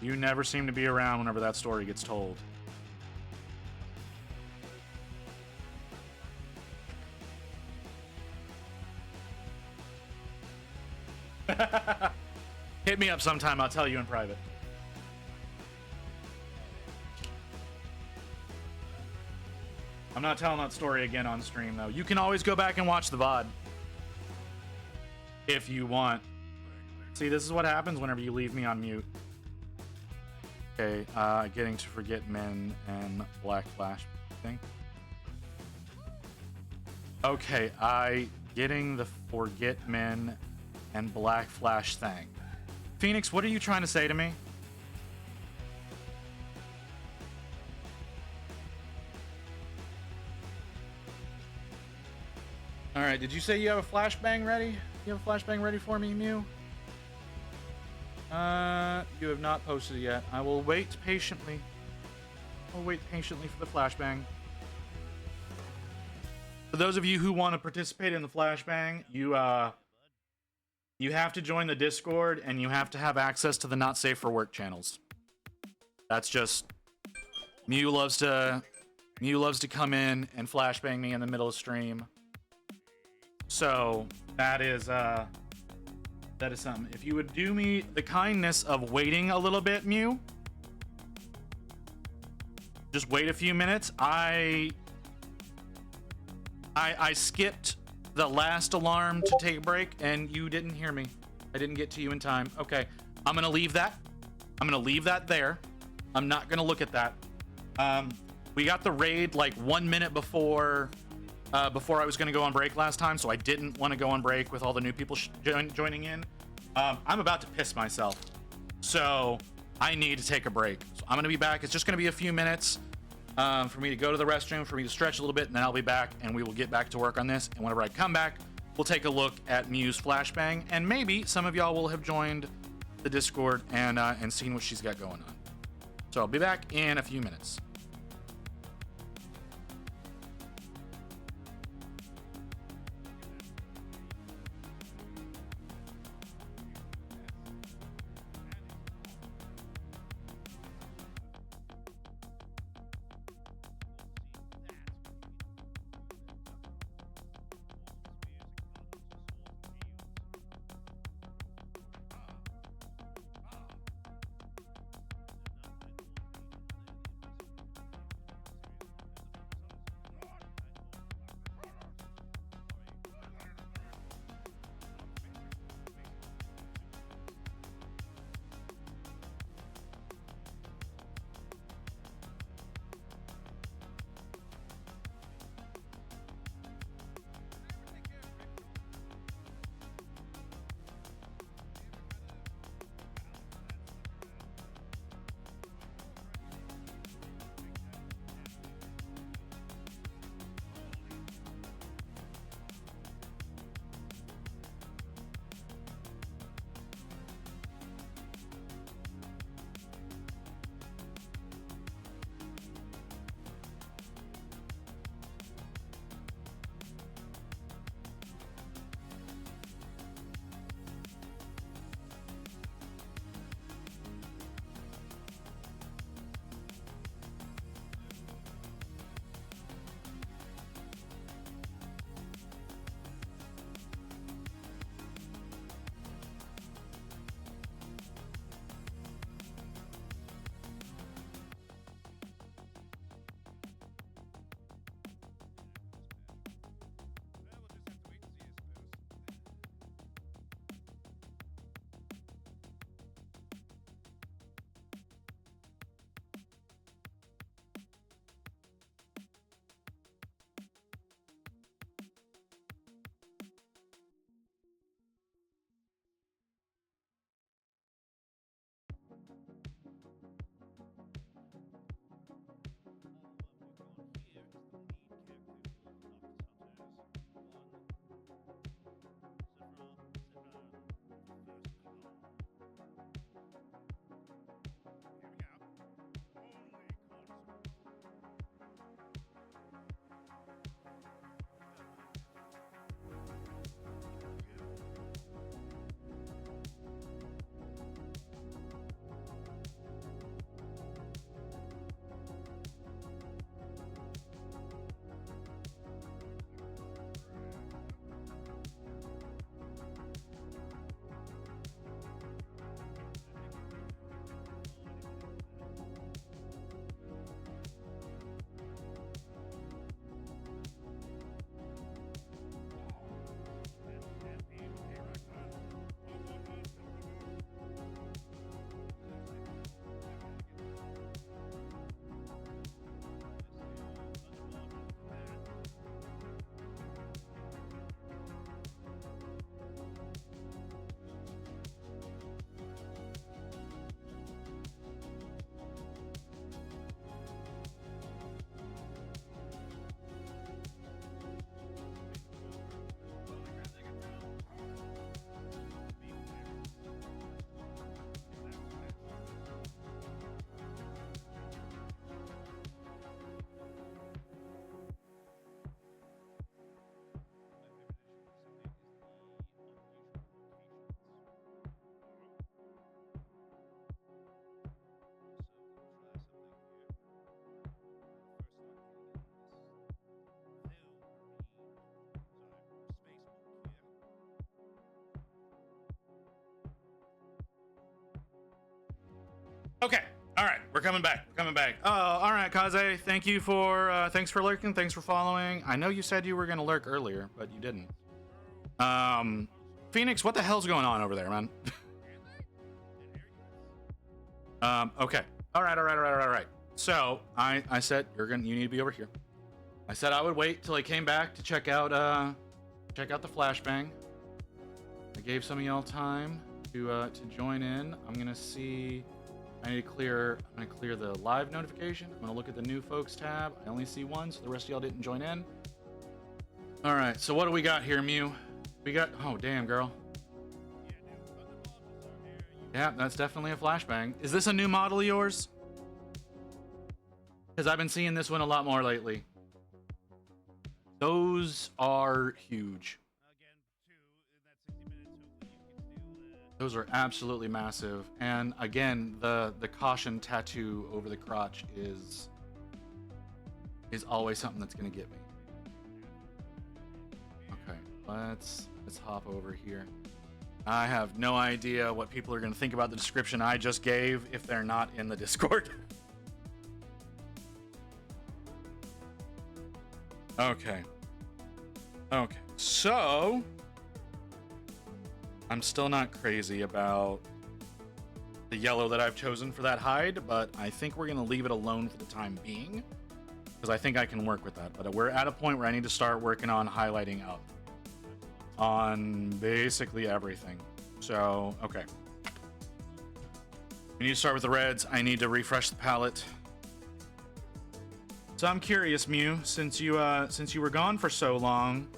You never seem to be around whenever that story gets told. Hit me up sometime. I'll tell you in private. I'm not telling that story again on stream, though. You can always go back and watch the VOD. If you want. See, this is what happens whenever you leave me on mute. Okay, getting to forget men and Black Flash thing. Okay, getting the forget men and Black Flash thing. Phoenix, what are you trying to say to me? All right, did you say you have a flashbang ready? You have a flashbang ready for me, Mew? You have not posted it yet. I will wait patiently. I'll wait patiently for the flashbang. For those of you who want to participate in the flashbang, you have to join the Discord and you have to have access to the Not Safe for Work channels. That's just Mew loves to come in and flashbang me in the middle of stream. So that is something. If you would do me the kindness of waiting a little bit, Mew. Just wait a few minutes. I skipped the last alarm to take a break and you didn't hear me. I didn't get to you in time. Okay. I'm going to leave that. I'm going to leave that there. I'm not going to look at that. We got the raid like 1 minute before I was going to go on break last time, so I didn't want to go on break with all the new people joining in. I'm about to piss myself, so I need to take a break. So I'm going to be back. It's just going to be a few minutes for me to go to the restroom, for me to stretch a little bit, and then I'll be back, and we will get back to work on this. And whenever I come back, we'll take a look at Mew's flashbang, and maybe some of y'all will have joined the Discord and seen what she's got going on. So I'll be back in a few minutes. Okay. All right. We're coming back. We're coming back. Oh, all right, Kaze. Thank you for, thanks for lurking. Thanks for following. I know you said you were going to lurk earlier, but you didn't. Phoenix, what the hell's going on over there, man? Okay. All right. So I said you need to be over here. I said I would wait till I came back to check out the flashbang. I gave some of y'all time to join in. I'm gonna see. I'm gonna clear the live notification. I'm gonna look at the new folks tab. I only see one, so the rest of y'all didn't join in. All right. So what do we got here, Mew? We got. Oh damn, girl. Yeah, that's definitely a flashbang. Is this a new model of yours? Because I've been seeing this one a lot more lately. Those are huge. Those are absolutely massive. And again, the caution tattoo over the crotch is always something that's gonna get me. Okay, let's hop over here. I have no idea what people are gonna think about the description I just gave if they're not in the Discord. Okay. So I'm still not crazy about the yellow that I've chosen for that hide, but I think we're gonna leave it alone for the time being because I think I can work with that. But we're at a point where I need to start working on highlighting up on basically everything. So, okay. We need to start with the reds. I need to refresh the palette. So I'm curious, Mew, since you were gone for so long,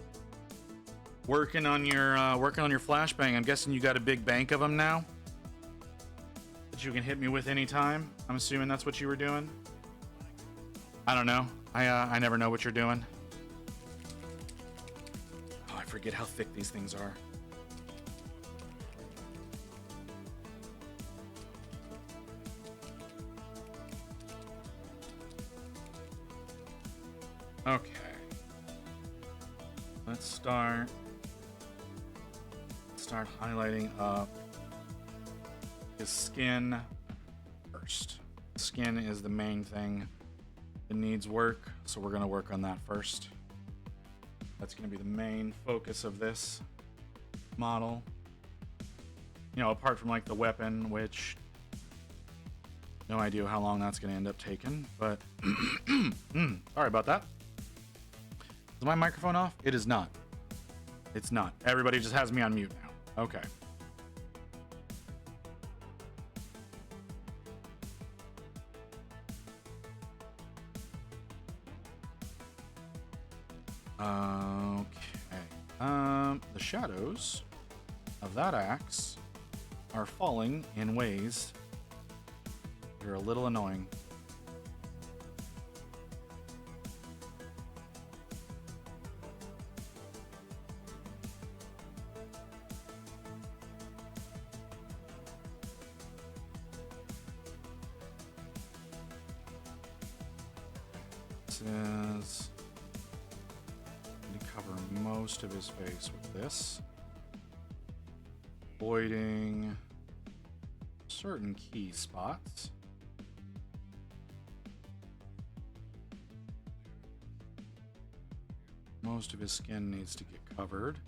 working on your flashbang. I'm guessing you got a big bank of them now that you can hit me with anytime. I'm assuming that's what you were doing. I don't know. I never know what you're doing. Oh, I forget how thick these things are. Okay. Let's start highlighting up his skin first. Skin is the main thing that needs work, so we're gonna work on that first. That's gonna be the main focus of this model. You know, apart from like the weapon, which no idea how long that's gonna end up taking, but sorry about that. Is my microphone off? It is not. It's not. Everybody just has me on mute now. Okay. Okay. The shadows of that axe are falling in ways that are a little annoying. Is going to cover most of his face with this, avoiding certain key spots. Most of his skin needs to get covered.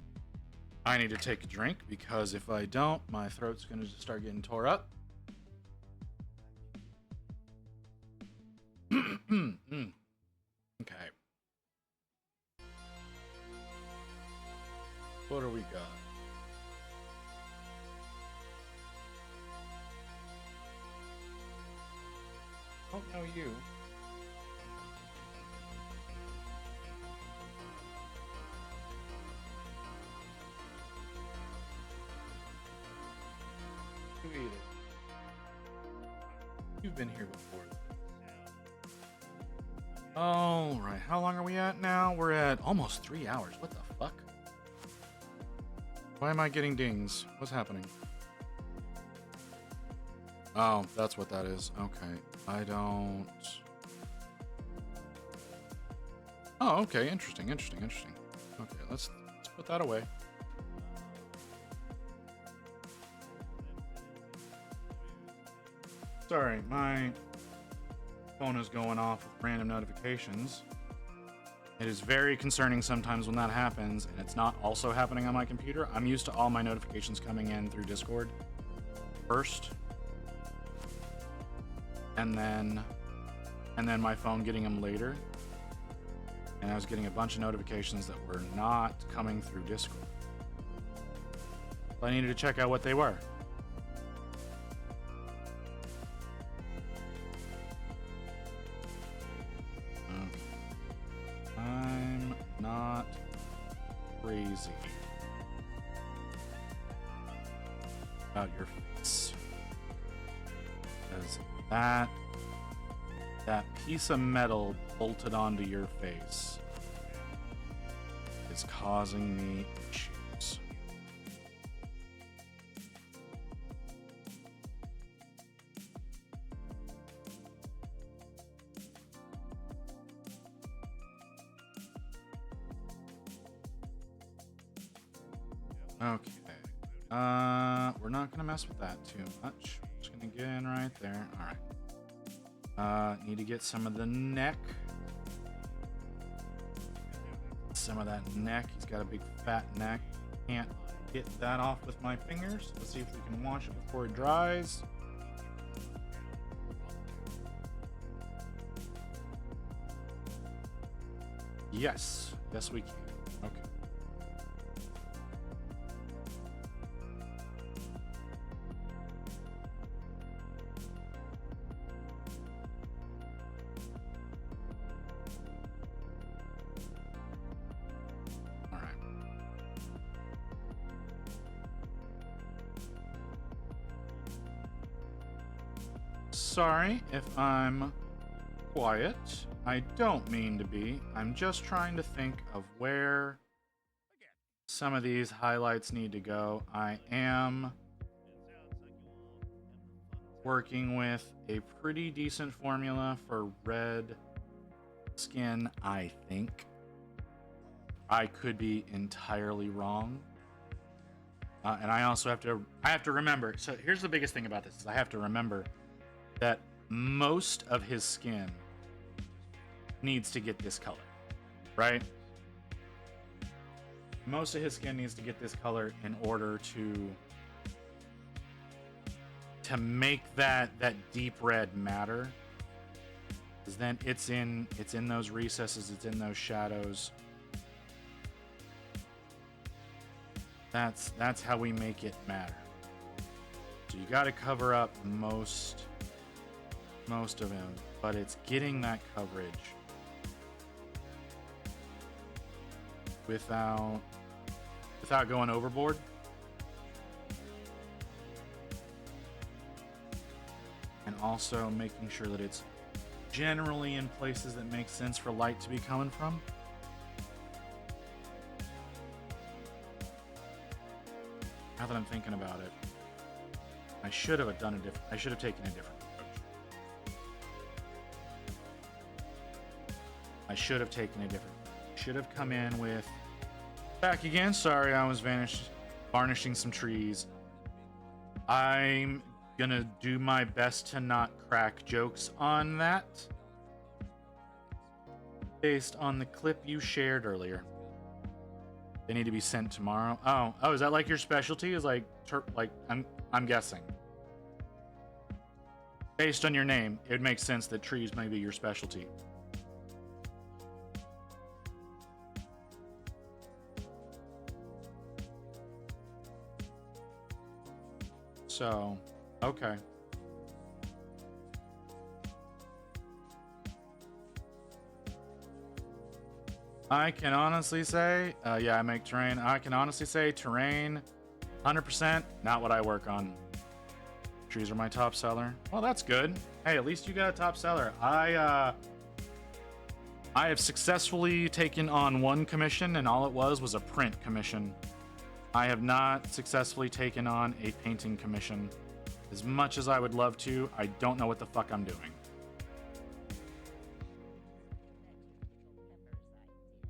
I need to take a drink because if I don't, my throat's going to just start getting tore up. Okay. What do we got? Don't know you. You eat it. You've been here before. All right, how long are we at now? We're at almost 3 hours. What the fuck? Why am I getting dings? What's happening? Oh, that's what that is. Okay, I don't... Oh, okay, interesting. Okay, let's put that away. Sorry, my phone is going off with random notifications. It is very concerning sometimes when that happens, and it's not also happening on my computer. I'm used to all my notifications coming in through Discord first, and then my phone getting them later. And I was getting a bunch of notifications that were not coming through Discord. So I needed to check out what they were. I'm not crazy about your face. Because that piece of metal bolted onto your face is causing me issues. Okay. We're not gonna mess with that too much. Just gonna get in right there. All right. Need to get some of the neck. Some of that neck. He's got a big fat neck. Can't get that off with my fingers. Let's see if we can wash it before it dries. Yes. Yes, we can. Okay. Sorry if I'm quiet. I don't mean to be. I'm just trying to think of where some of these highlights need to go. I am working with a pretty decent formula for red skin, I think. I could be entirely wrong. And I also have to remember. So here's the biggest thing about this is I have to remember that most of his skin needs to get this color, right? Most of his skin needs to get this color in order to make that deep red matter. Because then it's in those recesses, it's in those shadows. That's how we make it matter. So you got to cover up most of him, but it's getting that coverage without going overboard. And also making sure that it's generally in places that make sense for light to be coming from. Now that I'm thinking about it, I should have taken a different approach. I should have taken a different. Should have come in with back again. Sorry, I was varnishing some trees. I'm gonna do my best to not crack jokes on that, based on the clip you shared earlier. They need to be sent tomorrow. Oh, is that like your specialty? Is like I'm guessing. Based on your name, it would make sense that trees may be your specialty. So, okay. I can honestly say, yeah, I make terrain. I can honestly say terrain, 100%, not what I work on. Trees are my top seller. Well, that's good. Hey, at least you got a top seller. I have successfully taken on one commission, and all it was a print commission. I have not successfully taken on a painting commission. As much as I would love to, I don't know what the fuck I'm doing.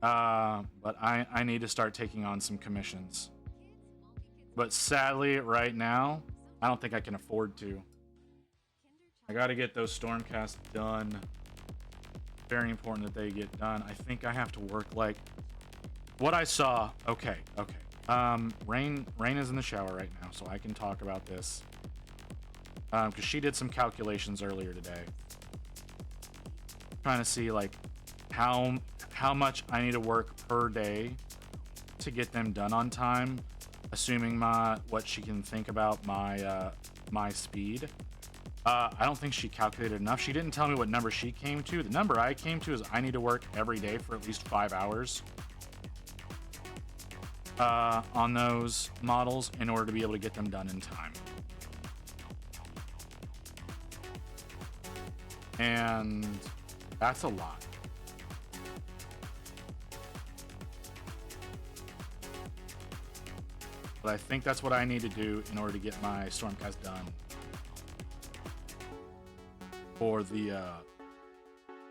But I need to start taking on some commissions. But sadly, right now, I don't think I can afford to. I got to get those stormcasts done. Very important that they get done. I think I have to work like what I saw. Okay. Rain is in the shower right now, so I can talk about this. Because she did some calculations earlier today. Trying to see like how much I need to work per day to get them done on time, assuming what she can think about my speed. I don't think she calculated enough. She didn't tell me what number she came to. The number I came to is I need to work every day for at least 5 hours on those models in order to be able to get them done in time. And that's a lot. But I think that's what I need to do in order to get my Stormcast done for the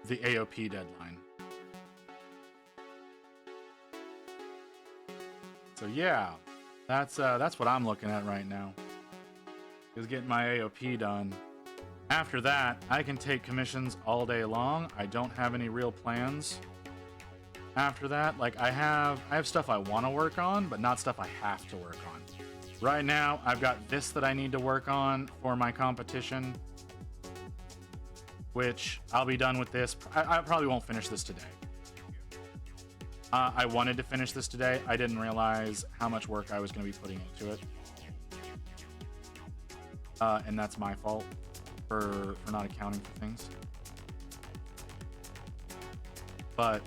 AOP deadline. So yeah, that's what I'm looking at right now, is getting my AOP done. After that, I can take commissions all day long. I don't have any real plans after that. Like I have stuff I want to work on, but not stuff I have to work on. Right now, I've got this that I need to work on for my competition, which I'll be done with this. I probably won't finish this today. I wanted to finish this today. I didn't realize how much work I was going to be putting into it. And that's my fault for not accounting for things. But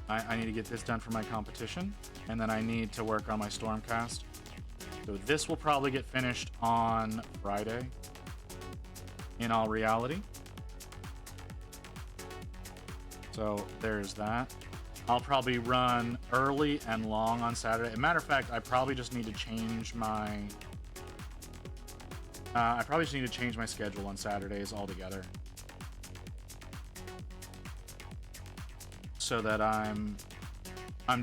I need to get this done for my competition, and then I need to work on my Stormcast. So this will probably get finished on Friday, in all reality. So there's that. I'll probably run early and long on Saturday. As a matter of fact, I probably just need to change my schedule on Saturdays altogether, so that I'm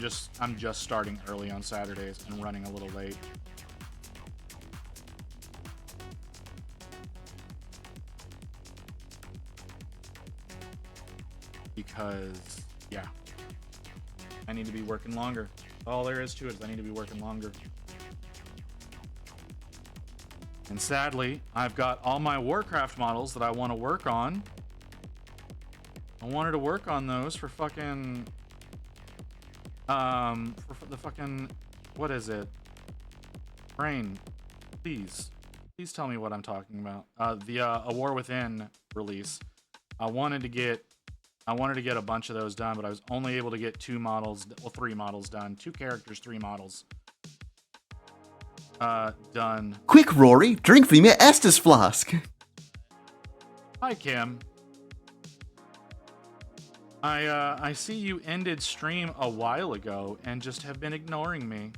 just starting early on Saturdays and running a little late. Because yeah, I need to be working longer. All there is to it is I need to be working longer. And sadly, I've got all my Warcraft models that I want to work on. I wanted to work on those for fucking for the fucking, what is it? Brain, please tell me what I'm talking about. The A War Within release. I wanted to get a bunch of those done, but I was only able to get 3 models done. 2 characters, 3 models done. Quick, Rory, drink from your Estus flask. Hi, Kim. I see you ended stream a while ago and just have been ignoring me.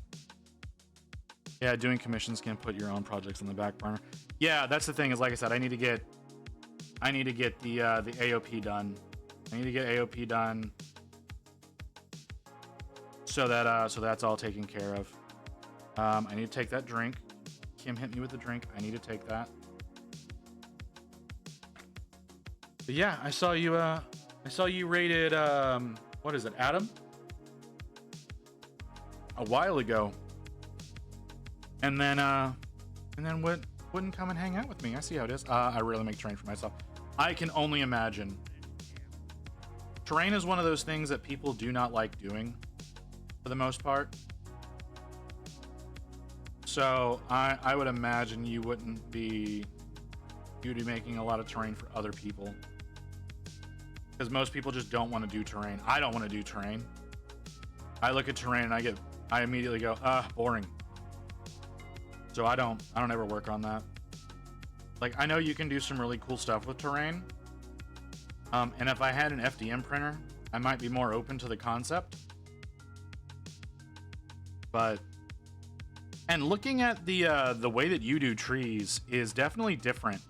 Yeah, doing commissions can put your own projects on the back burner. Yeah, that's the thing, is like I said, I need to get the AOP done. I need to get AOP done so that's all taken care of. I need to take that drink. Kim hit me with the drink. I need to take that. But yeah, I saw you rated what is it, Adam? A while ago. And then wouldn't come and hang out with me. I see how it is. I really make terrain for myself. I can only imagine. Terrain is one of those things that people do not like doing for the most part. So I would imagine you'd be making a lot of terrain for other people. Because most people just don't want to do terrain. I don't want to do terrain. I look at terrain and I immediately go, boring. So I don't ever work on that. Like, I know you can do some really cool stuff with terrain. And if I had an FDM printer, I might be more open to the concept. And looking at the way that you do trees is definitely different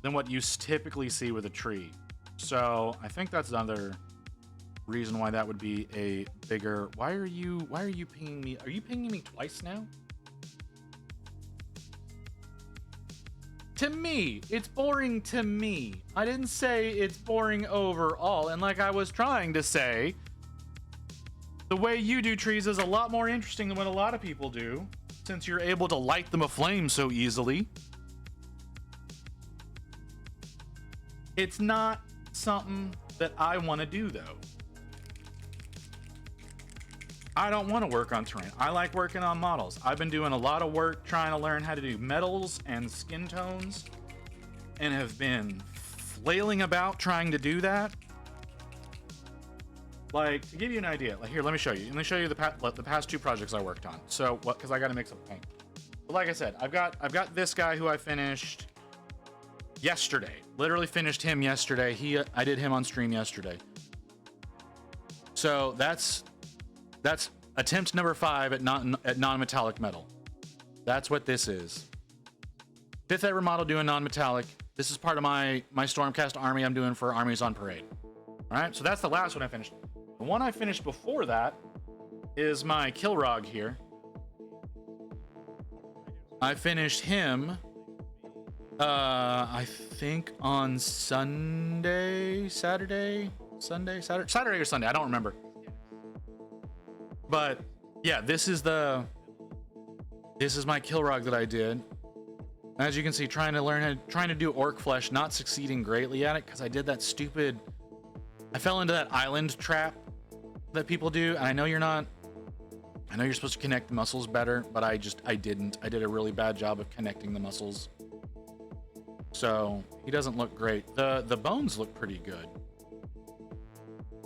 than what you typically see with a tree. So I think that's another reason why that would be a bigger. Why are you pinging me? Are you pinging me twice now? to me. It's boring to me. I didn't say it's boring overall. And like I was trying to say, the way you do trees is a lot more interesting than what a lot of people do, since you're able to light them aflame so easily. It's not something that I want to do, though. I don't want to work on terrain. I like working on models. I've been doing a lot of work trying to learn how to do metals and skin tones, and have been flailing about trying to do that. Like, to give you an idea, like here, let me show you. Let me show you the past 2 projects I worked on. So, what? Because I got to mix up paint. But like I said, I've got this guy who I finished yesterday. Literally finished him yesterday. I did him on stream yesterday. So that's attempt number 5 at non-metallic metal. That's what this is. 5th ever model doing non-metallic. This is part of my Stormcast army I'm doing for Armies on Parade. All right, so that's the last one I finished. The one I finished before that is my Kilrog here. I finished him, I think on Saturday or Sunday. I don't remember. But yeah, this is my Kilrog that I did. As you can see, trying to do orc flesh, not succeeding greatly at it because I did that stupid. I fell into that island trap that people do, and I know you're supposed to connect the muscles better, but I didn't. I did a really bad job of connecting the muscles. So he doesn't look great. The bones look pretty good.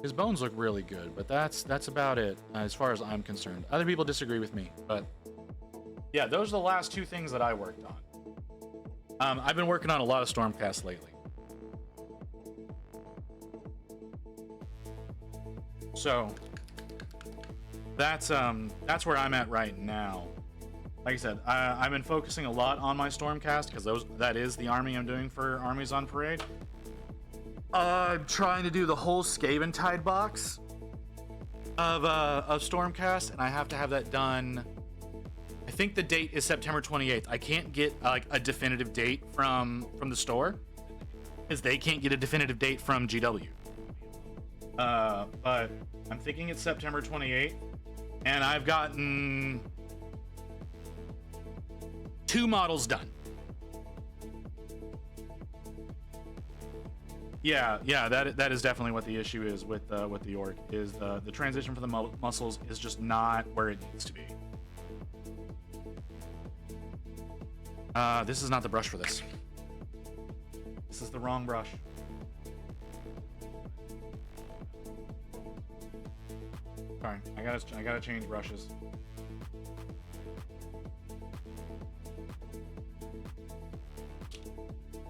His bones look really good, but that's about it as far as I'm concerned. Other people disagree with me, but yeah, those are the last 2 things that I worked on. I've been working on a lot of Stormcast lately. So that's where I'm at right now. Like I said, I've been focusing a lot on my Stormcast because that is the army I'm doing for Armies on Parade. I'm trying to do the whole Skaventide box of Stormcast, and I have to have that done. I think the date is September 28th. I can't get like a definitive date from the store, because they can't get a definitive date from GW. But I'm thinking it's September 28th, and I've gotten 2 models done. Yeah, that is definitely what the issue is with the orc. Is the transition for the muscles is just not where it needs to be. This is not the brush for this. This is the wrong brush. Sorry, I gotta change brushes.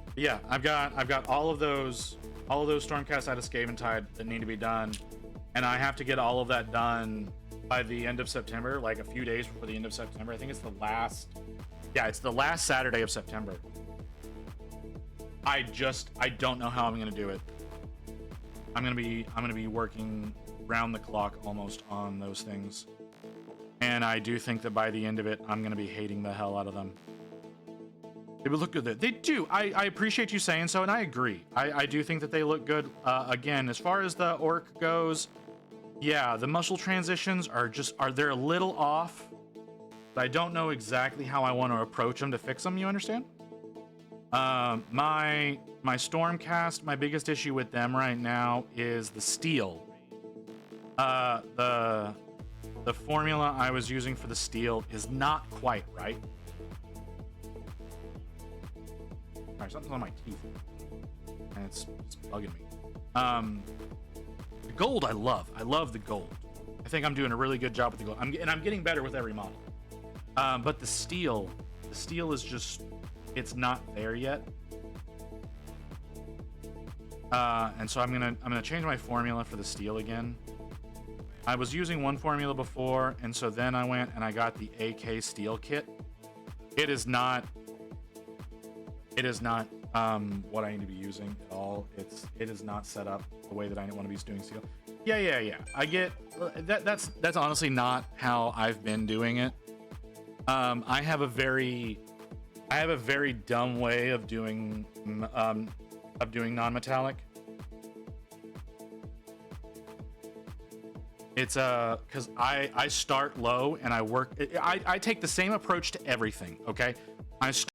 But yeah, I've got all of those Stormcast out of Skaventide that need to be done, and I have to get all of that done by the end of September, like a few days before the end of September. I think it's the last Saturday of September. I don't know how I'm gonna do it. I'm gonna be working round the clock almost on those things, and I do think that by the end of it, I'm gonna be hating the hell out of them. They would look good. They do. I appreciate you saying so, and I agree. I do think that they look good. Again, as far as the orc goes, yeah, the muscle transitions they're a little off, but I don't know exactly how I want to approach them to fix them. You understand? My Stormcast, my biggest issue with them right now is the steel. The formula I was using for the steel is not quite right. Alright, something's on my teeth, and it's bugging me. The gold I love the gold. I think I'm doing a really good job with the gold. I'm getting better with every model. But the steel is just, it's not there yet. And so I'm gonna change my formula for the steel again. I was using one formula before, and so then I went and I got the AK steel kit. It is not what I need to be using at all. It is not set up the way that I want to be doing steel. Yeah. I get that's honestly not how I've been doing it. I have a very I have a very dumb way of doing non-metallic. It's because I start low and I work. I take the same approach to everything. Okay, I start